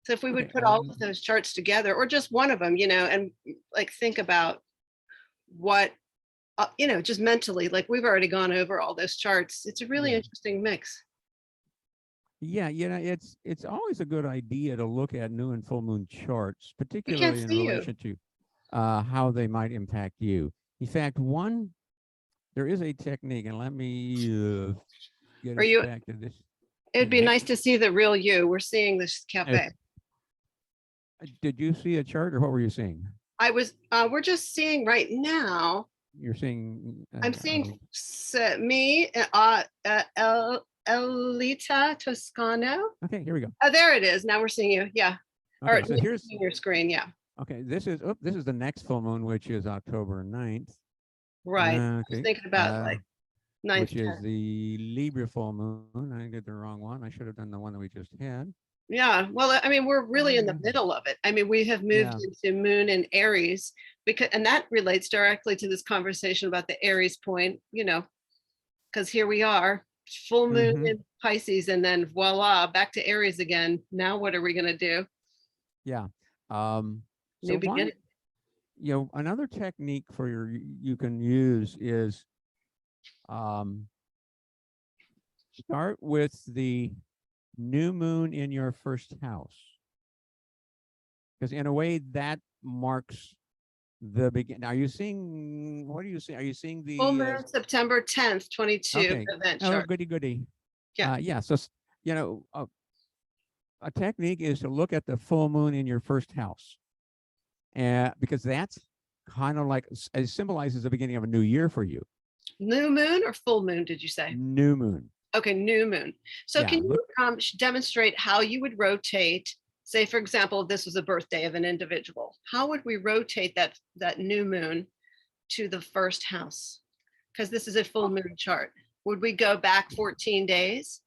So if we would Okay, put all of those charts together, or just one of them, and like think about what, just mentally, like we've already gone over all those charts. It's a really Yeah. interesting mix. Yeah, it's always a good idea to look at new and full moon charts, We can't particularly in see you. relation to how they might impact you. In fact, there is a technique, and let me get Are us you, back to this. it'd be thing. nice to see the real you. We're seeing this cafe. Did you see a chart, or what were you seeing? We're just seeing right now. You're seeing. I'm seeing me, Elita Toscano. Okay, here we go. Oh, there it is. Now we're seeing you. Yeah. Okay, Or so here's. seeing your screen. Yeah. Okay, this is the next full moon, which is October 9th. Right. I was Okay. thinking about like 9th. Which is the Libra full moon. I did the wrong one. I should have done the one that we just had. Yeah. Well, I mean, we're really in the middle of it. I mean, we have moved into Moon and Aries and that relates directly to this conversation about the Aries point, because here we are, full moon in Pisces, and then voila, back to Aries again. Now, what are we going to do? Yeah. New beginning. Another technique you can use is start with the new moon in your first house, because in a way that marks the beginning. Are you seeing? What are you seeing? Are you seeing the Full moon September 10th, 22 okay. event Oh, chart. goody. Yeah. Yeah. So a technique is to look at the full moon in your first house, because that's kind of like it symbolizes the beginning of a new year for you. New moon or full moon, did you say? New moon. Okay, new moon. So can you demonstrate how you would rotate, say, for example, if this was a birthday of an individual, how would we rotate that new moon to the first house? Because this is a full moon chart. Would we go back 14 days?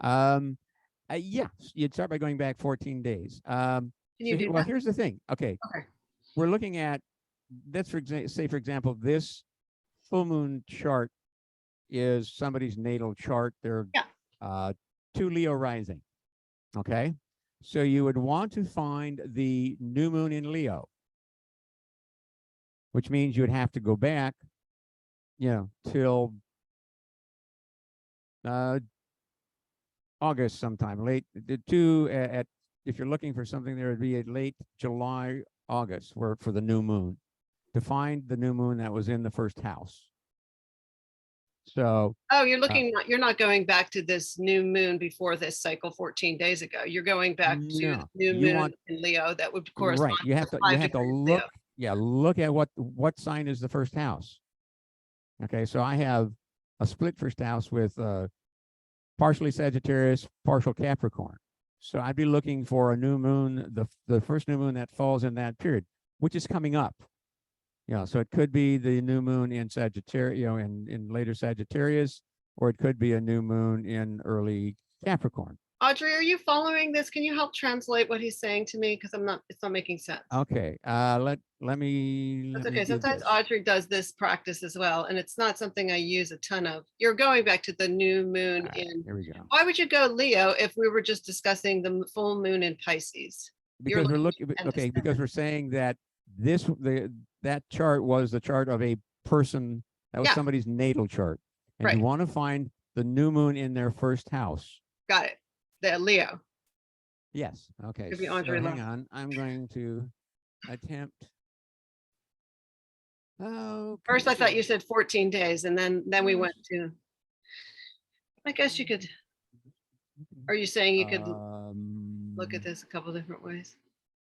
Yes, you'd start by going back 14 days. Can you do that? Here's the thing. Okay. We're looking at, that's for example, this full moon chart is somebody's natal chart. They're 2 Leo rising. Okay. So you would want to find the new moon in Leo, which means you'd have to go back, till August sometime, if you're looking for something, there would be a late July, August for the new moon, to find the new moon that was in the first house. So you're not going back to this new moon before this cycle 14 days ago. You're going back to the new moon in Leo that would correspond. Right. You have to look. Yeah, look at what sign is the first house. Okay, so I have a split first house with partially Sagittarius, partial Capricorn. So I'd be looking for a new moon, the first new moon that falls in that period, which is coming up. So it could be the new moon in Sagittarius, in later Sagittarius, or it could be a new moon in early Capricorn. Audrey, are you following this? Can you help translate what he's saying to me? Because it's not making sense. Okay. Let me. That's okay. Sometimes Audrey does this practice as well, and it's not something I use a ton of. You're going back to the new moon in. Here we go. Why would you go Leo if we were just discussing the full moon in Pisces? Because we're looking. Okay, because we're saying that that chart was the chart of a person. That was somebody's natal chart, and you want to find the new moon in their first house. Got it. The Leo. Yes. Okay. So hang on. I'm going to attempt. Okay. First, I thought you said 14 days, and then we went to. I guess you could, are you saying you could look at Um, this a couple different ways?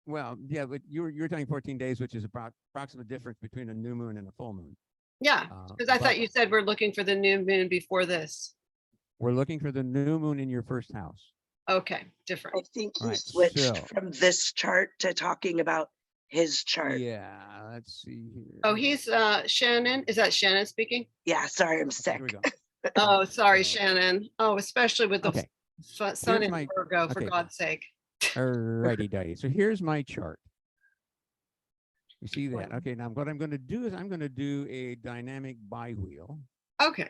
Well, yeah, but you're telling 14 days, which is about approximate difference between a new moon and a full moon. Yeah, because I But thought you said we're looking for the new moon before this. we're looking for the new moon in your first house. Okay, I different. think he Right, switched so- from this chart to talking about his chart. Yeah, let's see here. Oh, he's Shannon. Is that Shannon speaking? Yeah, sorry, I'm Okay, sick. here we go. Oh, sorry, So- Shannon. Oh, especially with the Okay, sun here's in my- Virgo, for okay. God's sake. alrighty, dighty. So here's my chart. You see that? Wow. Okay, now what I'm going to do is I'm going to do a dynamic bi-wheel. Okay,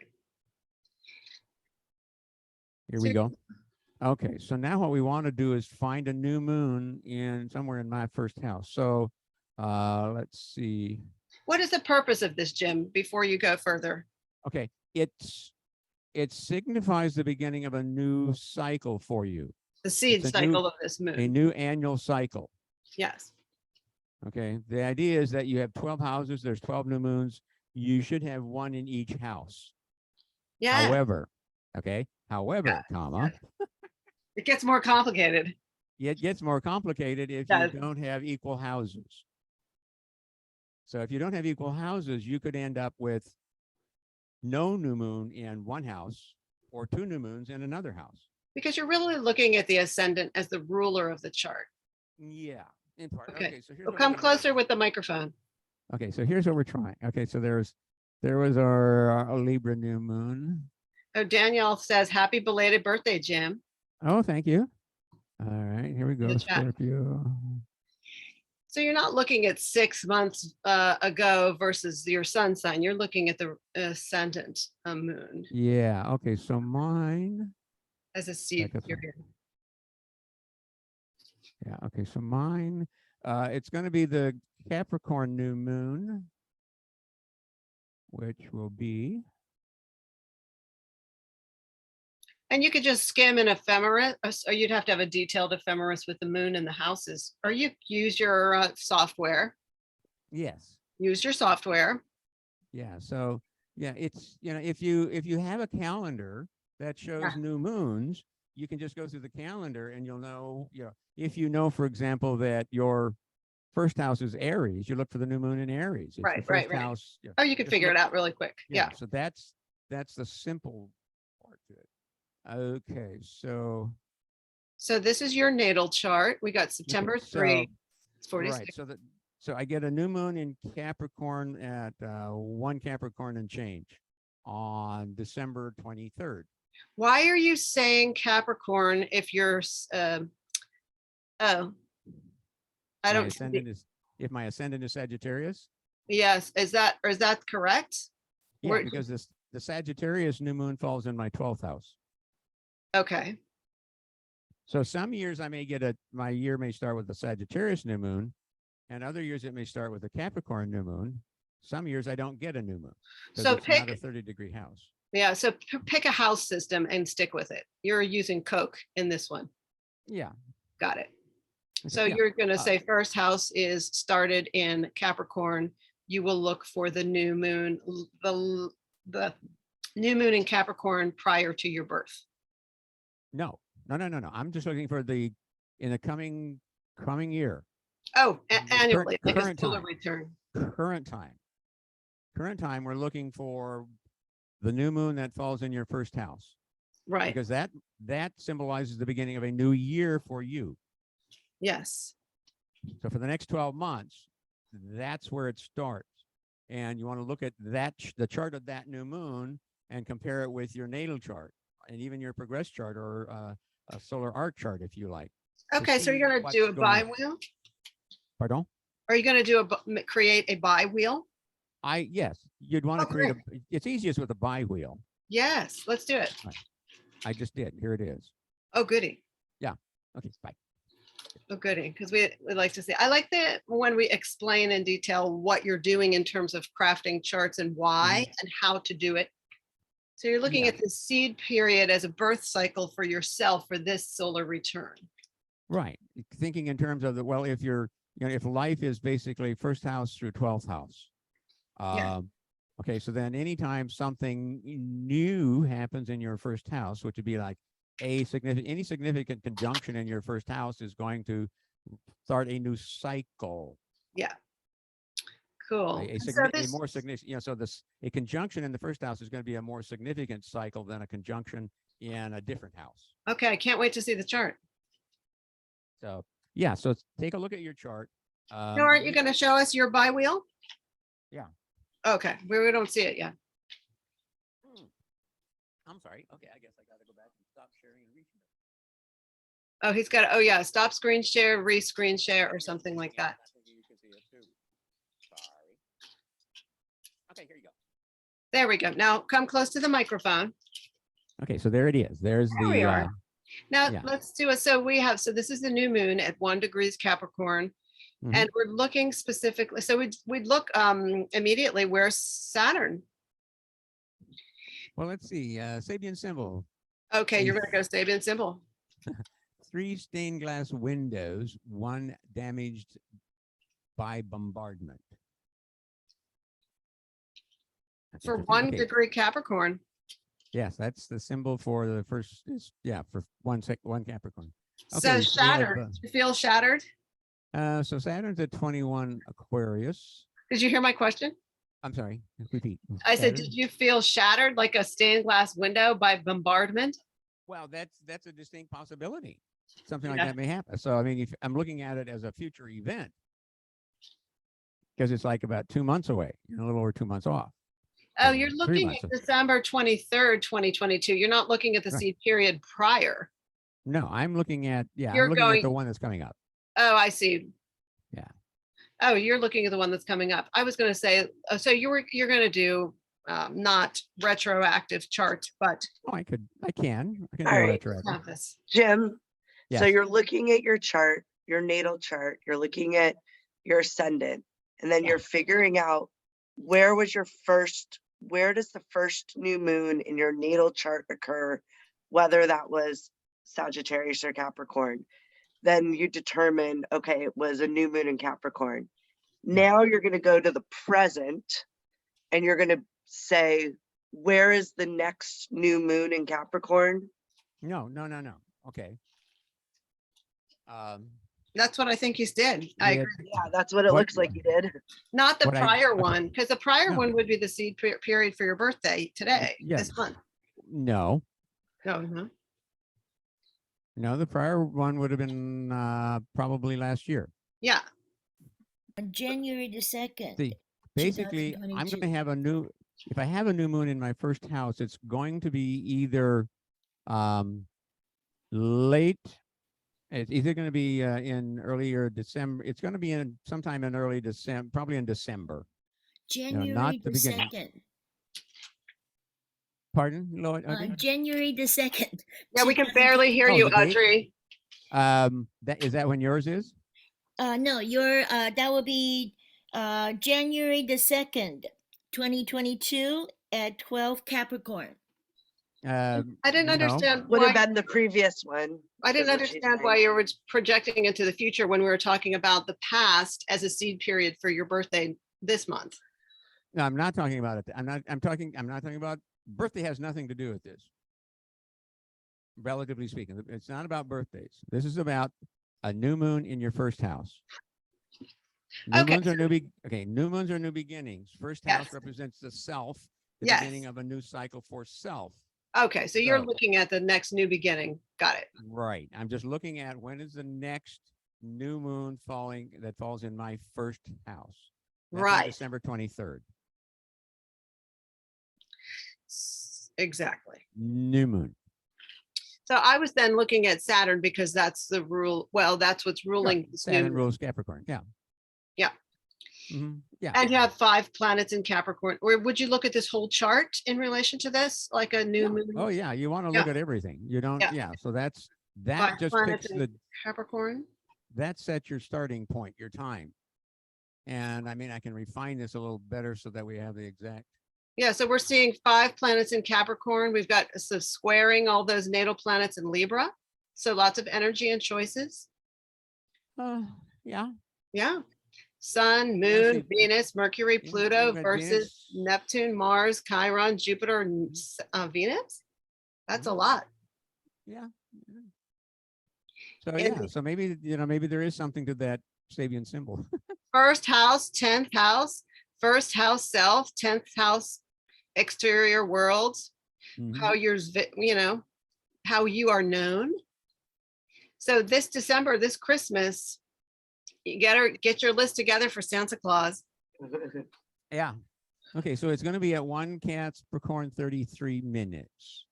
Here we So- go. Okay, so now what we want to do is find a new moon in somewhere in my first house. So let's see. what is the purpose of this, Jim, before you go further? Okay, it signifies the beginning of a new cycle for you, The seed It's a new- cycle of this a moon. new annual cycle. Yes. Okay, the idea is that you have 12 houses, there's 12 new moons. You should have one in each house. Yeah, However, however, comma, it gets more complicated. it gets more complicated if Does. you don't have equal houses. So if you don't have equal houses, you could end up with no new moon in one house or two new moons in another house. Because you're really looking at the ascendant as the ruler of the chart. Yeah, in part. Okay, so here's So what come we're gonna do. closer with the microphone. Okay, so here's what we're trying. Okay, so there was our Libra new moon. Oh, Danielle says, happy belated birthday, Jim. Oh, thank you. All right, here we go, the chat. Scorpio. So you're not looking at 6 months ago versus your sun sign. You're looking at the ascendant moon Yeah, okay, so mine, as a seed Back up. period. yeah, okay, so mine, it's going to be the Capricorn new moon, which will be, And you could just skim an ephemeris, or you'd have to have a detailed ephemeris with the moon and the houses, or you use your software. yes, Use your software. yeah, so, yeah, it's, if you have a calendar that shows Yeah. new moons, you can just go through the calendar and you'll know, if you know, for example, that your first house is Aries, you look for the new moon in Aries. If your Right, right, first right. house, Oh, you could Just figure it look- out really quick. Yeah. So that's the simple part to it. Okay, so So this is your natal chart. We got September 3. so- It's 46. right, so I get a new moon in Capricorn at 1 Capricorn and change on December 23rd. Why are you saying Capricorn if you're, I My don't, ascendant is if my ascendant is Sagittarius. yes, is that correct? Yeah, Where- because the Sagittarius new moon falls in my 12th house. Okay, So some years my year may start with the Sagittarius new moon, and other years it may start with the Capricorn new moon. Some years I don't get a new moon. 'Cause So it's not a pick- 30-degree house. yeah, so pick a house system and stick with it. You're using Coke in this one. Yeah. Got it. Okay, So yeah. you're gonna uh, say first house is started in Capricorn. You will look for the new moon, the new moon in Capricorn prior to your birth. No. I'm just looking for in the coming year, Oh, The current- annually, like a current solar time. return. current time. Current time, we're looking for the new moon that falls in your first house, Right, because that symbolizes the beginning of a new year for you. yes. So for the next 12 months, that's where it starts. And you want to look at the chart of that new moon and compare it with your natal chart and even your progress chart or a solar arc chart, if you like. to Okay, so see you're gonna what's do a going on. bi-wheel? Pardon? Are you gonna do create a bi-wheel? Yes, you'd want to Oh, create it's easiest with a bi-wheel. Yes, let's do it. I just did. Here it is. Oh, goody. Okay, bye. Oh, goody, because we like to see, I like that when we explain in detail what you're doing in terms of crafting charts and why and how to do it. So you're looking Mm-hmm. Yeah. at the seed period as a birth cycle for yourself for this solar return. Right. Thinking in terms of if life is basically first house through 12th house, Yeah. Okay, so then anytime something new happens in your first house, which would be like any significant conjunction in your first house is going to start a new cycle. Yeah. Cool. A And so this, more significant, so a conjunction in the first house is going to be a more significant cycle than a conjunction in a different house. okay, I can't wait to see the chart. So yeah, so take a look at your chart. No, aren't you going to show us your bi-wheel? Yeah. Okay, we don't see it yet. I'm sorry. Okay, I guess I got to go back and stop sharing and reshare. Oh, he's got, oh yeah, stop screen share, re-screen share or something like that. I think you can see it too. Sorry. Okay, here you go. There we go. Now come close to the microphone. Okay, so there it is. There's There we are. Now yeah. let's do it. So so this is the new moon at 1 degrees Capricorn. Mhm. And we're looking specifically, so we'd look immediately, where's Saturn? Well, let's see. Sabian symbol. Okay, you're gonna go Sabian symbol. 3 stained glass windows, 1 damaged by bombardment. That's For interesting. 1 Okay. degree Capricorn. Yes, that's the symbol for the first. Yeah, for one Capricorn. So Okay, we have, shattered. You feel shattered? So Saturn's at 21 Aquarius. Did you hear my question? I'm sorry. Repeat. I said, Saturn? did you feel shattered like a stained glass window by bombardment? Well, that's a distinct possibility. Something like Yeah. that may happen. So I mean, if I'm looking at it as a future event, because it's like about 2 months away, a little over 2 months off. Oh, you're 3 looking months. at December 23rd, 2022. You're not looking at the Right. seed period prior. No, I'm looking at You're I'm looking at the going- one that's coming up. Oh, I see. Yeah. Oh, you're looking at the one that's coming up. I was going to say, so you're going to do not retroactive charts, but Oh, I can All do right. retroactive. compass. Jim, so Yes. you're looking at your chart, your natal chart, you're looking at your ascendant, and then Yeah. you're figuring out where does the first new moon in your natal chart occur, whether that was Sagittarius or Capricorn. Then you determine, okay, it was a new moon in Capricorn. Now you're going to go to the present and you're going to say, where is the next new moon in Capricorn? No. Okay. That's what I think he's did. I Yeah, agree. Yeah, that's what it What- looks like you did. Not the What I- prior okay. one, because the prior No. one would be the seed period for your birthday today, Yes. this month. No, No. the prior one would have been probably last year. Yeah. On January the 2nd. See, basically, I'm going 2022. to have if I have a new moon in my first house, it's going to be either late. It's either going to be in earlier December. It's going to be in sometime in early December, probably in December. January not the the beginning. 2nd. Pardon, Lloyd? Audrey? January the 2nd. Yeah, we can barely hear Oh, you, the date? Audrey. Is that when yours is? No, your that will be January the 2nd, 2022 at 12 Capricorn. I didn't understand Would have why. been the previous one. I didn't because of she's understand why nine. you were projecting into the future when we were talking about the past as a seed period for your birthday this month. No, I'm not talking about it. I'm not talking about birthday has nothing to do with this. Relatively speaking, it's not about birthdays. This is about a new moon in your first house. New Okay. moons are new moons are new beginnings. First house Yes. represents the self, the Yes. beginning of a new cycle for self. Okay, so you're So- looking at the next new beginning. Got it. Right. I'm just looking at when is the next new moon that falls in my first house. That's on Right. December 23rd. Exactly. New moon. So I was then looking at Saturn because that's the rule. Well, that's what's ruling. this new Saturn moon. rules Capricorn. Yeah. Yeah. Yeah. And you have 5 planets in Capricorn. Or would you look at this whole chart in relation to this, like a new Yeah. moon? Oh yeah, you want to Yeah. look at everything. You don't. Yeah. Yeah. So that 5 just planets picks in Capricorn. that sets your starting point, your time. And I mean, I can refine this a little better so that we have the exact. Yeah, so we're seeing 5 planets in Capricorn. We've got so squaring all those natal planets in Libra. So lots of energy and choices. Yeah. Yeah. Sun, Yeah, Moon, see, Venus, Mercury, yeah, Pluto we've got versus Venus. Neptune, Mars, Chiron, Jupiter, and Venus. That's a lot. Yeah. Yeah. So In yeah, the so maybe, maybe there is something to that Sabian symbol. first house, 10th house, first house self, 10th house exterior world, how Mhm. how you are known. So this December, this Christmas, you get your list together for Santa Claus. Yeah. Okay, so it's going to be at 1 Capricorn 33 minutes.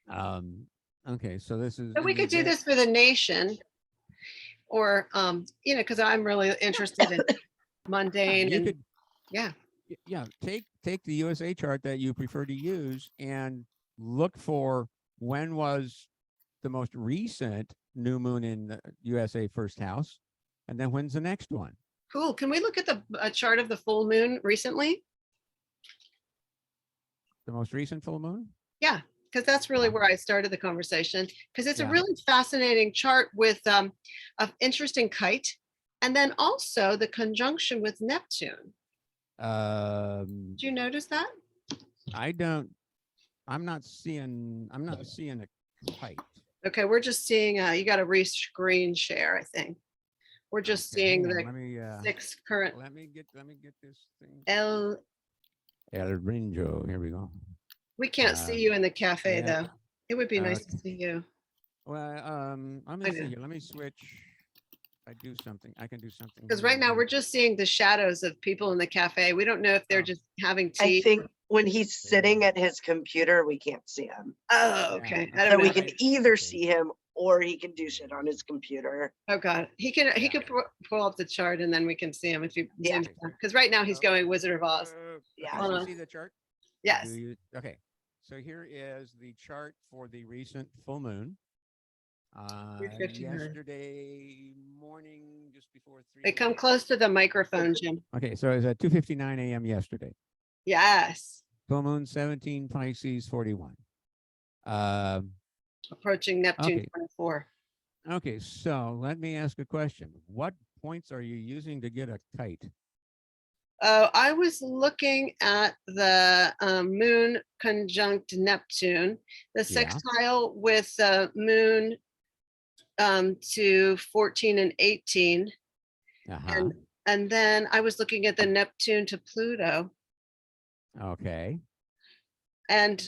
Okay, so this is So we in the could do day- this for the nation, or because I'm really interested in mundane you and could yeah. yeah, take the USA chart that you prefer to use and look for when was the most recent new moon in the USA first house, and then when's the next one? Cool. Can we look at the chart of the full moon recently? The most recent full moon? Yeah, because that's really Yeah. where I started the conversation. Because it's a Yeah. really fascinating chart with an interesting kite, and then also the conjunction with Neptune. Did you notice that? I'm not seeing a kite. Okay, we're just seeing. You got to re-screen share, I think. We're just Okay, seeing hang on, the let me 6 current let me get this thing. L. El Ringo, here we go. We can't see you in the cafe yeah. though. It would be nice to Okay. see you. Well, I'm I gonna see know. here. Let me switch. I can do something. Because here. right now we're just seeing the shadows of people in the cafe. We don't know if they're Oh. just having I tea. think when he's sitting at his computer, we can't see him. Oh, Yeah, okay. I So don't we know. can either see him or he can do shit on his computer. Oh God, he can Yeah. pull up the chart and then we can see him if you Yeah. because right now he's Oh, going Wizard of Oz. Yeah. Okay, Hold so you on. see the chart? Yes. Okay. So here is the chart for the recent full moon. 3:59. Yesterday morning, just before 3. They come close to the microphone, Jim. Okay, so it's at 2:59 a.m. yesterday. Yes. Full moon 17 Pisces 41. Um, Approaching Neptune Okay. 24. okay, so let me ask a question. What points are you using to get a kite? Oh, I was looking at the moon conjunct Neptune, the Yeah. sextile with moon to 14 and 18. Uh-huh. And then I was looking at the Neptune to Pluto. Okay. And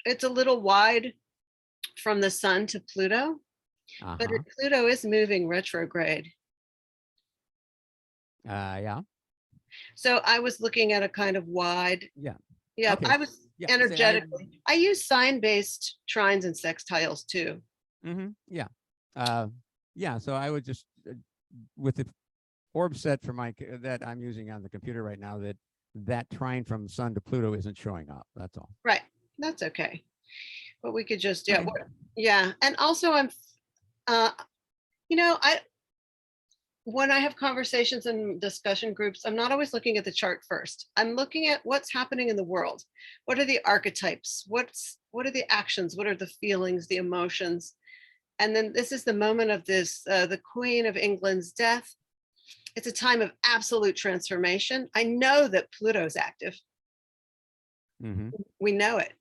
it's a little wide from the sun to Pluto, but Uh-huh. Pluto is moving retrograde. Yeah. So I was looking at a kind of wide. Yeah. Yeah, Okay. I was Yeah. see, energetically. I use sign-based trines and sextiles too. Yeah. Yeah. So I would just with the orb set for that I'm using on the computer right now, that trine from Sun to Pluto isn't showing up. That's all. Right. That's okay. But we could just Okay. yeah. And also I'm when I have conversations and discussion groups, I'm not always looking at the chart first. I'm looking at what's happening in the world. What are the archetypes? What are the actions? What are the feelings, the emotions? And then this is the moment of this, the Queen of England's death. It's a time of absolute transformation. I know that Pluto's active. Mm-hmm. We know it.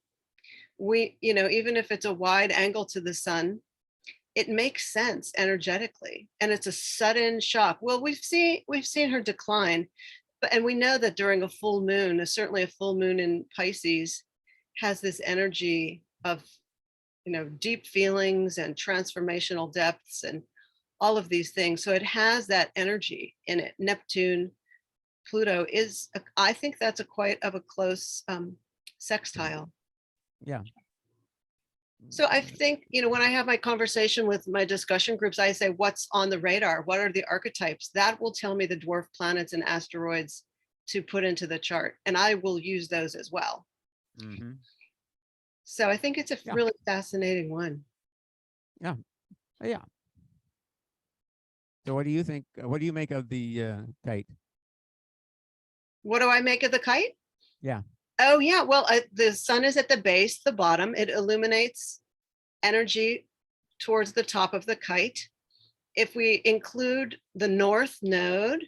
Even if it's a wide angle to the sun, it makes sense energetically, and it's a sudden shock. Well, we've seen her decline, and we know that during a full moon, certainly a full moon in Pisces, has this energy of deep feelings and transformational depths and all of these things. So it has that energy in it. Neptune, Pluto is, I think that's quite of a close sextile. Yeah. So I think, when I have my conversation with my discussion groups, I say, what's on the radar? What are the archetypes? That will tell me the dwarf planets and asteroids to put into the chart. And I will use those as well. Mm-hmm. So I think it's a really fascinating one. Yeah. So what do you think? What do you make of the kite? What do I make of the kite? Yeah. Oh, yeah. Well, the sun is at the base, the bottom. It illuminates energy towards the top of the kite. If we include the North Node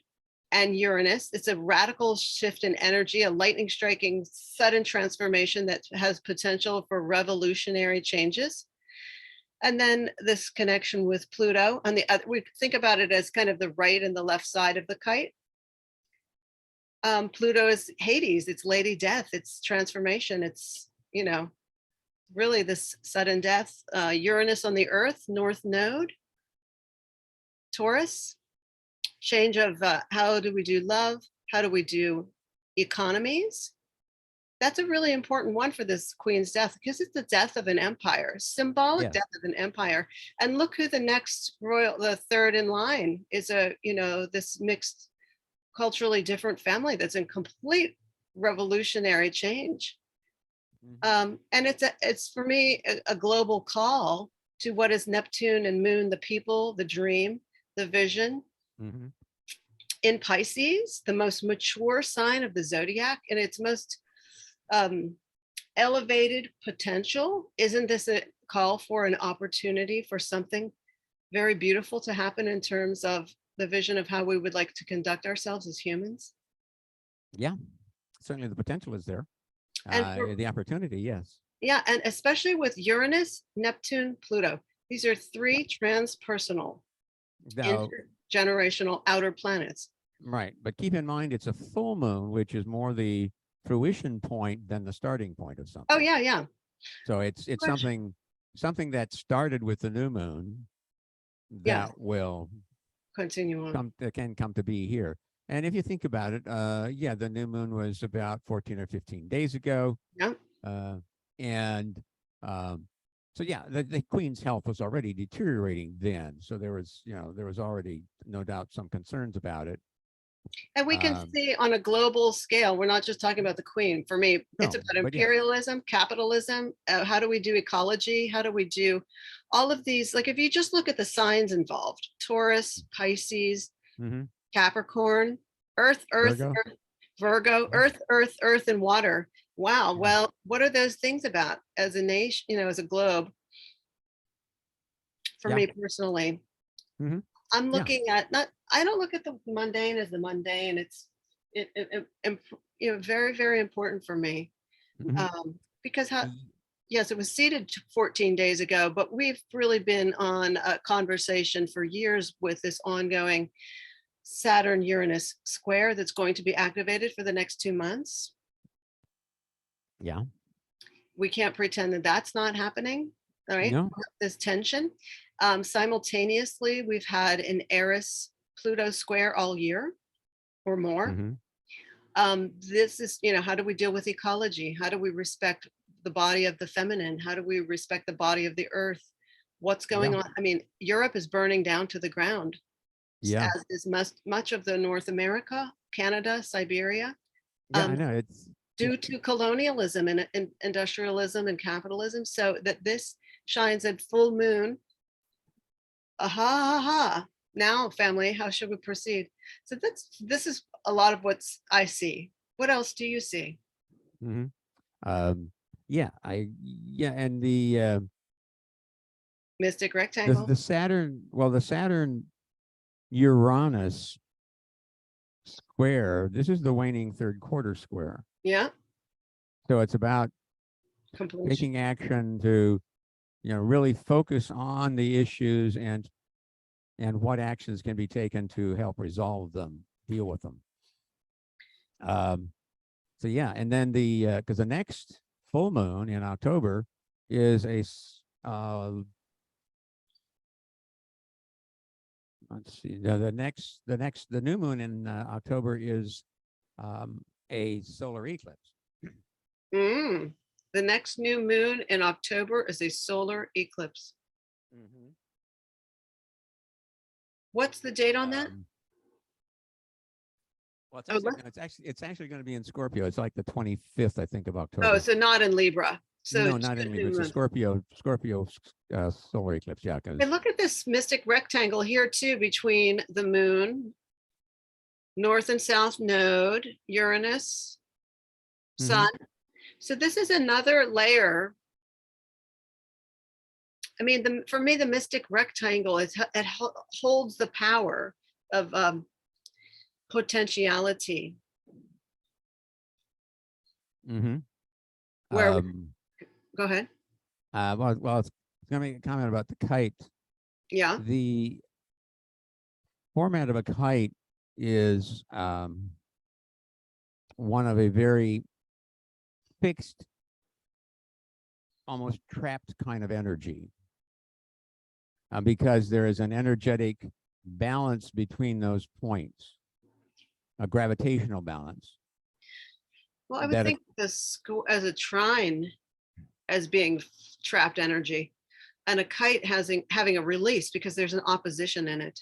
and Uranus, it's a radical shift in energy, a lightning striking sudden transformation that has potential for revolutionary changes. And then this connection with Pluto on the other, we think about it as kind of the right and the left side of the kite. Pluto is Hades, it's Lady Death, it's transformation, it's, you know, really this sudden death. Uranus on the Earth, North Node, Taurus, change of how do we do love? How do we do economies? That's a really important one for this queen's death because it's the death of an empire, symbolic Yes. death of an empire. And look who the next royal, the third in line is, a, you know, this mixed culturally different family that's in complete revolutionary change. And it's for me a global call to what is Neptune and Moon, the people, the dream, the vision. Mhm. In Pisces, the most mature sign of the zodiac, and its most elevated potential. Isn't this a call for an opportunity for something very beautiful to happen in terms of the vision of how we would like to conduct ourselves as humans? Yeah, certainly the potential is there. And for- The opportunity, yes. Yeah, and especially with Uranus, Neptune, Pluto. These are three transpersonal, Now, intergenerational outer planets. right, but keep in mind it's a full moon, which is more the fruition point than the starting point of something. Oh yeah, yeah. So it's Question. something that started with the new moon Yeah. that will Continue on. can come to be here. And if you think about it, yeah, the new moon was about 14 or 15 days ago. Yeah. And so yeah, the queen's health was already deteriorating then. So there was, you know, there was already no doubt some concerns about it. And we can see on a global scale, we're not just talking about the queen. For me, it's No, about but yeah. imperialism, capitalism. How do we do ecology? How do we do all of these? Like if you just look at the signs involved, Taurus, Pisces, Mhm. Capricorn, Earth, Virgo. Virgo, Yeah. Earth, and water. Wow. Yeah. Well, what are those things about as a nation, you know, as a globe? For Yeah. me personally, Mhm. I'm Yeah. looking at not. I don't look at the mundane as the mundane. It's you know, very, very important for me. Mhm. Because how, Y- yes, it was seeded 14 days ago, but we've really been on a conversation for years with this ongoing Saturn Uranus square that's going to be activated for the next 2 months. Yeah. We can't pretend that that's not happening. All right. No. This tension. Simultaneously, we've had an Eris Pluto square all year or more. Mhm. This is, you know, how do we deal with ecology? How do we respect the body of the feminine? How do we respect the body of the earth? What's going Yeah. on? I mean, Europe is burning down to the ground, Yeah. as is much of the North America, Canada, Siberia, Yeah, I know. due to colonialism and industrialism and capitalism. So that this shines at full moon. Aha, ha, ha. Now, family, how should we proceed? So this is a lot of what I see. What else do you see? Mhm. Yeah, and the Mystic rectangle. the Saturn, well, the Saturn Uranus square, this is the waning third quarter square. Yeah, So it's about completion. taking action to, you know, really focus on the issues and what actions can be taken to help resolve them, deal with them. So yeah, and then because the next full moon in October is let's see, the new moon in October is a solar eclipse. The next new moon in October is a solar eclipse. What's the date on that? Well, Oh, it's actually going to be in Scorpio. It's like the 25th, I think, of October. Oh, so not in Libra. So no, it's not the in new Libra. It's a moon. Scorpio solar eclipse. Yeah, because And look at this mystic rectangle here too, between the moon, north and south node, Uranus, sun. So this is another layer I mean, for me, the mystic rectangle is it holds the power of potentiality. Mm-hmm. Where go ahead. Well, it's going to make a comment about the kite. Yeah. The format of a kite is one of a very fixed, almost trapped kind of energy, because there is an energetic balance between those points, a gravitational balance. Well, I would that think the school as a trine as being trapped energy, and a kite having a release because there's an opposition in it.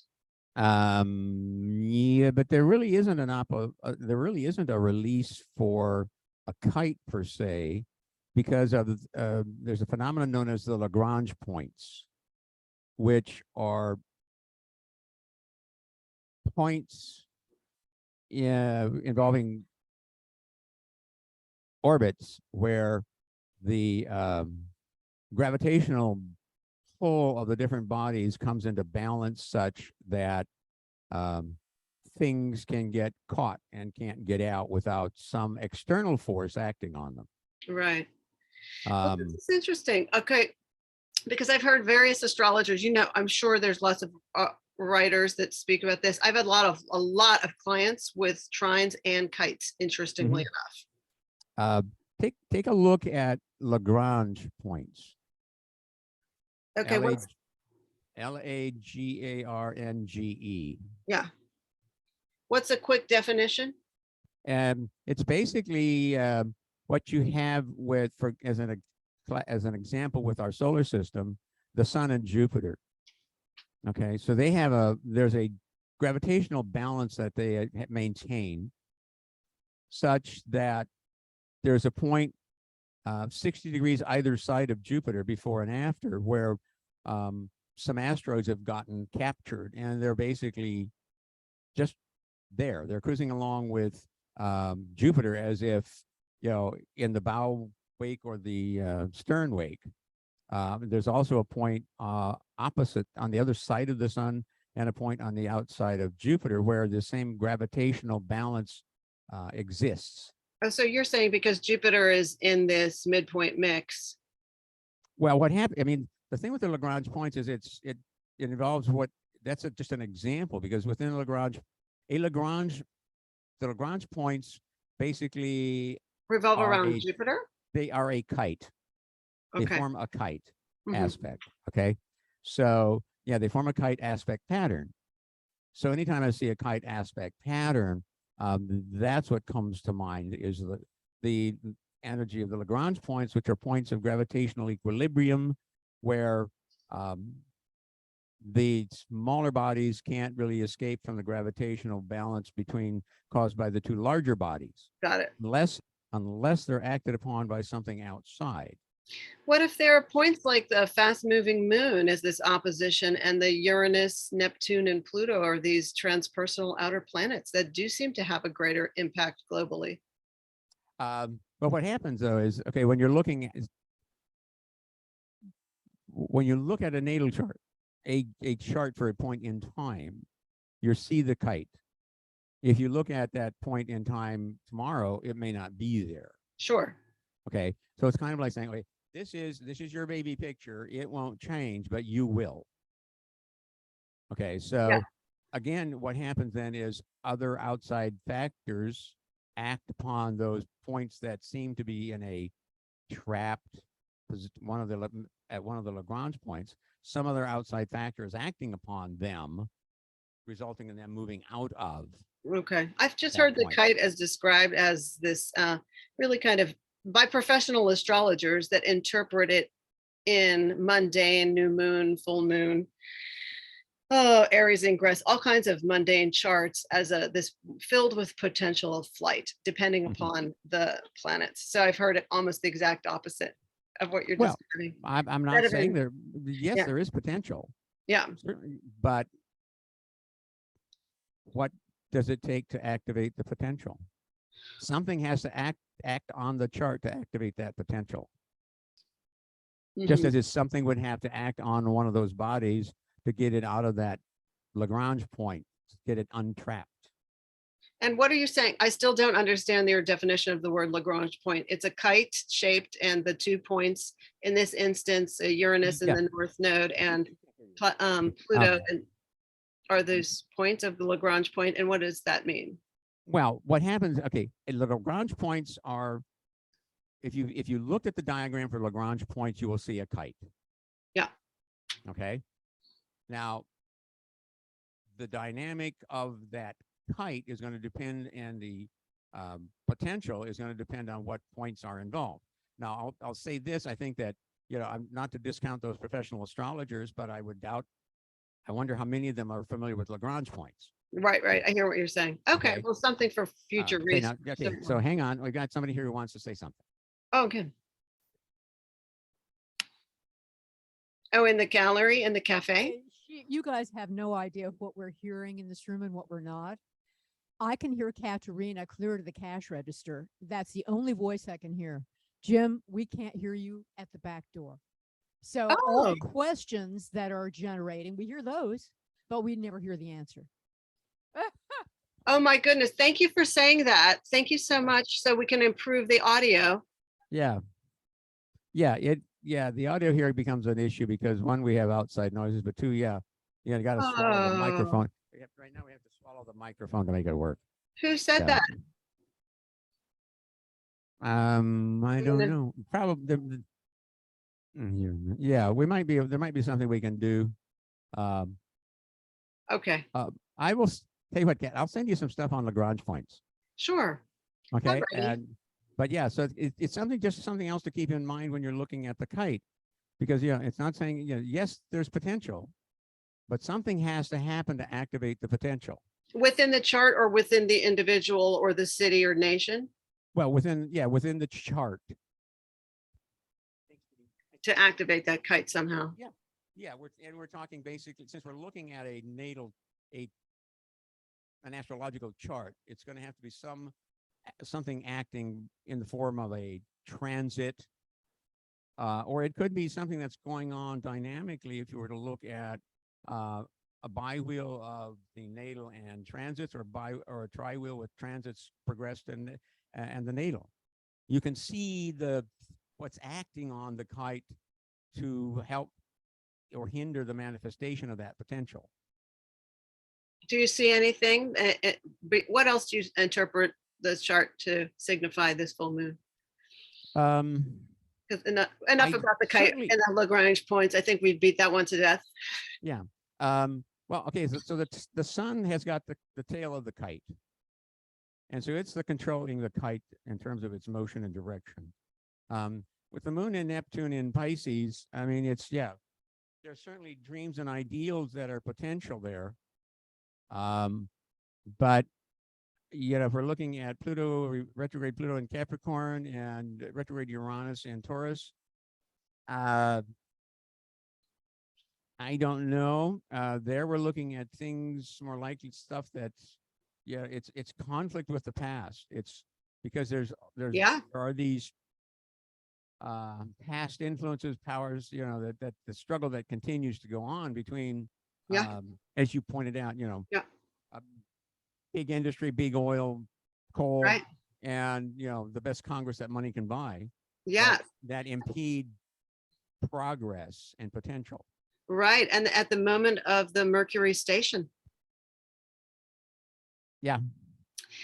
Yeah, but there really isn't there really isn't a release for a kite per se, because of there's a phenomenon known as the Lagrange points, which are points involving orbits where the gravitational pull of the different bodies comes into balance such that things can get caught and can't get out without some external force acting on them. Right. Well, this is interesting. Okay, because I've heard various astrologers. I'm sure there's lots of writers that speak about this. I've had a lot of clients with trines and kites. Interestingly enough. Take a look at Lagrange points. Okay. Lagrange. Yeah. What's a quick definition? And it's basically what you have with, as an example, with our solar system, the sun and Jupiter. Okay, so there's a gravitational balance that they maintain, such that there's a point 60 degrees either side of Jupiter before and after, where some asteroids have gotten captured, and they're basically just there. They're cruising along with Jupiter as if, in the bow wake or the stern wake. There's also a point opposite on the other side of the sun, and a point on the outside of Jupiter where the same gravitational balance exists. Oh, so you're saying because Jupiter is in this midpoint mix. Well, what happened? I mean, the thing with the Lagrange points is it involves just an example, because within the Lagrange points basically Revolve around Jupiter? They are a kite. They Okay. form a kite Mhm. aspect. Okay. So yeah, they form a kite aspect pattern. So anytime I see a kite aspect pattern, that's what comes to mind, is the energy of the Lagrange points, which are points of gravitational equilibrium, where the smaller bodies can't really escape from the gravitational balance caused by the two larger bodies. Got it. Unless they're acted upon by something outside. What if there are points like the fast moving moon as this opposition, and the Uranus, Neptune, and Pluto are these transpersonal outer planets that do seem to have a greater impact globally? But what happens though is, okay, when you look at a natal chart, a chart for a point in time, you see the kite. If you look at that point in time tomorrow, it may not be there. Sure. Okay, so it's kind of like saying, okay, this is your baby picture. It won't change, but you will. Okay, so again, what happens then is other outside factors act upon those points that seem to be in a trapped one of the Lagrange points. Some other outside factors acting upon them, resulting in them moving out of. Okay. I've just that heard the point. kite as described as this really kind of by professional astrologers that interpret it in mundane, new moon, full moon, Aries ingress, all kinds of mundane charts as this filled with potential of flight, depending upon the planets. So I've heard it almost the exact opposite of what you're describing. I'm not saying there. Yes, there is potential. Yeah. Certainly, but what does it take to activate the potential? Something has to act on the chart to activate that potential. just Mhm. as if something would have to act on one of those bodies to get it out of that Lagrange point, get it untrapped. And what are you saying? I still don't understand your definition of the word Lagrange point. It's a kite shaped and the 2 points, in this instance, Uranus in Yeah. the north node and Pluto, and are those points of the Lagrange point, and what does that mean? Well, what happens, okay, Lagrange points are, if you looked at the diagram for Lagrange points, you will see a kite. Yeah. Okay. Now, the dynamic of that kite is going to depend, and the potential is going to depend on what points are involved. Now, I'll say this, I think that, I'm not to discount those professional astrologers, but I wonder how many of them are familiar with Lagrange points. Right, I hear what you're saying. Okay, Okay. well, something for future Okay, now, research. okay, so hang on. We've got somebody here who wants to say something. Okay. Oh, in the gallery, in the cafe? You guys have no idea what we're hearing in this room and what we're not. I can hear Katerina clear to the cash register. That's the only voice I can hear. Jim, we can't hear you at the back door. So all Oh. the questions that are generating, we hear those, but we never hear the answer. Oh my goodness, thank you for saying that. Thank you so much, so we can improve the audio. Yeah. The audio here becomes an issue because one, we have outside noises, but two, you got to swallow the Oh. microphone. Right now we have to swallow the microphone to make it work. Who said Yeah. that? I don't gonna- know. Probably. Yeah, there might be something we can do. Okay, I will tell you what, Kat, I'll send you some stuff on Lagrange points. sure. Okay. Alrighty. But yeah, so it's something else to keep in mind when you're looking at the kite, because it's not saying, yes, there's potential, but something has to happen to activate the potential. Within the chart or within the individual or the city or nation Well, within the chart. to activate that kite somehow. Yeah, we're talking basically, since we're looking at a natal, an astrological chart, it's going to have to be something acting in the form of a transit, or it could be something that's going on dynamically. If you were to look at a biwheel of the natal and transits, or a triwheel with transits progressed and the natal, you can see what's acting on the kite to help or hinder the manifestation of that potential. Do you see anything? What else do you interpret the chart to signify this full moon? Because enough about the kite certainly- and the Lagrange points. I think we beat that one to death. Yeah. Well, okay. So the sun has got the tail of the kite, and so it's the controlling the kite in terms of its motion and direction. With the moon and Neptune in Pisces, I mean, there's certainly dreams and ideals that are potential there. But if we're looking at retrograde Pluto in Capricorn and retrograde Uranus in Taurus, I don't know. There we're looking at things more likely stuff that's, it's conflict with the past. It's because there are these past influences, powers, that the struggle that continues to go on between, as you pointed out, big industry, big oil, coal, Right. and the best Congress that money can buy. Yeah. That impede progress and potential. Right. And at the moment of the Mercury station. Yeah.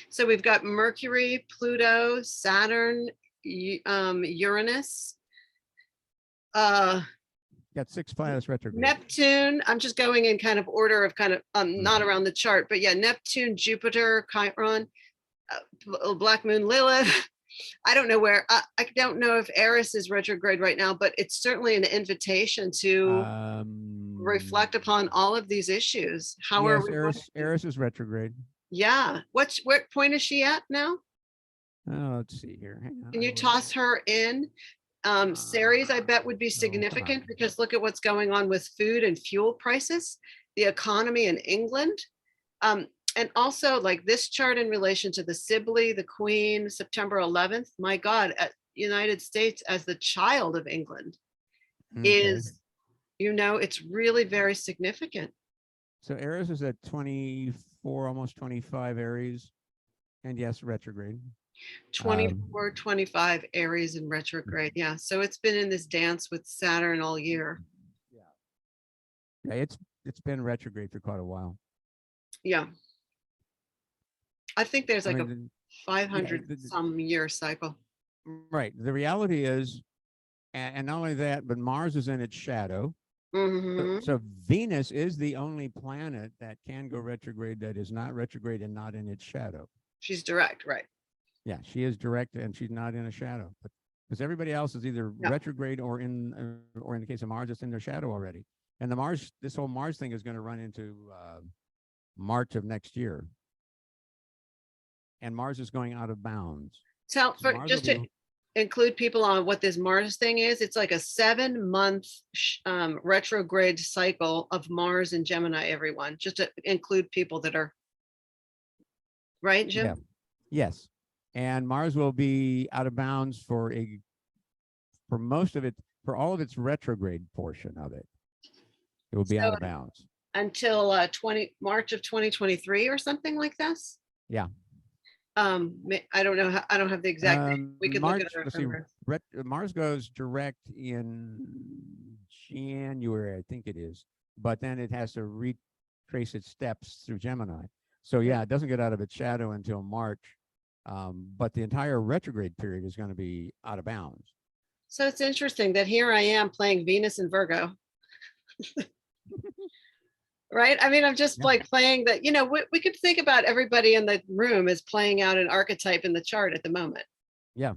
So we've got Mercury, Pluto, Saturn, Uranus, Got 6 planets retrograde. Neptune. I'm just going in kind of order of not around the chart, but yeah, Neptune, Jupiter, Chiron, Black Moon, Lilith. I don't know where. I don't know if Eris is retrograde right now, but it's certainly an invitation to reflect upon all of these issues. How are Yes, we? Eris is retrograde. Yeah. What point is she at now? Oh, let's see here. Hang on. Can you toss her in? Ceres, I bet, would be come significant on. because look at what's going on with food and fuel prices, the economy in England. And also like this chart in relation to the Sibley, the Queen, September 11th, my God, United States as the child of England. Okay. is, it's really very significant. So Aries is at 24, almost 25 Aries. And yes, retrograde. 24, 25 Aries in retrograde. Yeah. So it's been in this dance with Saturn all year. Yeah, it's been retrograde for quite a while. Yeah. I think there's I like mean, a 500 some year cycle. right. The reality is, and not only that, but Mars is in its shadow. Mhm. So Venus is the only planet that can go retrograde that is not retrograde and not in its shadow. She's direct, right? Yeah, she is direct and she's not in a shadow. But because everybody else is either Yeah. retrograde or in the case of Mars, it's in their shadow already. And this whole Mars thing is going to run into March of next year. And Mars is going out of bounds. Tell So Mars just will to be- include people on what this Mars thing is. It's like a 7-month retrograde cycle of Mars and Gemini, everyone, just to include people that are right, Jim? Yeah. Yes. And Mars will be out of bounds for most of it, for all of its retrograde portion of it. It will be out of bounds. Until March of 2023 or something like this. Yeah. I don't know. I don't have the exact date. We could March, look at our let's see, numbers. Mars goes direct in January, I think it is, but then it has to retrace its steps through Gemini. So yeah, it doesn't get out of its shadow until March, but the entire retrograde period is going to be out of bounds. So it's interesting that here I am playing Venus and Virgo. Right? I mean, I'm just like playing that, we could think about everybody in the room as playing out an archetype in the chart at the moment. Yeah.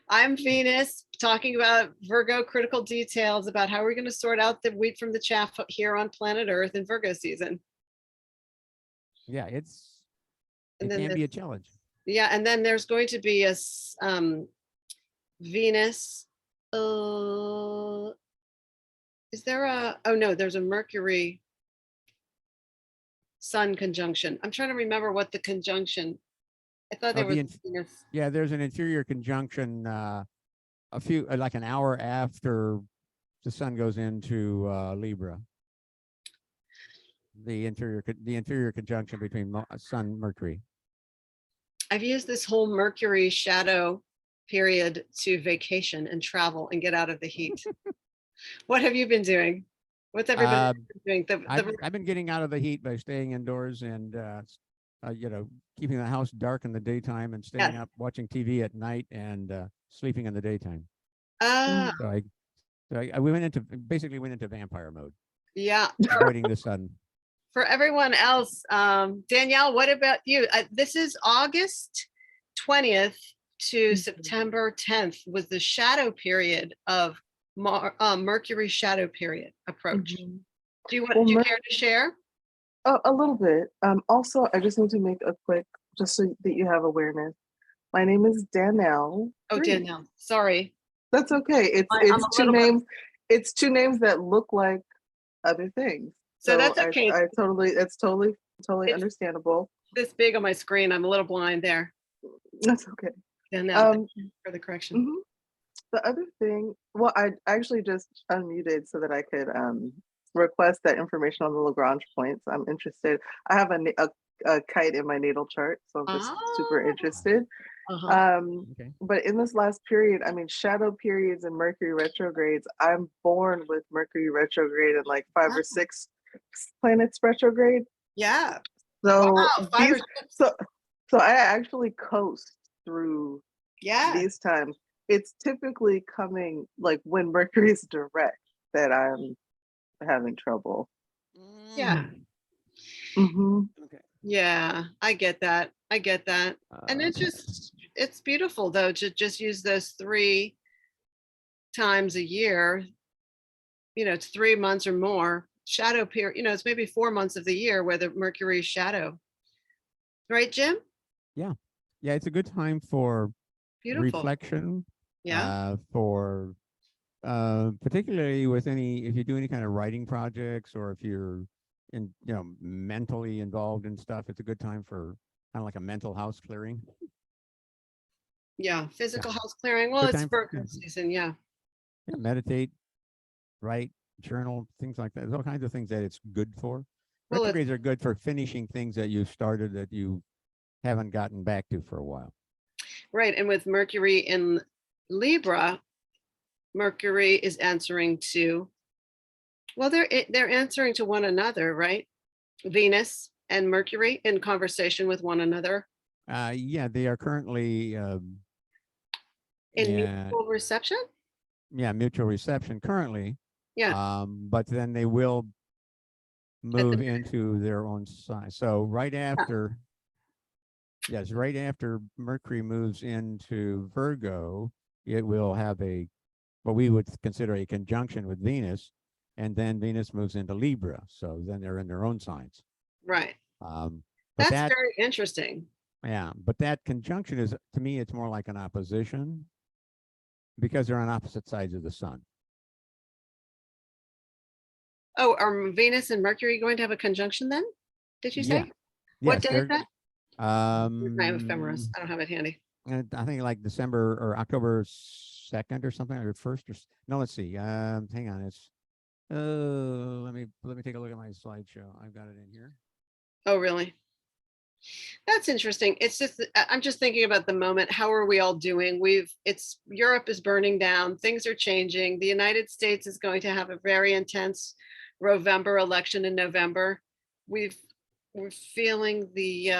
I'm Venus talking about Virgo critical details about how we're going to sort out the wheat from the chaff here on planet Earth in Virgo season. Yeah, it And can then be a challenge. Yeah, and then there's going to be a Venus. Is there oh no, there's a Mercury Sun conjunction. I'm trying to remember what the conjunction. I thought there was Venus. Yeah, there's an interior conjunction like an hour after the sun goes into Libra. The interior conjunction between Sun Mercury. I've used this whole Mercury shadow period to vacation and travel and get out of the heat. What have you been doing? What's everybody doing? I've been getting out of the heat by staying indoors and keeping the house dark in the daytime and staying up watching TV at night and sleeping in the daytime. We went into vampire mode. Yeah. Avoiding the sun. For everyone else, Danielle, what about you? This is August 20th to September 10th was the shadow period of Mercury shadow period approach. Do you care to share? A little bit. Also, I just need to make a quick, just so that you have awareness. My name is Danielle. Oh, Danielle. Sorry. That's okay. It's two names. It's two names that look like other things. So that's okay. It's totally understandable. This big on my screen. I'm a little blind there. That's okay. Danielle, thank you for the correction. The other thing, well, I actually just unmuted so that I could request that information on the Lagrange points. I'm interested. I have a kite in my natal chart, so I'm just super interested. But in this last period, I mean, shadow periods and Mercury retrogrades, I'm born with Mercury retrograde and like 5 or 6 planets retrograde. Yeah. So so I actually coast through these times. It's typically coming like when Mercury is direct that I'm having trouble. Yeah. Okay. Yeah, I get that. And it's beautiful though to just use those 3 times a year. It's 3 months or more shadow period. It's maybe 4 months of the year where the Mercury shadow. Right, Jim? Yeah. Yeah, it's a good time for reflection. Yeah. For particularly with if you do any kind of writing projects or if you're mentally involved in stuff, it's a good time for kind of like a mental house clearing. Yeah, physical house clearing. Well, it's Virgo season, yeah. Yeah, meditate, write, journal, things like that. There's all kinds of things that it's good for. Well, it- Retrogrades are good for finishing things that you started that you haven't gotten back to for a while. Right. And with Mercury in Libra, Mercury is answering to, well, they're answering to one another, right? Venus and Mercury in conversation with one another Yeah, they are currently in yeah, mutual reception. mutual reception currently. Yeah. But then they will At move the- into their own sign. So right after, yes, right after Mercury moves into Virgo, it will have what we would consider a conjunction with Venus, and then Venus moves into Libra. So then they're in their own signs. Right. But That's that, very interesting. yeah, but that conjunction is, to me, it's more like an opposition because they're on opposite sides of the sun. Oh, are Venus and Mercury going to have a conjunction then? Did you say? Yeah. What Yes, day is that? they're, Where's my ephemeris? I don't have it handy. I think like December or October 2nd or something, or 1st, or no, let's see. Hang on, it's let me take a look at my slideshow. I've got it in here. Oh, really? That's interesting. It's just, I'm just thinking about the moment. How are we all doing? Europe is burning down. Things are changing. The United States is going to have a very intense November election in November. We're feeling the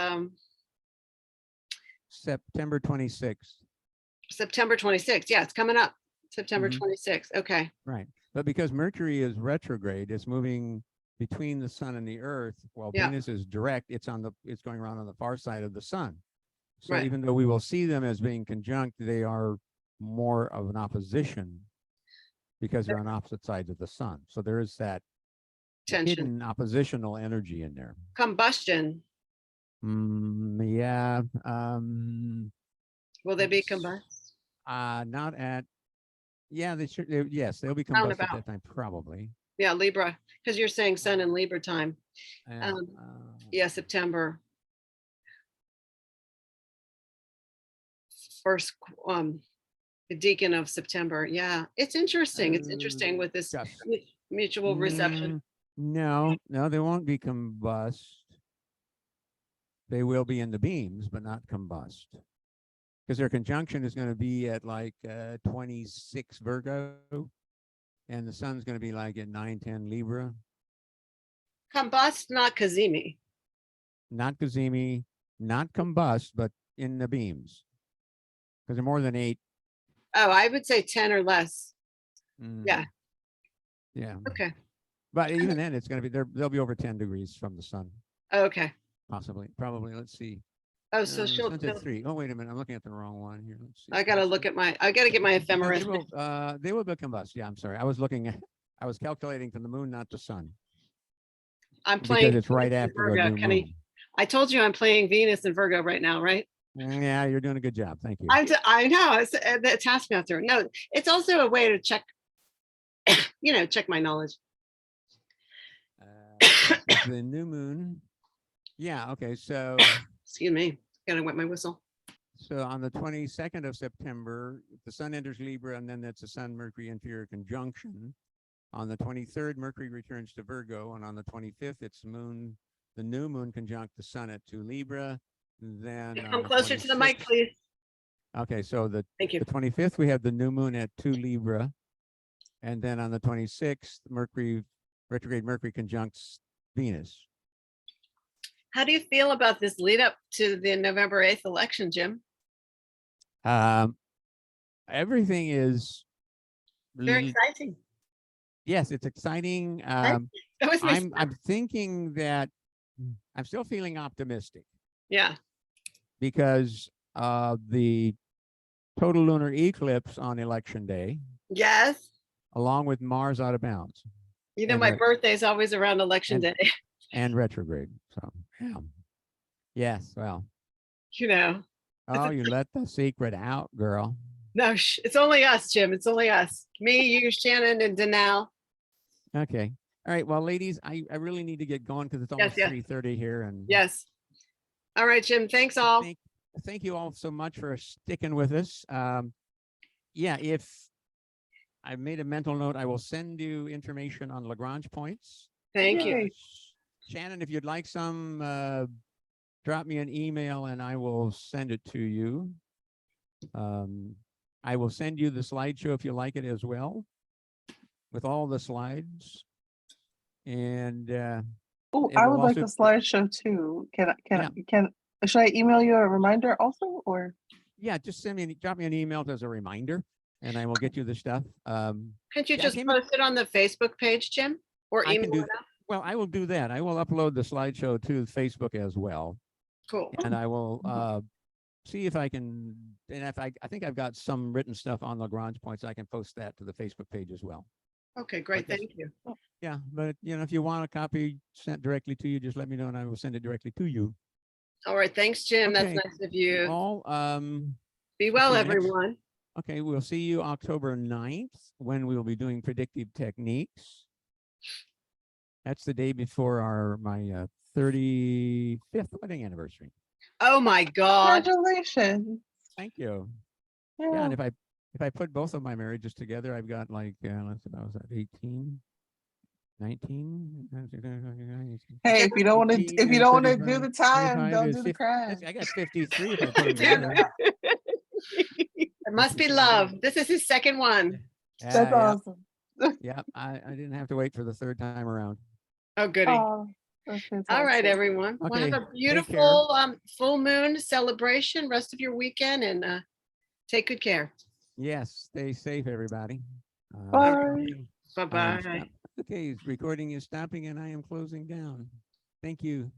September 26th. September 26th. Yeah, it's coming up. September Mhm. 26th. Okay. Right. But because Mercury is retrograde, it's moving between the sun and the earth, while Yeah. Venus is direct, it's going around on the far side of the sun. So Right. even though we will see them as being conjunct, they are more of an opposition because they're on opposite sides of the sun. So there is that Tension. hidden oppositional energy in there. Combustion. Yeah. Will they be It's, combust? Not at. Yeah, yes, they'll be combust at Roundabout. that time, probably. Yeah, Libra, because you're saying sun in Libra time. Yeah, Yeah, September. First, the deacon of September. Yeah, it's interesting. It's interesting with this just- mutual reception. No, they won't be combust. They will be in the beams, but not combust. Because their conjunction is going to be at like 26 Virgo, and the sun's going to be like at 9-10 Libra. Combust, not Kazemi. Not Kazemi, not combust, but in the beams. Because they're more than 8. Oh, I would say 10 or less. Yeah. Yeah. Okay. But even then, it's going to be they'll be over 10 degrees from the sun, Okay. possibly, probably. Let's see. Oh, so she'll. Sun's at 3. Oh, wait a minute, I'm looking at the wrong one here. Let's see. I gotta look at I gotta get my ephemeris. They will be combust. Yeah, I'm sorry. I was calculating to the moon, not the sun, I'm because playing it's right Venus and after the Virgo. new Kenny, moon. I told you I'm playing Venus and Virgo right now, right? Yeah, you're doing a good job. Thank you. I know it's the taskmaster. No, it's also a way to check, check my knowledge. The new moon. Yeah. Okay. So. Excuse me. Gotta wet my whistle. So on the 22nd of September, the sun enters Libra, and then that's a Sun-Mercury inferior conjunction. On the 23rd, Mercury returns to Virgo, and on the 25th, it's the new moon conjunct the sun at 2 Libra. Then on Come the closer to the mic, 26th please. Okay, so Thank you. the 25th, we have the new moon at 2 Libra. And then on the 26th, retrograde Mercury conjuncts Venus. How do you feel about this lead up to the November 8th election, Jim? Everything is Very exciting. Yes, it's exciting. That was my I'm thinking that I'm still feeling optimistic yeah. because the total lunar eclipse on election day, Yes. along with Mars out of bounds and My birthday is always around election day. and retrograde. So, yeah. Yes, well. Oh, you let the secret out, girl. No, it's only us, Jim. It's only us. Me, you, Shannon, and Danelle. Okay. All right. Well, ladies, I really need to get going because it's almost yes. 3:30 here. And yes. All right, Jim. Thanks all. Thank you all so much for sticking with us. Yeah, if I made a mental note. I will send you information on Lagrange points. Thank you. Yay. Shannon, if you'd like some, drop me an email and I will send it to you. I will send you the slideshow if you like it as well, with all the slides. And Oh, it I will would like the also- slideshow too. Should I email you a reminder also, or? yeah, just drop me an email as a reminder, and I will get you the stuff. Can't you Yeah, I just came up- post it on the Facebook page, Jim? Or I can email do. it out? Well, I will do that. I will upload the slideshow to Facebook as well, Cool. and I will see if I can. And if I think I've got some written stuff on Lagrange points, I can post that to the Facebook page as well. Okay, great. But yes. Thank you. Yeah, but if you want a copy sent directly to you, just let me know, and I will send it directly to you. All right. Thanks, Jim. That's Okay. nice of you. All Be well, see you next- everyone. Okay, we'll see you October 9th when we will be doing predictive techniques. That's the day before my 35th wedding anniversary. Oh my God. Congratulations. Thank you. Yeah. Yeah, and if I put both of my marriages together, I've got like let's see, I was at 18, 19. Hey, if you don't want to, 18, if you don't want to do 35, the time, 35 don't is do the 50 crime. I got 53 if I put them together. It must be love. This is his second one. That's Yeah, awesome. yeah. I didn't have to wait for the third time around. Oh, goody. Oh, that's All right, fantastic. everyone. Well, have Okay, a take beautiful full moon celebration, rest of your weekend, and take good care. Yes, stay safe, everybody. Bye. Okay, I am Bye-bye. stop- okay, recording is stopping and I am closing down. Thank you.